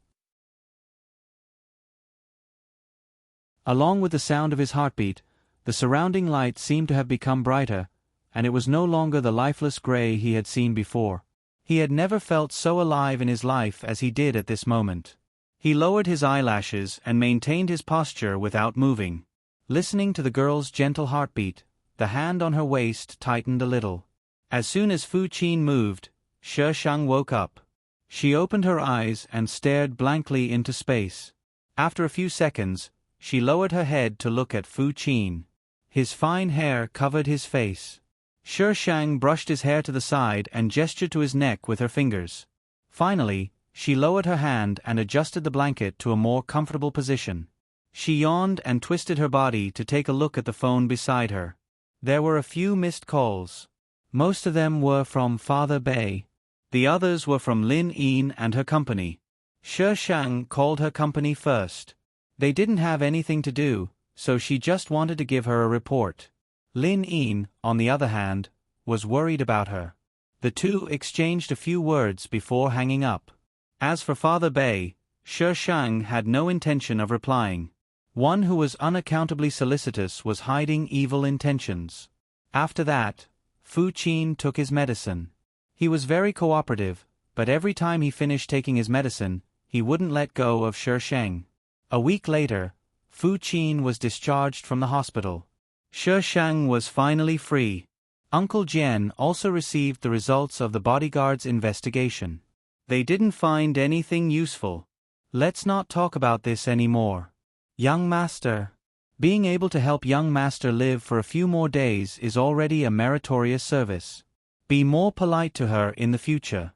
Along with the sound of his heartbeat, the surrounding light seemed to have become brighter, and it was no longer the lifeless gray he had seen before. He had never felt so alive in his life as he did at this moment. He lowered his eyelashes and maintained his posture without moving. Listening to the girl's gentle heartbeat, the hand on her waist tightened a little. As soon as Fu Qin moved, Shi Shang woke up. She opened her eyes and stared blankly into space. After a few seconds, she lowered her head to look at Fu Qin. His fine hair covered his face. Shi Shang brushed his hair to the side and gestured to his neck with her fingers. Finally, she lowered her hand and adjusted the blanket to a more comfortable position. She yawned and twisted her body to take a look at the phone beside her. There were a few missed calls. Most of them were from Father Bei. The others were from Lin Yin and her company. Shi Shang called her company first. They didn't have anything to do, so she just wanted to give her a report. Lin Yin, on the other hand, was worried about her. The two exchanged a few words before hanging up. As for Father Bei, Shi Shang had no intention of replying. One who was unaccountably solicitous was hiding evil intentions. After that, Fu Qin took his medicine. He was very cooperative, but every time he finished taking his medicine, he wouldn't let go of Shi Shang. A week later, Fu Qin was discharged from the hospital. Shi Shang was finally free. Uncle Jian also received the results of the bodyguard's investigation. They didn't find anything useful. Let's not talk about this anymore. Young master. Being able to help young master live for a few more days is already a meritorious service. Be more polite to her in the future.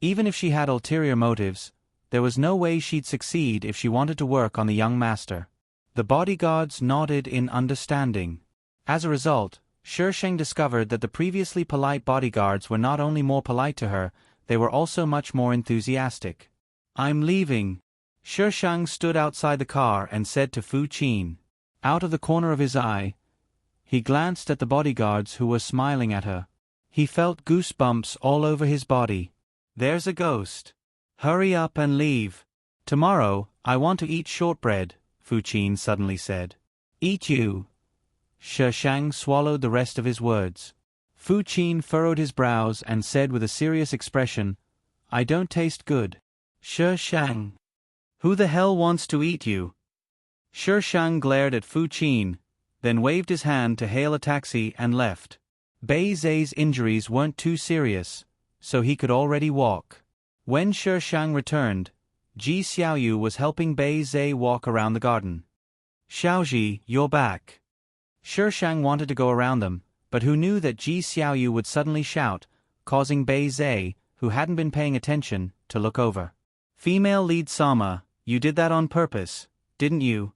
Even if she had ulterior motives, there was no way she'd succeed if she wanted to work on the young master. The bodyguards nodded in understanding. As a result, Shi Shang discovered that the previously polite bodyguards were not only more polite to her, they were also much more enthusiastic. I'm leaving. Shi Shang stood outside the car and said to Fu Qin. Out of the corner of his eye, he glanced at the bodyguards who were smiling at her. He felt goosebumps all over his body. There's a ghost. Hurry up and leave. Tomorrow, I want to eat shortbread, Fu Qin suddenly said. Eat you. Shi Shang swallowed the rest of his words. Fu Qin furrowed his brows and said with a serious expression, I don't taste good. Shi Shang. Who the hell wants to eat you? Shi Shang glared at Fu Qin, then waved his hand to hail a taxi and left. Bei Zai's injuries weren't too serious, so he could already walk. When Shi Shang returned, Ji Xiaoyu was helping Bei Zhe walk around the garden. Xiaoji, you're back. Shi Shang wanted to go around them, but who knew that Ji Xiaoyu would suddenly shout, causing Bei Zhe, who hadn't been paying attention, to look over. Female lead Sama, you did that on purpose, didn't you?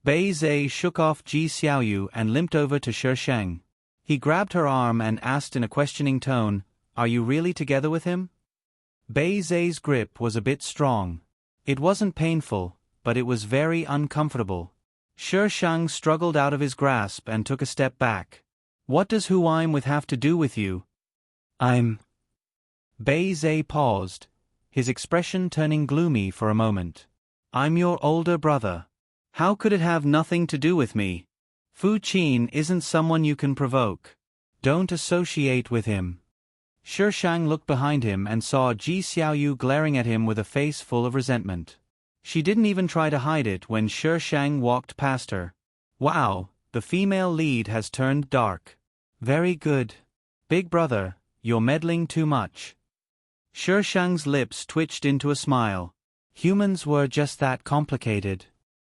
Bei Zhe shook off Ji Xiaoyu and limped over to Shi Shang. He grabbed her arm and asked in a questioning tone, "Are you really together with him?" Bei Zhe's grip was a bit strong. It wasn't painful, but it was very uncomfortable. Shi Shang struggled out of his grasp and took a step back. "What does who I'm with have to do with you?" Bei Zhe paused, his expression turning gloomy for a moment. "I'm your older brother. How could it have nothing to do with me? Fu Qin isn't someone you can provoke. Don't associate with him." Shi Shang looked behind him and saw Ji Xiaoyu glaring at him with a face full of resentment. She didn't even try to hide it when Shi Shang walked past her. Wow, the female lead has turned dark. Very good. Big brother, you're meddling too much. Shi Shang's lips twitched into a smile. Humans were just that complicated.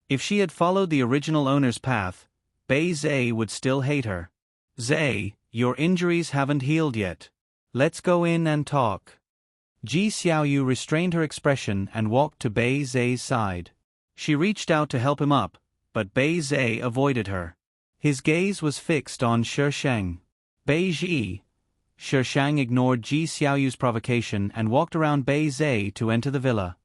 If she had followed the original owner's path, Bei Zhe would still hate her. "Zhe, your injuries haven't healed yet. Let's go in and talk." Ji Xiaoyu restrained her expression and walked to Bei Zhe's side. She reached out to help him up, but Bei Zhe avoided her. His gaze was fixed on Shi Shang. "Bei Zhe." Shi Shang ignored Ji Xiaoyu's provocation and walked around Bei Zhe to enter the villa.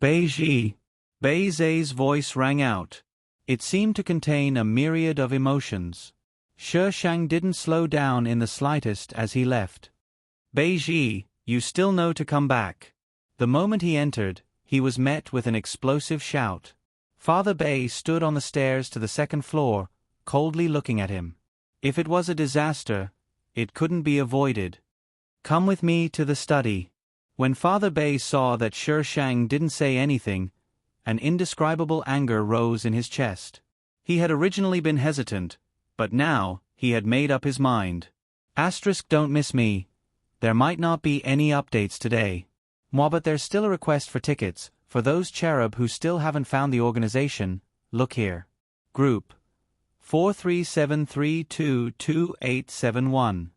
"Bei Zhe." Bei Zhe's voice rang out. It seemed to contain a myriad of emotions. Shi Shang didn't slow down in the slightest as he left. "Bei Zhe, you still know to come back." The moment he entered, he was met with an explosive shout. Father Bei stood on the stairs to the second floor, coldly looking at him. If it was a disaster, it couldn't be avoided. "Come with me to the study." When Father Bei saw that Shi Shang didn't say anything, an indescribable anger rose in his chest. He had originally been hesitant, but now, he had made up his mind. Don't miss me. There might not be any updates today. But there's still a request for tickets, for those cherub who still haven't found the organization. Look here. Group 4373222871.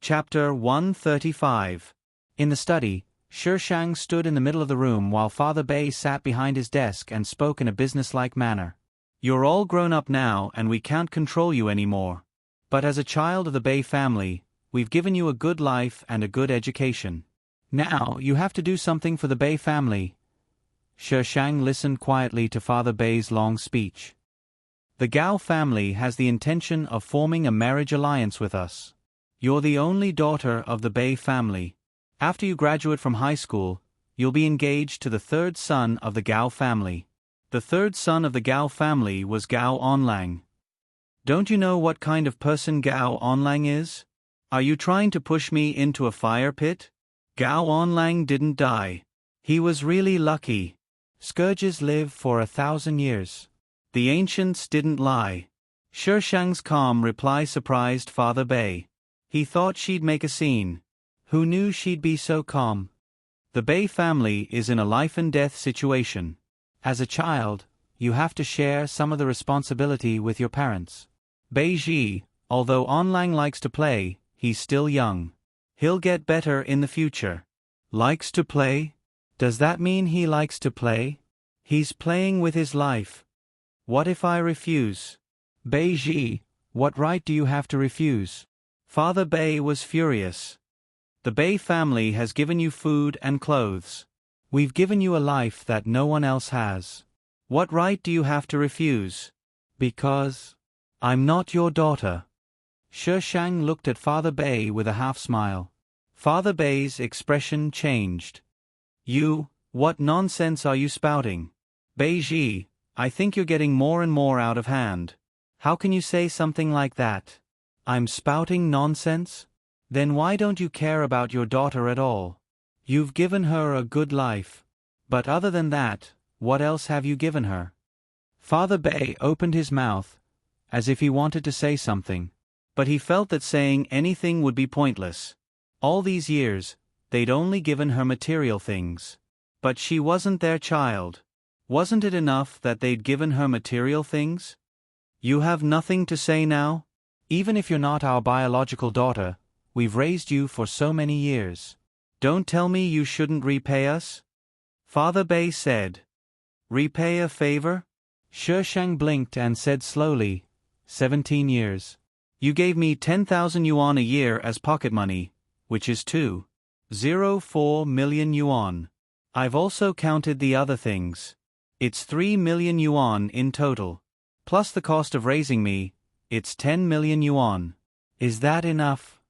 Chapter 135. In the study, Shi Shang stood in the middle of the room while Father Bei sat behind his desk and spoke in a businesslike manner. "You're all grown up now and we can't control you anymore. But as a child of the Bei family, we've given you a good life and a good education. Now you have to do something for the Bei family." Shi Shang listened quietly to Father Bei's long speech. "The Gao family has the intention of forming a marriage alliance with us. You're the only daughter of the Bei family. After you graduate from high school, you'll be engaged to the third son of the Gao family." The third son of the Gao family was Gao Onlang. Don't you know what kind of person Gao Onlang is? Are you trying to push me into a fire pit? Gao Onlang didn't die. He was really lucky. Scourges live for 1,000 years. The ancients didn't lie. Shi Shang's calm reply surprised Father Bei. He thought she'd make a scene. Who knew she'd be so calm? The Bei family is in a life-and-death situation. As a child, you have to share some of the responsibility with your parents. Bei Zhe, although Onlang likes to play, he's still young. He'll get better in the future. Likes to play? Does that mean he likes to play? He's playing with his life. What if I refuse? Bei Zhe, what right do you have to refuse? Father Bei was furious. The Bei family has given you food and clothes. We've given you a life that no one else has. What right do you have to refuse? Because I'm not your daughter. Shi Shang looked at Father Bei with a half-smile. Father Bei's expression changed. What nonsense are you spouting? Bei Zhe, I think you're getting more and more out of hand. How can you say something like that? I'm spouting nonsense? Then why don't you care about your daughter at all? You've given her a good life. But other than that, what else have you given her? Father Bei opened his mouth, as if he wanted to say something. But he felt that saying anything would be pointless. All these years, they'd only given her material things. But she wasn't their child. Wasn't it enough that they'd given her material things? You have nothing to say now? Even if you're not our biological daughter, we've raised you for so many years. Don't tell me you shouldn't repay us? Father Bei said. Repay a favor? Shishang blinked and said slowly, 17 years. You gave me 10,000 yuan a year as pocket money, which is 2.04 million yuan. I've also counted the other things. It's 3 million yuan in total. Plus the cost of raising me, it's 10 million yuan. Is that enough?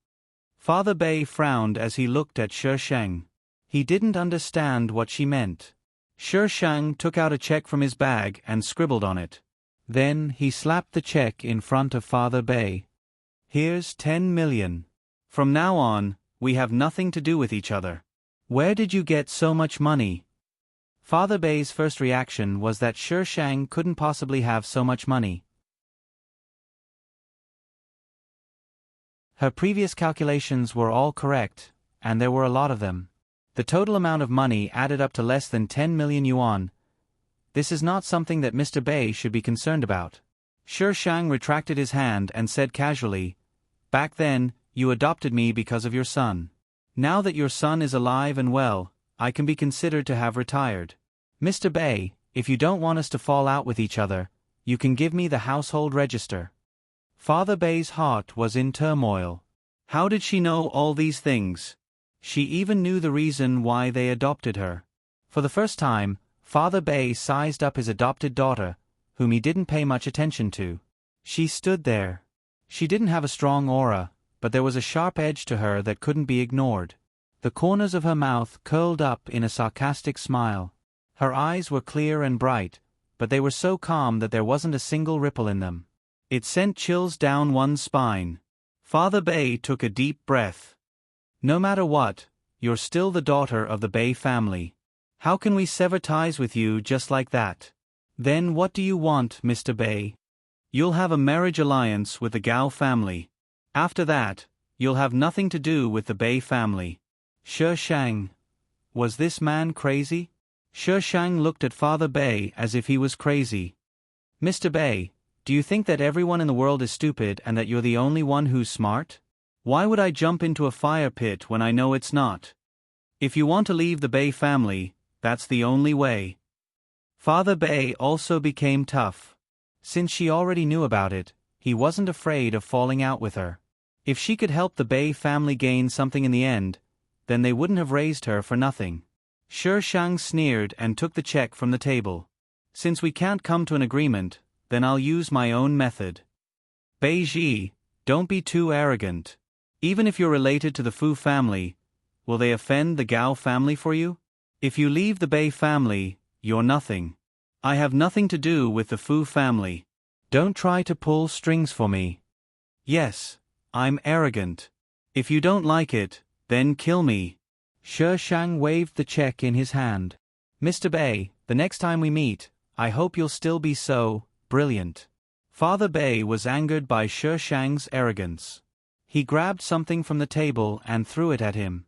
Father Bei frowned as he looked at Shishang. He didn't understand what she meant. Shishang took out a check from his bag and scribbled on it. Then he slapped the check in front of Father Bei. Here's 10 million. From now on, we have nothing to do with each other. Where did you get so much money? Father Bei's first reaction was that Shishang couldn't possibly have so much money. Her previous calculations were all correct, and there were a lot of them. The total amount of money added up to less than 10 million yuan. This is not something that Mr. Bei should be concerned about. Shishang retracted his hand and said casually, Back then, you adopted me because of your son. Now that your son is alive and well, I can be considered to have retired. Mr. Bei, if you don't want us to fall out with each other, you can give me the household register. Father Bei's heart was in turmoil. How did she know all these things? She even knew the reason why they adopted her. For the first time, Father Bei sized up his adopted daughter, whom he didn't pay much attention to. She stood there. She didn't have a strong aura, but there was a sharp edge to her that couldn't be ignored. The corners of her mouth curled up in a sarcastic smile. Her eyes were clear and bright, but they were so calm that there wasn't a single ripple in them. It sent chills down one's spine. Father Bei took a deep breath. No matter what, you're still the daughter of the Bei family. How can we sever ties with you just like that? Then what do you want, Mr. Bei? You'll have a marriage alliance with the Gao family. After that, you'll have nothing to do with the Bei family. Shishang. Was this man crazy? Shishang looked at Father Bei as if he was crazy. Mr. Bei, do you think that everyone in the world is stupid and that you're the only one who's smart? Why would I jump into a fire pit when I know it's not? If you want to leave the Bei family, that's the only way. Father Bei also became tough. Since she already knew about it, he wasn't afraid of falling out with her. If she could help the Bei family gain something in the end, then they wouldn't have raised her for nothing. Shishang sneered and took the check from the table. Since we can't come to an agreement, then I'll use my own method. Bei Ji, don't be too arrogant. Even if you're related to the Fu family, will they offend the Gao family for you? If you leave the Bei family, you're nothing. I have nothing to do with the Fu family. Don't try to pull strings for me. Yes, I'm arrogant. If you don't like it, then kill me. Shishang waved the check in his hand. Mr. Bei, the next time we meet, I hope you'll still be so brilliant. Father Bei was angered by Shishang's arrogance. He grabbed something from the table and threw it at him.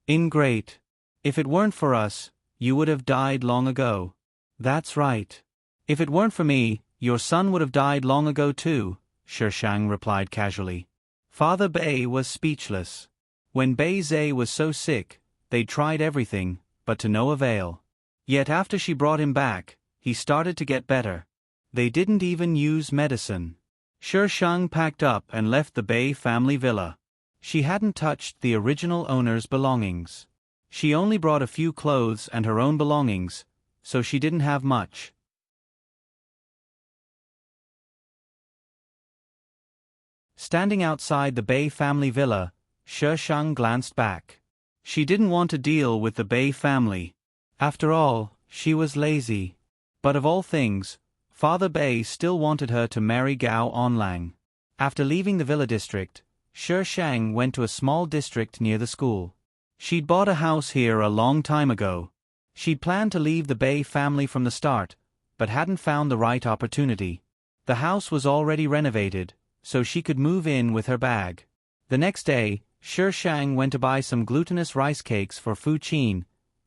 Ingrate. If it weren't for us, you would have died long ago. That's right. If it weren't for me, your son would have died long ago too, Shishang replied casually. Father Bei was speechless. When Bei Zhe was so sick, they'd tried everything, but to no avail. Yet after she brought him back, he started to get better. They didn't even use medicine. Shishang packed up and left the Bei family villa. She hadn't touched the original owner's belongings. She only brought a few clothes and her own belongings, so she didn't have much. Standing outside the Bei family villa, Shishang glanced back. She didn't want to deal with the Bei family. After all, she was lazy. But of all things, Father Bei still wanted her to marry Gao Onlang. After leaving the villa district, Shishang went to a small district near the school. She'd bought a house here a long time ago. She'd planned to leave the Bei family from the start, but hadn't found the right opportunity. The house was already renovated, so she could move in with her bag. The next day, Shi Shang went to buy some glutinous rice cakes for Fu Qin,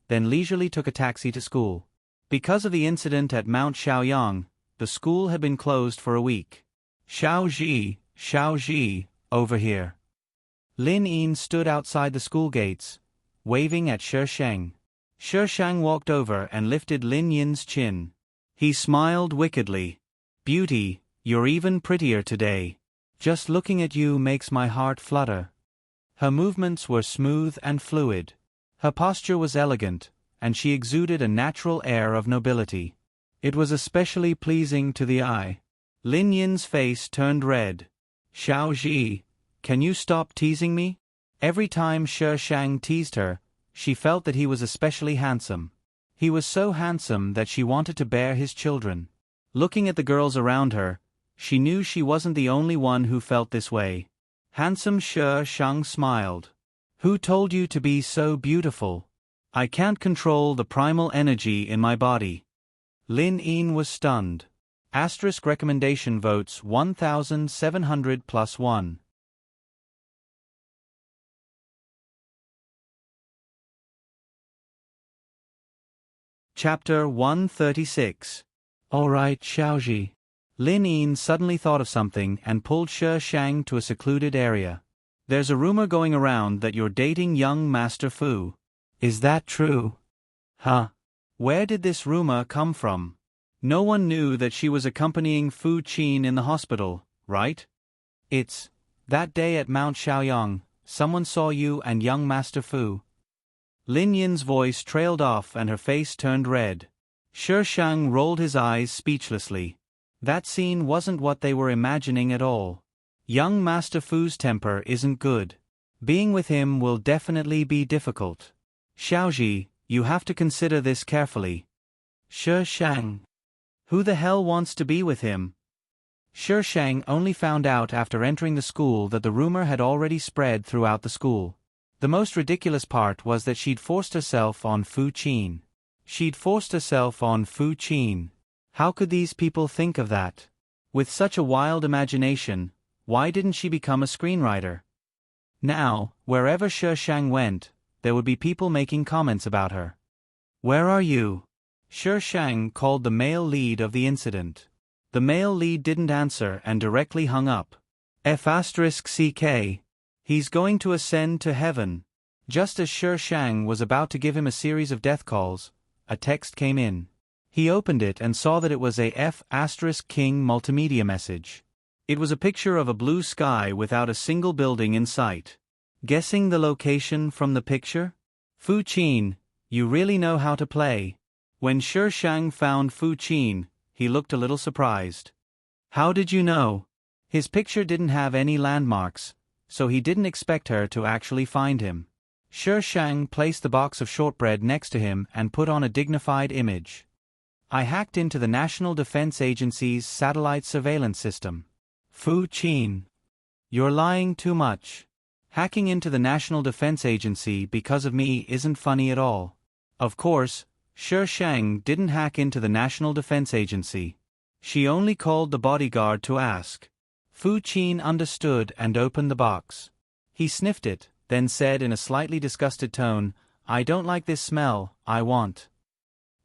then leisurely took a taxi to school. Because of the incident at Mount Shaoyang, the school had been closed for a week. Xiao Ji, over here. Lin Yin stood outside the school gates, waving at Shi Sheng. Shi Shang walked over and lifted Lin Yin's chin. He smiled wickedly. Beauty, you're even prettier today. Just looking at you makes my heart flutter. Her movements were smooth and fluid. Her posture was elegant, and she exuded a natural air of nobility. It was especially pleasing to the eye. Lin Yin's face turned red. Xiao Ji, can you stop teasing me? Every time Shi Shang teased her, she felt that he was especially handsome. He was so handsome that she wanted to bear his children. Looking at the girls around her, she knew she wasn't the only one who felt this way. Handsome Shi Shang smiled. Who told you to be so beautiful? I can't control the primal energy in my body. Lin Yin was stunned. Asterisk recommendation votes 1,700 plus 1. Chapter 136. Alright, Xiaoji. Lin Yin suddenly thought of something and pulled Shi Shang to a secluded area. There's a rumor going around that you're dating young Master Fu. Is that true? Huh? Where did this rumor come from? No one knew that she was accompanying Fu Qin in the hospital, right? It's that day at Mount Shaoyang, someone saw you and young Master Fu. Lin Yin's voice trailed off and her face turned red. Shi Shang rolled his eyes speechlessly. That scene wasn't what they were imagining at all. Young Master Fu's temper isn't good. Being with him will definitely be difficult. Xiaoji, you have to consider this carefully. Shi Shang. Who the hell wants to be with him? Shi Shang only found out after entering the school that the rumor had already spread throughout the school. The most ridiculous part was that she'd forced herself on Fu Qin. How could these people think of that? With such a wild imagination, why didn't she become a screenwriter? Now, wherever Shi Shang went, there would be people making comments about her. Where are you? Shi Shang called the male lead of the incident. The male lead didn't answer and directly hung up. F*CK. He's going to ascend to heaven. Just as Shi Shang was about to give him a series of death calls, a text came in. He opened it and saw that it was a F*King multimedia message. It was a picture of a blue sky without a single building in sight. Guessing the location from the picture? Fu Qin, you really know how to play. When Shi Shang found Fu Qin, he looked a little surprised. How did you know? His picture didn't have any landmarks, so he didn't expect her to actually find him. Shi Shang placed the box of shortbread next to him and put on a dignified image. I hacked into the National Defense Agency's satellite surveillance system. Fu Qin. You're lying too much. Hacking into the National Defense Agency because of me isn't funny at all. Of course, Shi Shang didn't hack into the National Defense Agency. She only called the bodyguard to ask. Fu Qin understood and opened the box. He sniffed it, then said in a slightly disgusted tone, I don't like this smell, I want.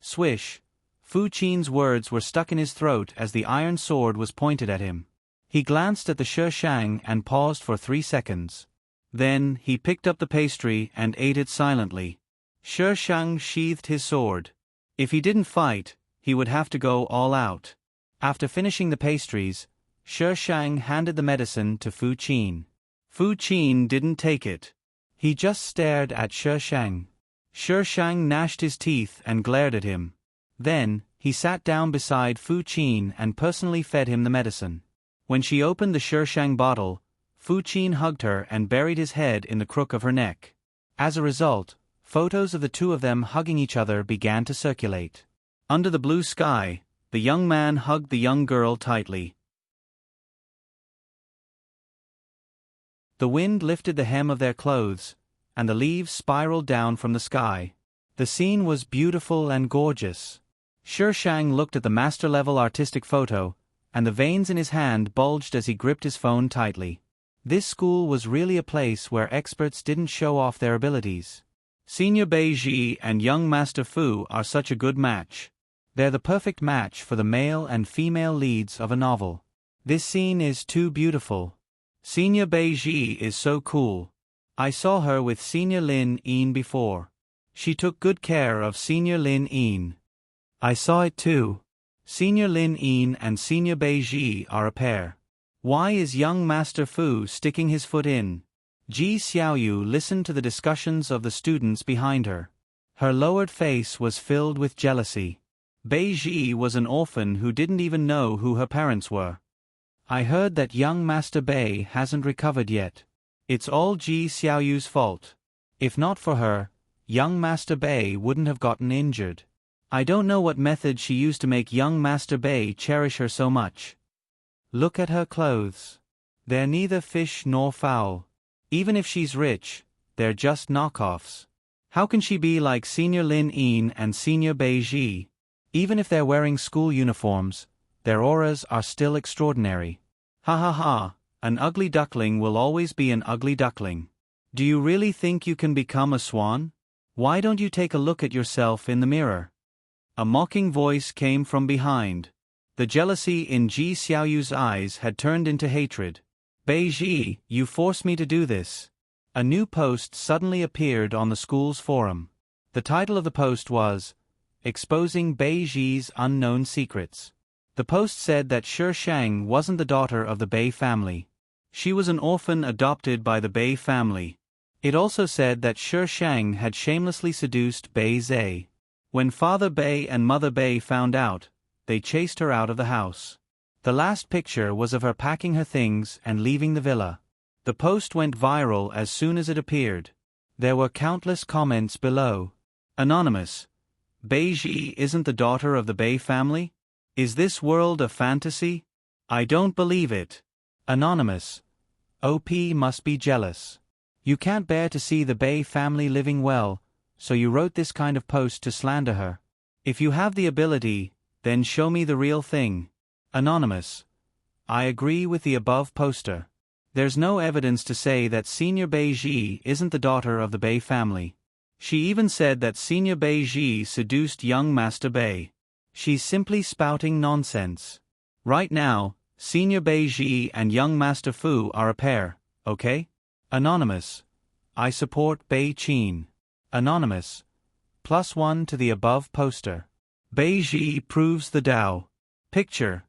Swish. Fu Qin's words were stuck in his throat as the iron sword was pointed at him. He glanced at the Shi Shang and paused for 3 seconds. Then, he picked up the pastry and ate it silently. Shi Shang sheathed his sword. If he didn't fight, he would have to go all out. After finishing the pastries, Shi Shang handed the medicine to Fu Qin. Fu Qin didn't take it. He just stared at Shi Shang. Shi Shang gnashed his teeth and glared at him. Then, he sat down beside Fu Qin and personally fed him the medicine. When she opened the Shi Shang bottle, Fu Qin hugged her and buried his head in the crook of her neck. As a result, photos of the two of them hugging each other began to circulate. Under the blue sky, the young man hugged the young girl tightly. The wind lifted the hem of their clothes, and the leaves spiraled down from the sky. The scene was beautiful and gorgeous. Shi Shang looked at the master-level artistic photo, and the veins in his hand bulged as he gripped his phone tightly. This school was really a place where experts didn't show off their abilities. Senior Beiji and young Master Fu are such a good match. They're the perfect match for the male and female leads of a novel. This scene is too beautiful. Senior Beiji is so cool. I saw her with Senior Lin Yin before. She took good care of Senior Lin Yin. I saw it too. Senior Lin Yin and Senior Beiji are a pair. Why is young Master Fu sticking his foot in? Ji Xiaoyu listened to the discussions of the students behind her. Her lowered face was filled with jealousy. Beiji was an orphan who didn't even know who her parents were. I heard that young Master Bei hasn't recovered yet. It's all Ji Xiaoyu's fault. If not for her, young Master Bei wouldn't have gotten injured. I don't know what method she used to make young Master Bei cherish her so much. Look at her clothes. They're neither fish nor fowl. Even if she's rich, they're just knockoffs. How can she be like Senior Lin Yin and Senior Beiji? Even if they're wearing school uniforms, their auras are still extraordinary. Ha ha ha, an ugly duckling will always be an ugly duckling. Do you really think you can become a swan? Why don't you take a look at yourself in the mirror? A mocking voice came from behind. The jealousy in Ji Xiaoyu's eyes had turned into hatred. Beiji, you forced me to do this. A new post suddenly appeared on the school's forum. The title of the post was, Exposing Beiji's Unknown Secrets. The post said that Shi Shang wasn't the daughter of the Bei family. She was an orphan adopted by the Bei family. It also said that Shi Shang had shamelessly seduced Bei Zhe. When Father Bei and Mother Bei found out, they chased her out of the house. The last picture was of her packing her things and leaving the villa. The post went viral as soon as it appeared. There were countless comments below. Anonymous. Beiji isn't the daughter of the Bei family? Is this world a fantasy? I don't believe it. Anonymous. OP must be jealous. You can't bear to see the Bei family living well, so you wrote this kind of post to slander her. If you have the ability, then show me the real thing. Anonymous. I agree with the above poster. There's no evidence to say that Senior Beiji isn't the daughter of the Bei family. She even said that Senior Beiji seduced young Master Bei. She's simply spouting nonsense. Right now, Senior Beiji and young Master Fu are a pair, okay? Anonymous. I support Bei Qin. Anonymous. +1 to the above poster. Beiji proves the Tao. Picture.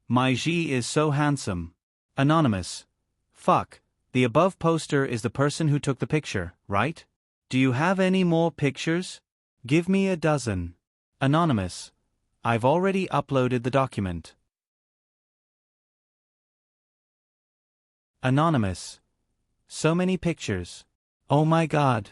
My Ji is so handsome. Anonymous. Fuck, the above poster is the person who took the picture, right? Do you have any more pictures? Give me a dozen. Anonymous. I've already uploaded the document. Anonymous. So many pictures. Oh my god.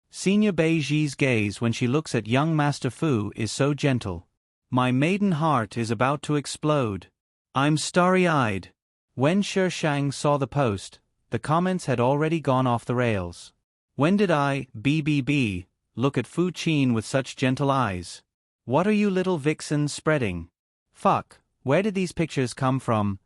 Senior Beiji's gaze when she looks at young Master Fu is so gentle. My maiden heart is about to explode. I'm starry-eyed. When Shi Shang saw the post, the comments had already gone off the rails. When did I, BBB, look at Fu Qin with such gentle eyes? What are you little vixens spreading? Fuck, where did these pictures come from?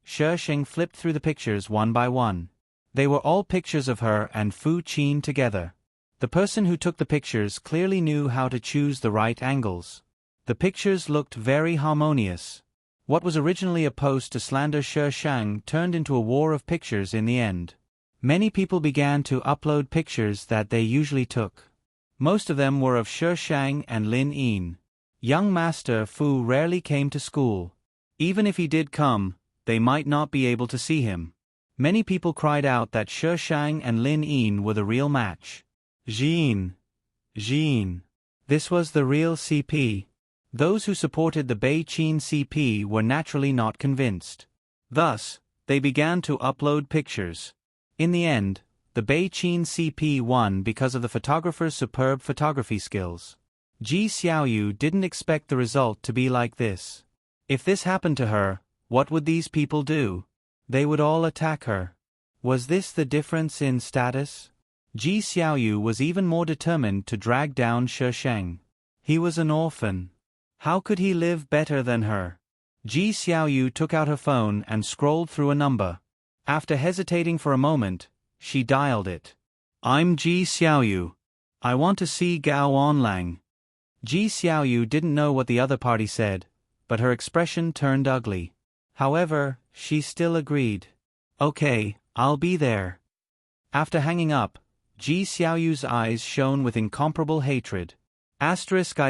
Shi Shang flipped through the pictures one by one. They were all pictures of her and Fu Qin together. The person who took the pictures clearly knew how to choose the right angles. The pictures looked very harmonious. What was originally a post to slander Shi Shang turned into a war of pictures in the end. Many people began to upload pictures that they usually took. Most of them were of Shi Shang and Lin Yin. Young Master Fu rarely came to school. Even if he did come, they might not be able to see him. Many people cried out that Shi Shang and Lin Yin were the real match. Jin. This was the real CP. Those who supported the Bei Qin CP were naturally not convinced. Thus, they began to upload pictures. In the end, the Bei Qin CP won because of the photographer's superb photography skills. Ji Xiaoyu didn't expect the result to be like this. If this happened to her, what would these people do? They would all attack her. Was this the difference in status? Ji Xiaoyu was even more determined to drag down Shi Shang. He was an orphan. How could he live better than her? Ji Xiaoyu took out her phone and scrolled through a number. After hesitating for a moment, she dialed it. I'm Ji Xiaoyu. I want to see Gao Onlang. Ji Xiaoyu didn't know what the other party said, but her expression turned ugly. However, she still agreed. Okay, I'll be there. After hanging up, Ji Xiaoyu's eyes shone with incomparable hatred. I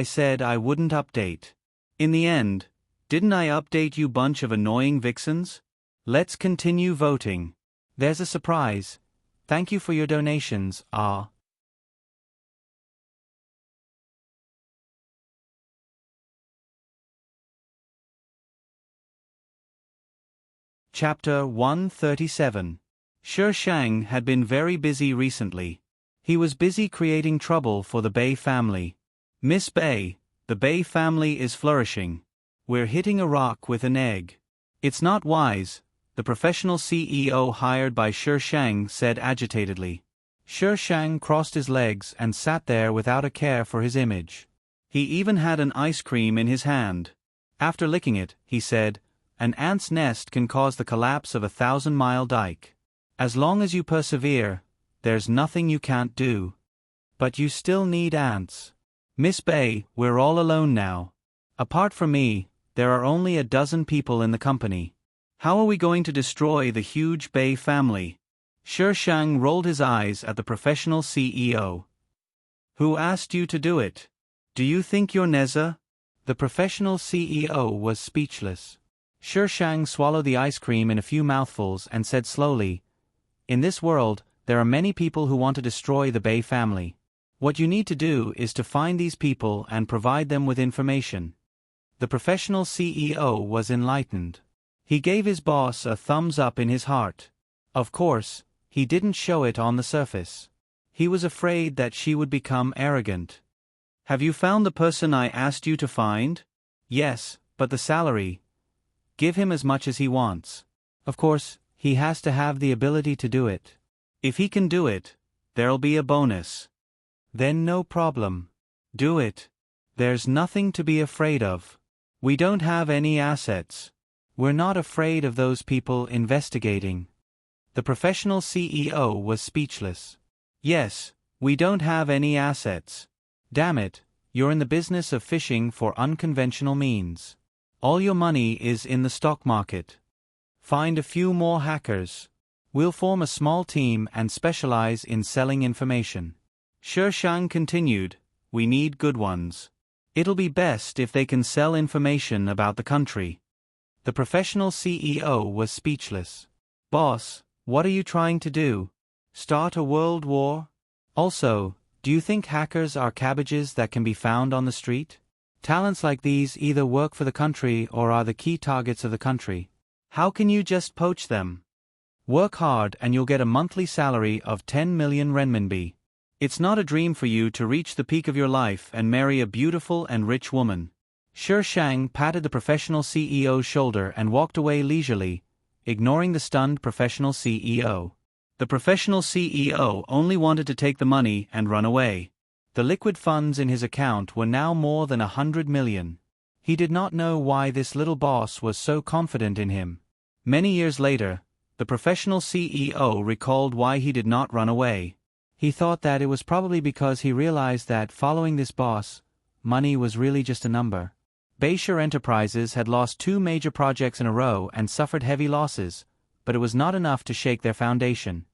said I wouldn't update. In the end, didn't I update you bunch of annoying vixens? Let's continue voting. There's a surprise. Thank you for your donations, ah. Chapter 137. Shi Shang had been very busy recently. He was busy creating trouble for the Bei family. Miss Bei, the Bei family is flourishing. We're hitting a rock with an egg. It's not wise, the professional CEO hired by Shi Shang said agitatedly. Shi Shang crossed his legs and sat there without a care for his image. He even had an ice cream in his hand. After licking it, he said, an ant's nest can cause the collapse of a 1,000-mile dike. As long as you persevere, there's nothing you can't do. But you still need ants. Miss Bei, we're all alone now. Apart from me, there are only a dozen people in the company. How are we going to destroy the huge Bei family? Shi Shang rolled his eyes at the professional CEO. Who asked you to do it? Do you think you're Neza? The professional CEO was speechless. Shi Shang swallowed the ice cream in a few mouthfuls and said slowly, in this world, there are many people who want to destroy the Bei family. What you need to do is to find these people and provide them with information. The professional CEO was enlightened. He gave his boss a thumbs up in his heart. Of course, he didn't show it on the surface. He was afraid that she would become arrogant. Have you found the person I asked you to find? Yes, but the salary. Give him as much as he wants. Of course, he has to have the ability to do it. If he can do it, there'll be a bonus. Then no problem. Do it. There's nothing to be afraid of. We don't have any assets. We're not afraid of those people investigating. The professional CEO was speechless. Yes, we don't have any assets. Damn it, you're in the business of fishing for unconventional means. All your money is in the stock market. Find a few more hackers. We'll form a small team and specialize in selling information. Shi Shang continued, we need good ones. It'll be best if they can sell information about the country. The professional CEO was speechless. Boss, what are you trying to do? Start a world war? Also, do you think hackers are cabbages that can be found on the street? Talents like these either work for the country or are the key targets of the country. How can you just poach them? Work hard and you'll get a monthly salary of 10 million renminbi. It's not a dream for you to reach the peak of your life and marry a beautiful and rich woman. Shi Shang patted the professional CEO's shoulder and walked away leisurely, ignoring the stunned professional CEO. The professional CEO only wanted to take the money and run away. The liquid funds in his account were now more than 100 million. He did not know why this little boss was so confident in him. Many years later, the professional CEO recalled why he did not run away. He thought that it was probably because he realized that following this boss, money was really just a number. Beisher Enterprises had lost 2 major projects in a row and suffered heavy losses, but it was not enough to shake their foundation.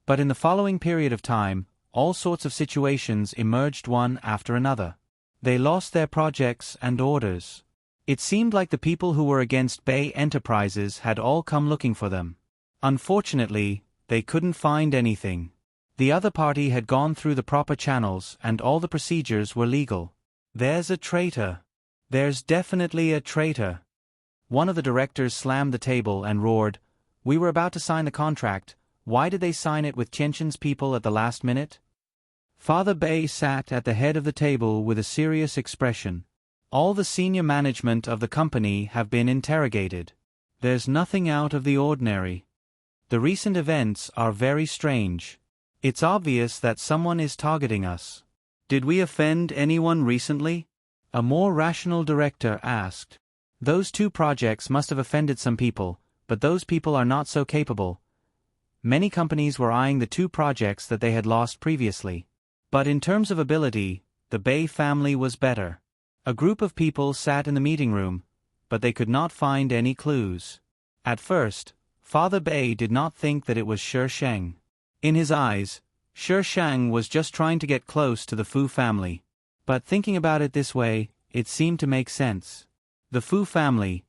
But in the following period of time, all sorts of situations emerged one after another. They lost their projects and orders. It seemed like the people who were against Bei Enterprises had all come looking for them. Unfortunately, they couldn't find anything. The other party had gone through the proper channels and all the procedures were legal. There's a traitor. There's definitely a traitor. One of the directors slammed the table and roared, we were about to sign the contract. Why did they sign it with Tianqin's people at the last minute? Father Bei sat at the head of the table with a serious expression. All the senior management of the company have been interrogated. There's nothing out of the ordinary. The recent events are very strange. It's obvious that someone is targeting us. Did we offend anyone recently? A more rational director asked. Those 2 projects must have offended some people, but those people are not so capable. Many companies were eyeing the 2 projects that they had lost previously. But in terms of ability, the Bei family was better. A group of people sat in the meeting room, but they could not find any clues. At first, Father Bei did not think that it was Shi Sheng. In his eyes, Shi Sheng was just trying to get close to the Fu family. But thinking about it this way, it seemed to make sense. The Fu family,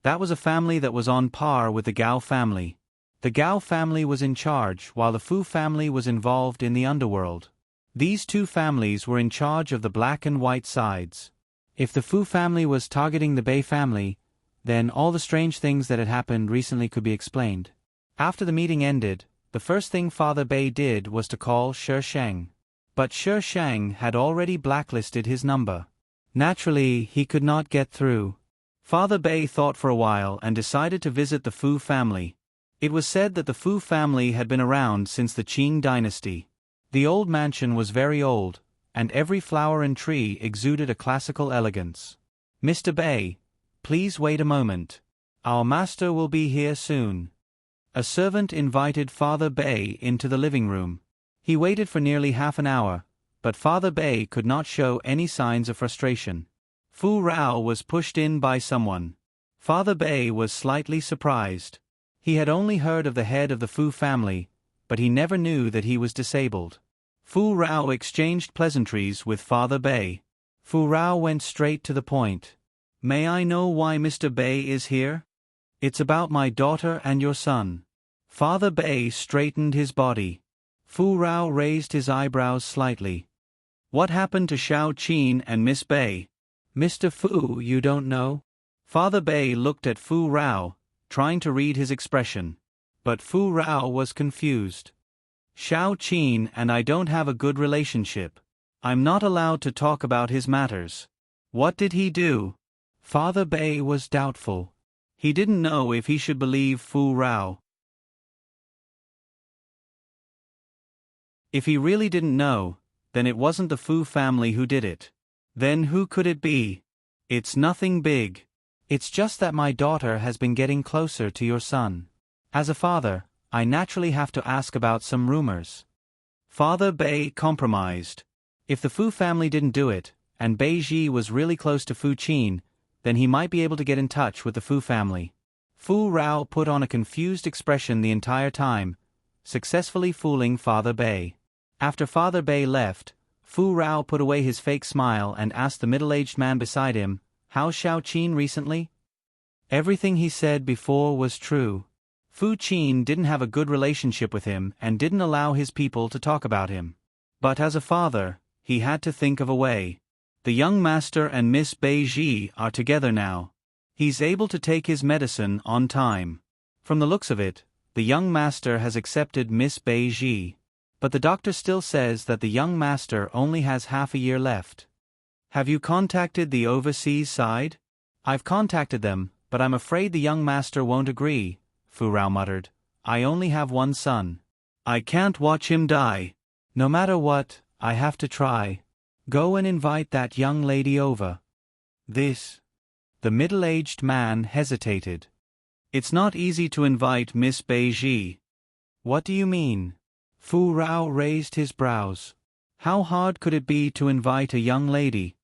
that was a family that was on par with the Gao family. The Gao family was in charge while the Fu family was involved in the underworld. These 2 families were in charge of the black and white sides. If the Fu family was targeting the Bei family, then all the strange things that had happened recently could be explained. After the meeting ended, the first thing Father Bei did was to call Shi Sheng. But Shi Sheng had already blacklisted his number. Naturally, he could not get through. Father Bei thought for a while and decided to visit the Fu family. It was said that the Fu family had been around since the Qing dynasty. The old mansion was very old, and every flower and tree exuded a classical elegance. Mr. Bei, please wait a moment. Our master will be here soon. A servant invited Father Bei into the living room. He waited for nearly half an hour, but Father Bei could not show any signs of frustration. Fu Rao was pushed in by someone. Father Bei was slightly surprised. He had only heard of the head of the Fu family, but he never knew that he was disabled. Fu Rao exchanged pleasantries with Father Bei. Fu Rao went straight to the point. May I know why Mr. Bei is here? It's about my daughter and your son. Father Bei straightened his body. Fu Rao raised his eyebrows slightly. What happened to Xiao Qin and Miss Bei? Mr. Fu, you don't know? Father Bei looked at Fu Rao, trying to read his expression. But Fu Rao was confused. Xiao Qin and I don't have a good relationship. I'm not allowed to talk about his matters. What did he do? Father Bei was doubtful. He didn't know if he should believe Fu Rao. If he really didn't know, then it wasn't the Fu family who did it. Then who could it be? It's nothing big. It's just that my daughter has been getting closer to your son. As a father, I naturally have to ask about some rumors. Father Bei compromised. If the Fu family didn't do it, and Bei Ji was really close to Fu Qin, then he might be able to get in touch with the Fu family. Fu Rao put on a confused expression the entire time, successfully fooling Father Bei. After Father Bei left, Fu Rao put away his fake smile and asked the middle-aged man beside him, "How's Xiao Qin recently?" Everything he said before was true. Fu Qin didn't have a good relationship with him and didn't allow his people to talk about him. But as a father, he had to think of a way. The young master and Miss Bei Ji are together now. He's able to take his medicine on time. From the looks of it, the young master has accepted Miss Bei Ji. But the doctor still says that the young master only has half a year left. Have you contacted the overseas side? I've contacted them, but I'm afraid the young master won't agree, Fu Rao muttered. I only have one son. I can't watch him die. No matter what, I have to try. Go and invite that young lady over. The middle-aged man hesitated. It's not easy to invite Miss Bei Ji. What do you mean? Fu Rao raised his brows. How hard could it be to invite a young lady?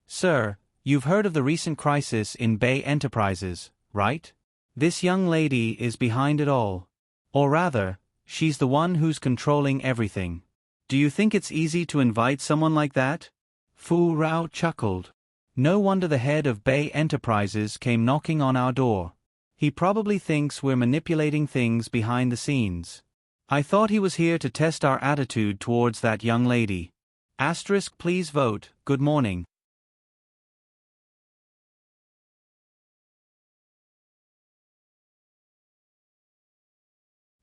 Sir, you've heard of the recent crisis in Bei Enterprises, right? This young lady is behind it all. Or rather, she's the one who's controlling everything. Do you think it's easy to invite someone like that? Fu Rao chuckled. No wonder the head of Bei Enterprises came knocking on our door. He probably thinks we're manipulating things behind the scenes. I thought he was here to test our attitude towards that young lady. Asterisk, please vote. Good morning.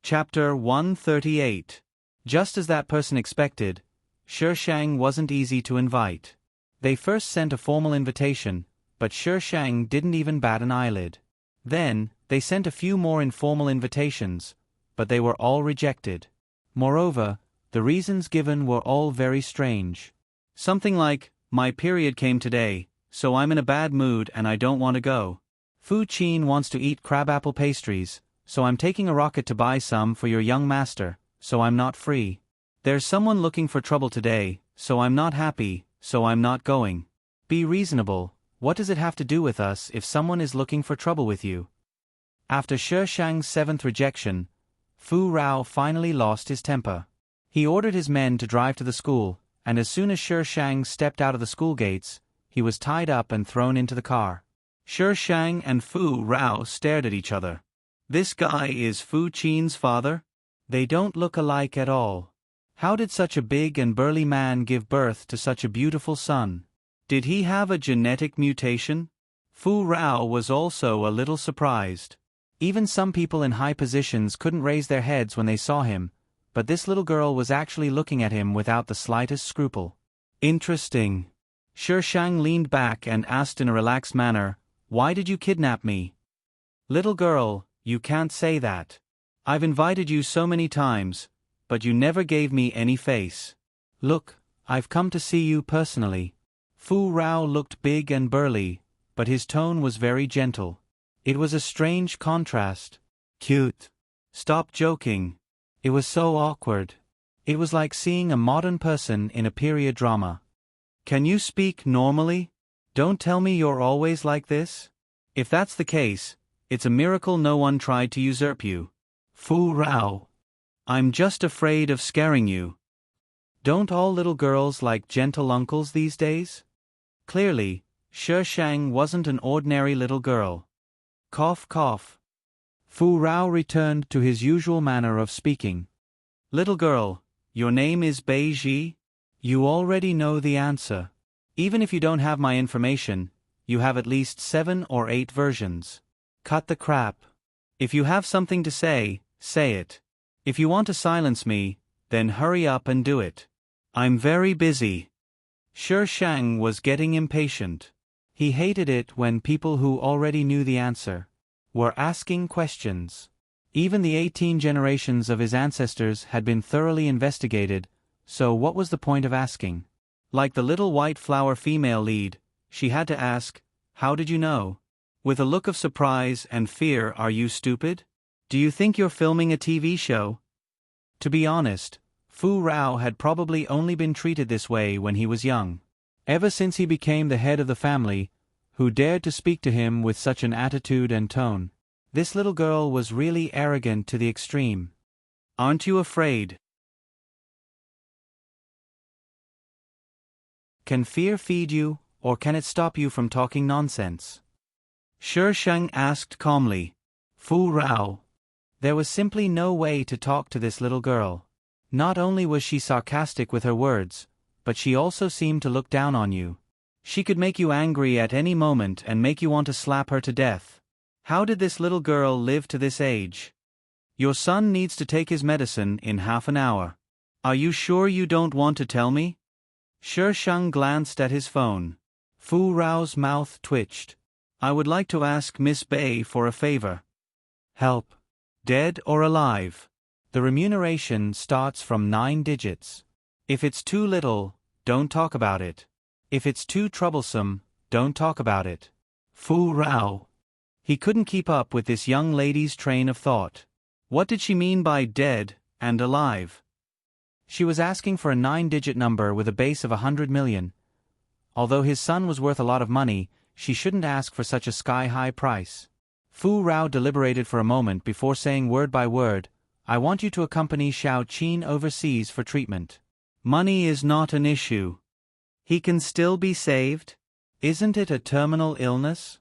Chapter 138. Just as that person expected, Shi Sheng wasn't easy to invite. They first sent a formal invitation, but Shi Sheng didn't even bat an eyelid. Then, they sent a few more informal invitations, but they were all rejected. Moreover, the reasons given were all very strange. Something like, "My period came today, so I'm in a bad mood and I don't want to go. Fu Qin wants to eat crabapple pastries, so I'm taking a rocket to buy some for your young master, so I'm not free. There's someone looking for trouble today, so I'm not happy, so I'm not going. Be reasonable, what does it have to do with us if someone is looking for trouble with you? After Shi Shang's 7th rejection, Fu Rao finally lost his temper. He ordered his men to drive to the school, and as soon as Shi Shang stepped out of the school gates, he was tied up and thrown into the car. Shi Shang and Fu Rao stared at each other. This guy is Fu Qin's father? They don't look alike at all. How did such a big and burly man give birth to such a beautiful son? Did he have a genetic mutation? Fu Rao was also a little surprised. Even some people in high positions couldn't raise their heads when they saw him, but this little girl was actually looking at him without the slightest scruple. Interesting. Shi Shang leaned back and asked in a relaxed manner, "Why did you kidnap me?" "Little girl, you can't say that. I've invited you so many times, but you never gave me any face. Look, I've come to see you personally." Fu Rao looked big and burly, but his tone was very gentle. It was a strange contrast. Cute. Stop joking. It was so awkward. It was like seeing a modern person in a period drama. Can you speak normally? Don't tell me you're always like this. If that's the case, it's a miracle no one tried to usurp you. Fu Rao. I'm just afraid of scaring you. Don't all little girls like gentle uncles these days? Clearly, Shi Shang wasn't an ordinary little girl. Cough cough. Fu Rao returned to his usual manner of speaking. Little girl, your name is Bei Ji? You already know the answer. Even if you don't have my information, you have at least 7 or 8 versions. Cut the crap. If you have something to say, say it. If you want to silence me, then hurry up and do it. I'm very busy. Shi Shang was getting impatient. He hated it when people who already knew the answer were asking questions. Even the 18 generations of his ancestors had been thoroughly investigated, so what was the point of asking? Like the little white flower female lead, she had to ask, "How did you know?" With a look of surprise and fear. Are you stupid? Do you think you're filming a TV show? To be honest, Fu Rao had probably only been treated this way when he was young. Ever since he became the head of the family, who dared to speak to him with such an attitude and tone? This little girl was really arrogant to the extreme. Aren't you afraid? Can fear feed you, or can it stop you from talking nonsense? Shi Shang asked calmly. Fu Rao. There was simply no way to talk to this little girl. Not only was she sarcastic with her words, but she also seemed to look down on you. She could make you angry at any moment and make you want to slap her to death. How did this little girl live to this age? Your son needs to take his medicine in half an hour. Are you sure you don't want to tell me? Shi Shang glanced at his phone. Fu Rao's mouth twitched. I would like to ask Miss Bei for a favor. Help. Dead or alive? The remuneration starts from 9 digits. If it's too little, don't talk about it. If it's too troublesome, don't talk about it. Fu Rao. He couldn't keep up with this young lady's train of thought. What did she mean by dead and alive? She was asking for a 9-digit number with a base of 100 million. Although his son was worth a lot of money, she shouldn't ask for such a sky-high price. Fu Rao deliberated for a moment before saying word by word, I want you to accompany Xiao Qin overseas for treatment. Money is not an issue. He can still be saved? Isn't it a terminal illness?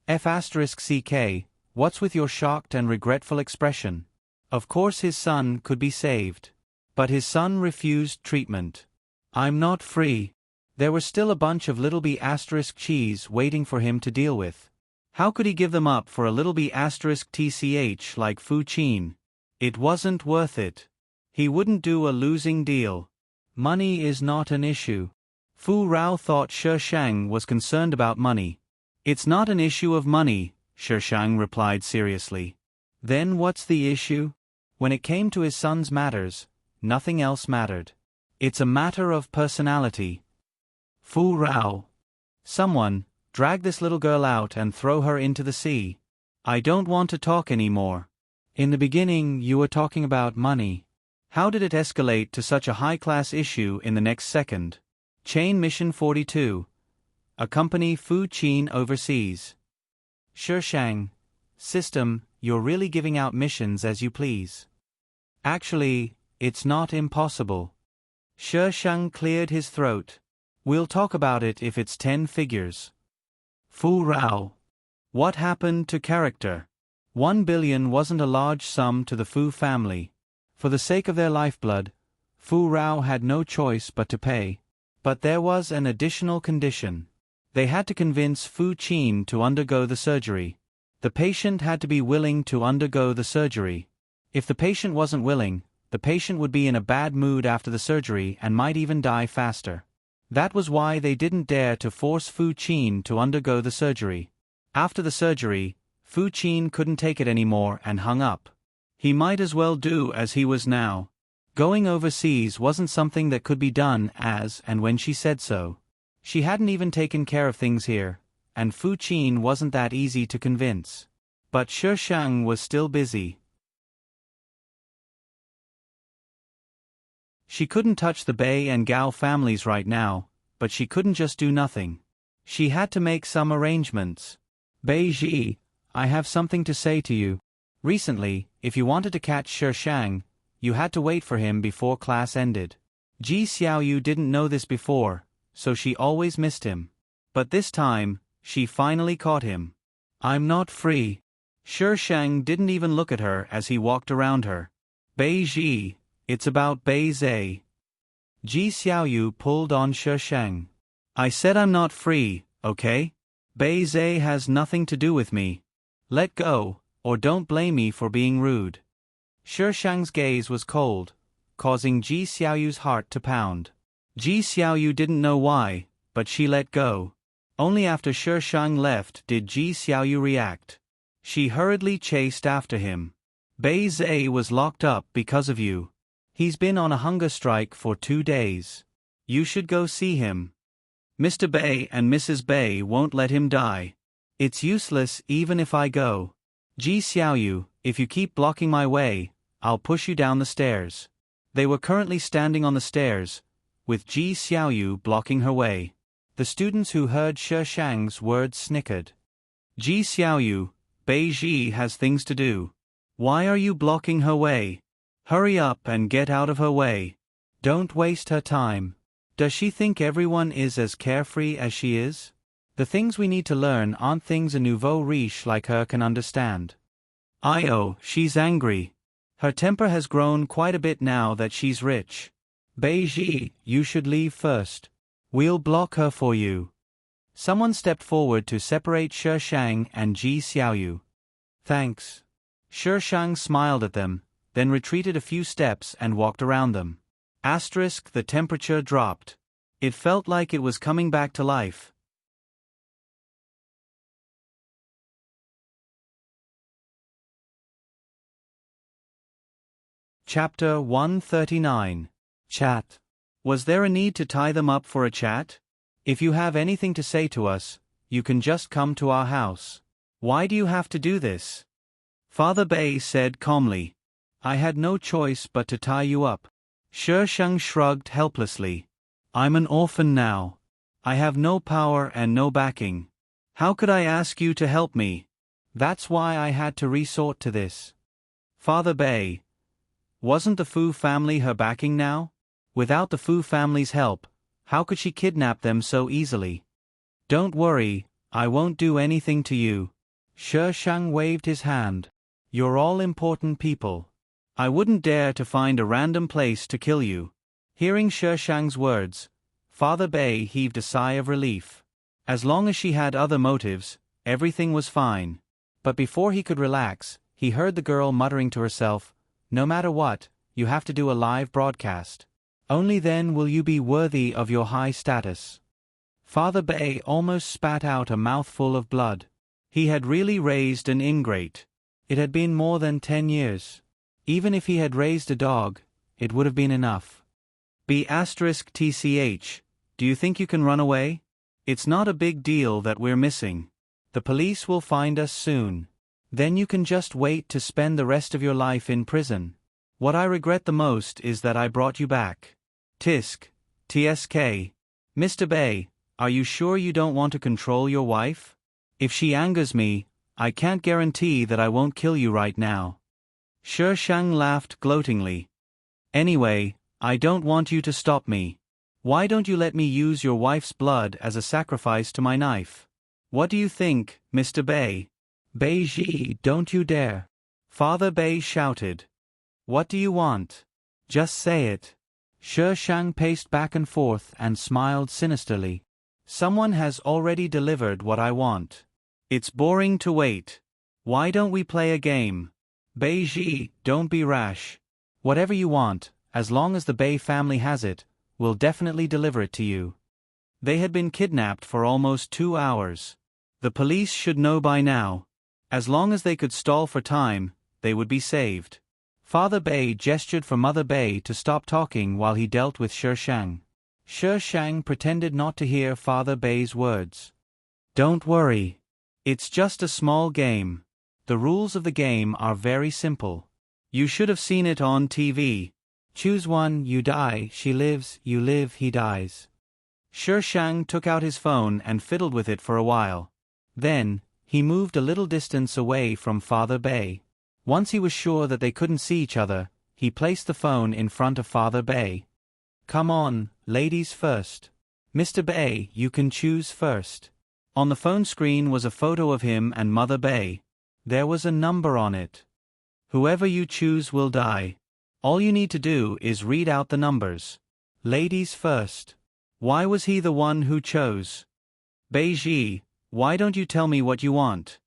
F*CK, what's with your shocked and regretful expression? Of course his son could be saved. But his son refused treatment. I'm not free. There were still a bunch of little b*cheese waiting for him to deal with. How could he give them up for a little b*tch like Fu Qin? It wasn't worth it. He wouldn't do a losing deal. Money is not an issue. Fu Rao thought Shi Shang was concerned about money. It's not an issue of money, Shi Shang replied seriously. Then what's the issue? When it came to his son's matters, nothing else mattered. It's a matter of personality. Fu Rao. Someone, drag this little girl out and throw her into the sea. I don't want to talk anymore. In the beginning, you were talking about money. How did it escalate to such a high-class issue in the next second? Chain Mission 42. Accompany Fu Qin overseas. Shishang. System, you're really giving out missions as you please. Actually, it's not impossible. Shishang cleared his throat. We'll talk about it if it's 10 figures. Fu Rao. What happened to character? 1 billion wasn't a large sum to the Fu family. For the sake of their lifeblood, Fu Rao had no choice but to pay. But there was an additional condition. They had to convince Fu Qin to undergo the surgery. The patient had to be willing to undergo the surgery. If the patient wasn't willing, the patient would be in a bad mood after the surgery and might even die faster. That was why they didn't dare to force Fu Qin to undergo the surgery. After the surgery, Fu Qin couldn't take it anymore and hung up. He might as well do as he was now. Going overseas wasn't something that could be done as and when she said so. She hadn't even taken care of things here, and Fu Qin wasn't that easy to convince. But Shishang was still busy. She couldn't touch the Bei and Gao families right now, but she couldn't just do nothing. She had to make some arrangements. Bei Ji, I have something to say to you. Recently, if you wanted to catch Shishang, you had to wait for him before class ended. Ji Xiaoyu didn't know this before, so she always missed him. But this time, she finally caught him. I'm not free. Shishang didn't even look at her as he walked around her. Bei Ji, it's about Bei Zhe. Ji Xiaoyu pulled on Shishang. I said I'm not free, okay? Bei Zhe has nothing to do with me. Let go, or don't blame me for being rude. Shishang's gaze was cold, causing Ji Xiaoyu's heart to pound. Ji Xiaoyu didn't know why, but she let go. Only after Shishang left did Ji Xiaoyu react. She hurriedly chased after him. Bei Zhe was locked up because of you. He's been on a hunger strike for 2 days. You should go see him. Mr. Bei and Mrs. Bei won't let him die. It's useless even if I go. Ji Xiaoyu, if you keep blocking my way, I'll push you down the stairs. They were currently standing on the stairs, with Ji Xiaoyu blocking her way. The students who heard Shishang's words snickered. Ji Xiaoyu, Bei Ji has things to do. Why are you blocking her way? Hurry up and get out of her way. Don't waste her time. Does she think everyone is as carefree as she is? The things we need to learn aren't things a nouveau riche like her can understand. She's angry. Her temper has grown quite a bit now that she's rich. Bei Ji, you should leave first. We'll block her for you. Someone stepped forward to separate Shishang and Ji Xiaoyu. Thanks. Shishang smiled at them, then retreated a few steps and walked around them. The temperature dropped. It felt like it was coming back to life. Chapter 139. Chat. Was there a need to tie them up for a chat? If you have anything to say to us, you can just come to our house. Why do you have to do this? Father Bei said calmly. I had no choice but to tie you up. Shishang shrugged helplessly. I'm an orphan now. I have no power and no backing. How could I ask you to help me? That's why I had to resort to this. Father Bei. Wasn't the Fu family her backing now? Without the Fu family's help, how could she kidnap them so easily? Don't worry, I won't do anything to you. Shishang waved his hand. You're all important people. I wouldn't dare to find a random place to kill you. Hearing Shishang's words, Father Bei heaved a sigh of relief. As long as she had other motives, everything was fine. But before he could relax, he heard the girl muttering to herself, no matter what, you have to do a live broadcast. Only then will you be worthy of your high status. Father Bei almost spat out a mouthful of blood. He had really raised an ingrate. It had been more than 10 years. Even if he had raised a dog, it would have been enough. B*TCH, do you think you can run away? It's not a big deal that we're missing. The police will find us soon. Then you can just wait to spend the rest of your life in prison. What I regret the most is that I brought you back. Tisk. TSK. Mr. Bay, are you sure you don't want to control your wife? If she angers me, I can't guarantee that I won't kill you right now. Shi Shang laughed gloatingly. Anyway, I don't want you to stop me. Why don't you let me use your wife's blood as a sacrifice to my knife? What do you think, Mr. Bay? Bei Ji, don't you dare. Father Bay shouted. What do you want? Just say it. Shi Shang paced back and forth and smiled sinisterly. Someone has already delivered what I want. It's boring to wait. Why don't we play a game? Bei Ji, don't be rash. Whatever you want, as long as the Bay family has it, we'll definitely deliver it to you. They had been kidnapped for almost 2 hours. The police should know by now. As long as they could stall for time, they would be saved. Father Bay gestured for Mother Bay to stop talking while he dealt with Shi Shang. Shi Shang pretended not to hear Father Bay's words. Don't worry. It's just a small game. The rules of the game are very simple. You should have seen it on TV. Choose one, you die, she lives, you live, he dies. Shi Shang took out his phone and fiddled with it for a while. Then, he moved a little distance away from Father Bay. Once he was sure that they couldn't see each other, he placed the phone in front of Father Bay. Come on, ladies first. Mr. Bay, you can choose first. On the phone screen was a photo of him and Mother Bay. There was a number on it. Whoever you choose will die. All you need to do is read out the numbers. Ladies first. Why was he the one who chose? Bei Ji, why don't you tell me what you want?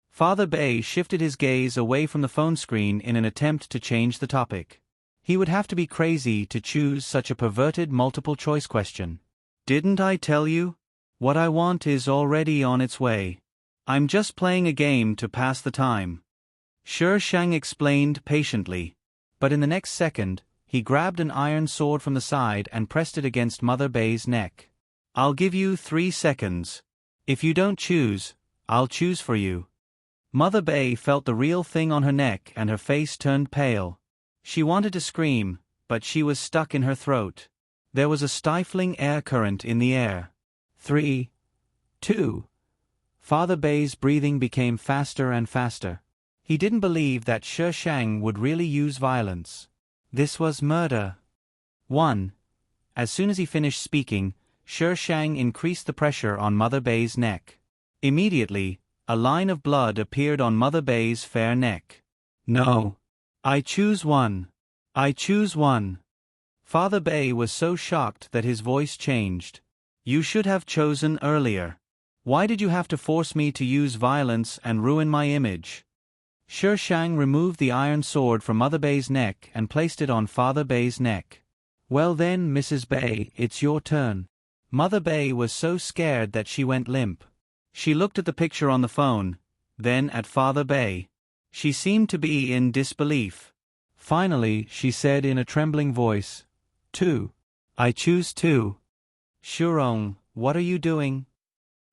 Father Bay shifted his gaze away from the phone screen in an attempt to change the topic. He would have to be crazy to choose such a perverted multiple-choice question. Didn't I tell you? What I want is already on its way. I'm just playing a game to pass the time. Shi Shang explained patiently. But in the next second, he grabbed an iron sword from the side and pressed it against Mother Bay's neck. I'll give you 3 seconds. If you don't choose, I'll choose for you. Mother Bay felt the real thing on her neck and her face turned pale. She wanted to scream, but she was stuck in her throat. There was a stifling air current in the air. 3, 2. Father Bay's breathing became faster and faster. He didn't believe that Shi Shang would really use violence. This was murder. 1. As soon as he finished speaking, Shi Shang increased the pressure on Mother Bay's neck. Immediately, a line of blood appeared on Mother Bay's fair neck. No. I choose 1. I choose 1. Father Bay was so shocked that his voice changed. You should have chosen earlier. Why did you have to force me to use violence and ruin my image? Shi Shang removed the iron sword from Mother Bay's neck and placed it on Father Bay's neck. Well then, Mrs. Bay, it's your turn. Mother Bay was so scared that she went limp. She looked at the picture on the phone, then at Father Bay. She seemed to be in disbelief. Finally, she said in a trembling voice, 2. I choose 2. Shurong, what are you doing?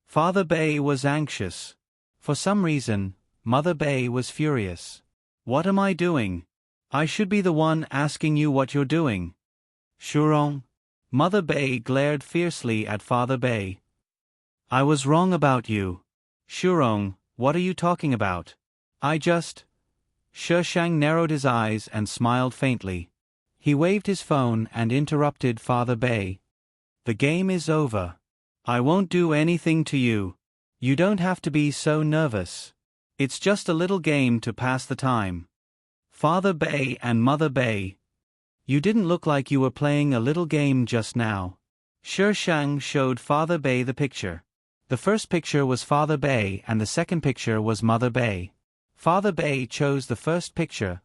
Father Bay was anxious. For some reason, Mother Bay was furious. What am I doing? I should be the one asking you what you're doing. Shurong. Mother Bay glared fiercely at Father Bay. I was wrong about you. Shurong, what are you talking about? Shi Shang narrowed his eyes and smiled faintly. He waved his phone and interrupted Father Bay. The game is over. I won't do anything to you. You don't have to be so nervous. It's just a little game to pass the time. Father Bay and Mother Bay. You didn't look like you were playing a little game just now. Shi Shang showed Father Bay the picture. The first picture was Father Bay and the second picture was Mother Bay. Father Bay chose the first picture,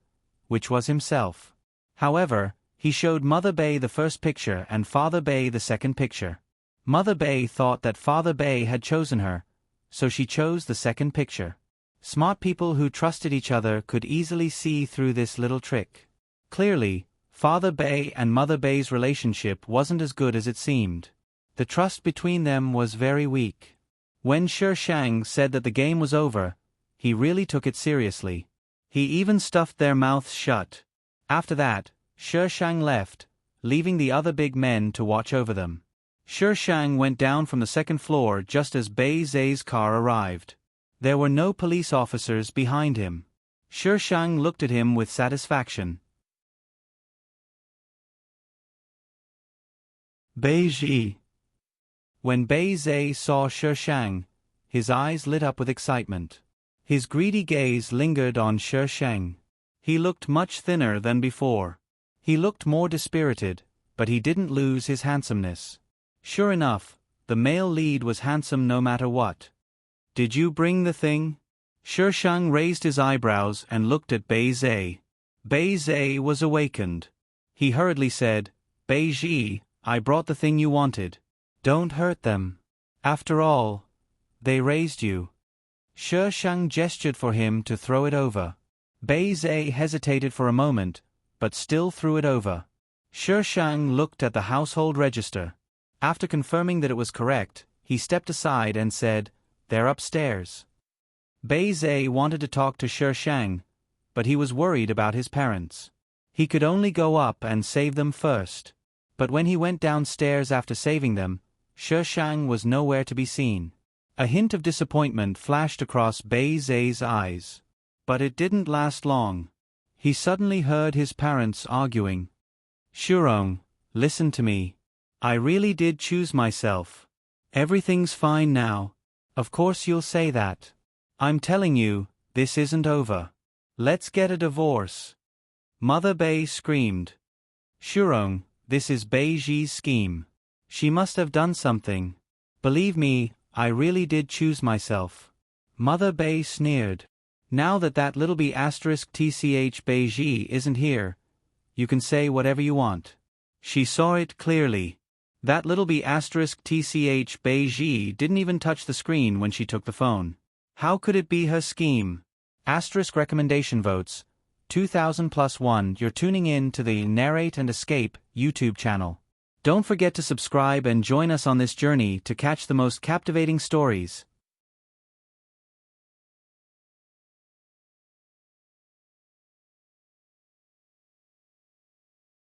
which was himself. However, he showed Mother Bay the first picture and Father Bay the second picture. Mother Bay thought that Father Bay had chosen her, so she chose the second picture. Smart people who trusted each other could easily see through this little trick. Clearly, Father Bei and Mother Bei's relationship wasn't as good as it seemed. The trust between them was very weak. When Shi Shang said that the game was over, he really took it seriously. He even stuffed their mouths shut. After that, Shi Shang left, leaving the other big men to watch over them. Shi Shang went down from the second floor just as Bei Zai's car arrived. There were no police officers behind him. Shi Shang looked at him with satisfaction. Bei Zhi. When Bei Zai saw Shi Shang, his eyes lit up with excitement. His greedy gaze lingered on Shi Shang. He looked much thinner than before. He looked more dispirited, but he didn't lose his handsomeness. Sure enough, the male lead was handsome no matter what. Did you bring the thing? Shi Shang raised his eyebrows and looked at Bei Zai. Bei Zai was awakened. He hurriedly said, Bei Zhi, I brought the thing you wanted. Don't hurt them. After all, they raised you. Shi Shang gestured for him to throw it over. Bei Zai hesitated for a moment, but still threw it over. Shi Shang looked at the household register. After confirming that it was correct, he stepped aside and said, They're upstairs. Bei Zai wanted to talk to Shi Shang, but he was worried about his parents. He could only go up and save them first. But when he went downstairs after saving them, Shi Shang was nowhere to be seen. A hint of disappointment flashed across Bei Zai's eyes. But it didn't last long. He suddenly heard his parents arguing. Shurong, listen to me. I really did choose myself. Everything's fine now. Of course you'll say that. I'm telling you, this isn't over. Let's get a divorce. Mother Bei screamed. Shurong, this is Bei Zhi's scheme. She must have done something. Believe me, I really did choose myself. Mother Bei sneered. Now that little b asterisk tch Bei Zhi isn't here, you can say whatever you want. She saw it clearly. That little b asterisk tch Bei Zhi didn't even touch the screen when she took the phone. How could it be her scheme? Asterisk recommendation votes, 2000+1. You're tuning in to the Narrate and Escape YouTube channel. Don't forget to subscribe and join us on this journey to catch the most captivating stories.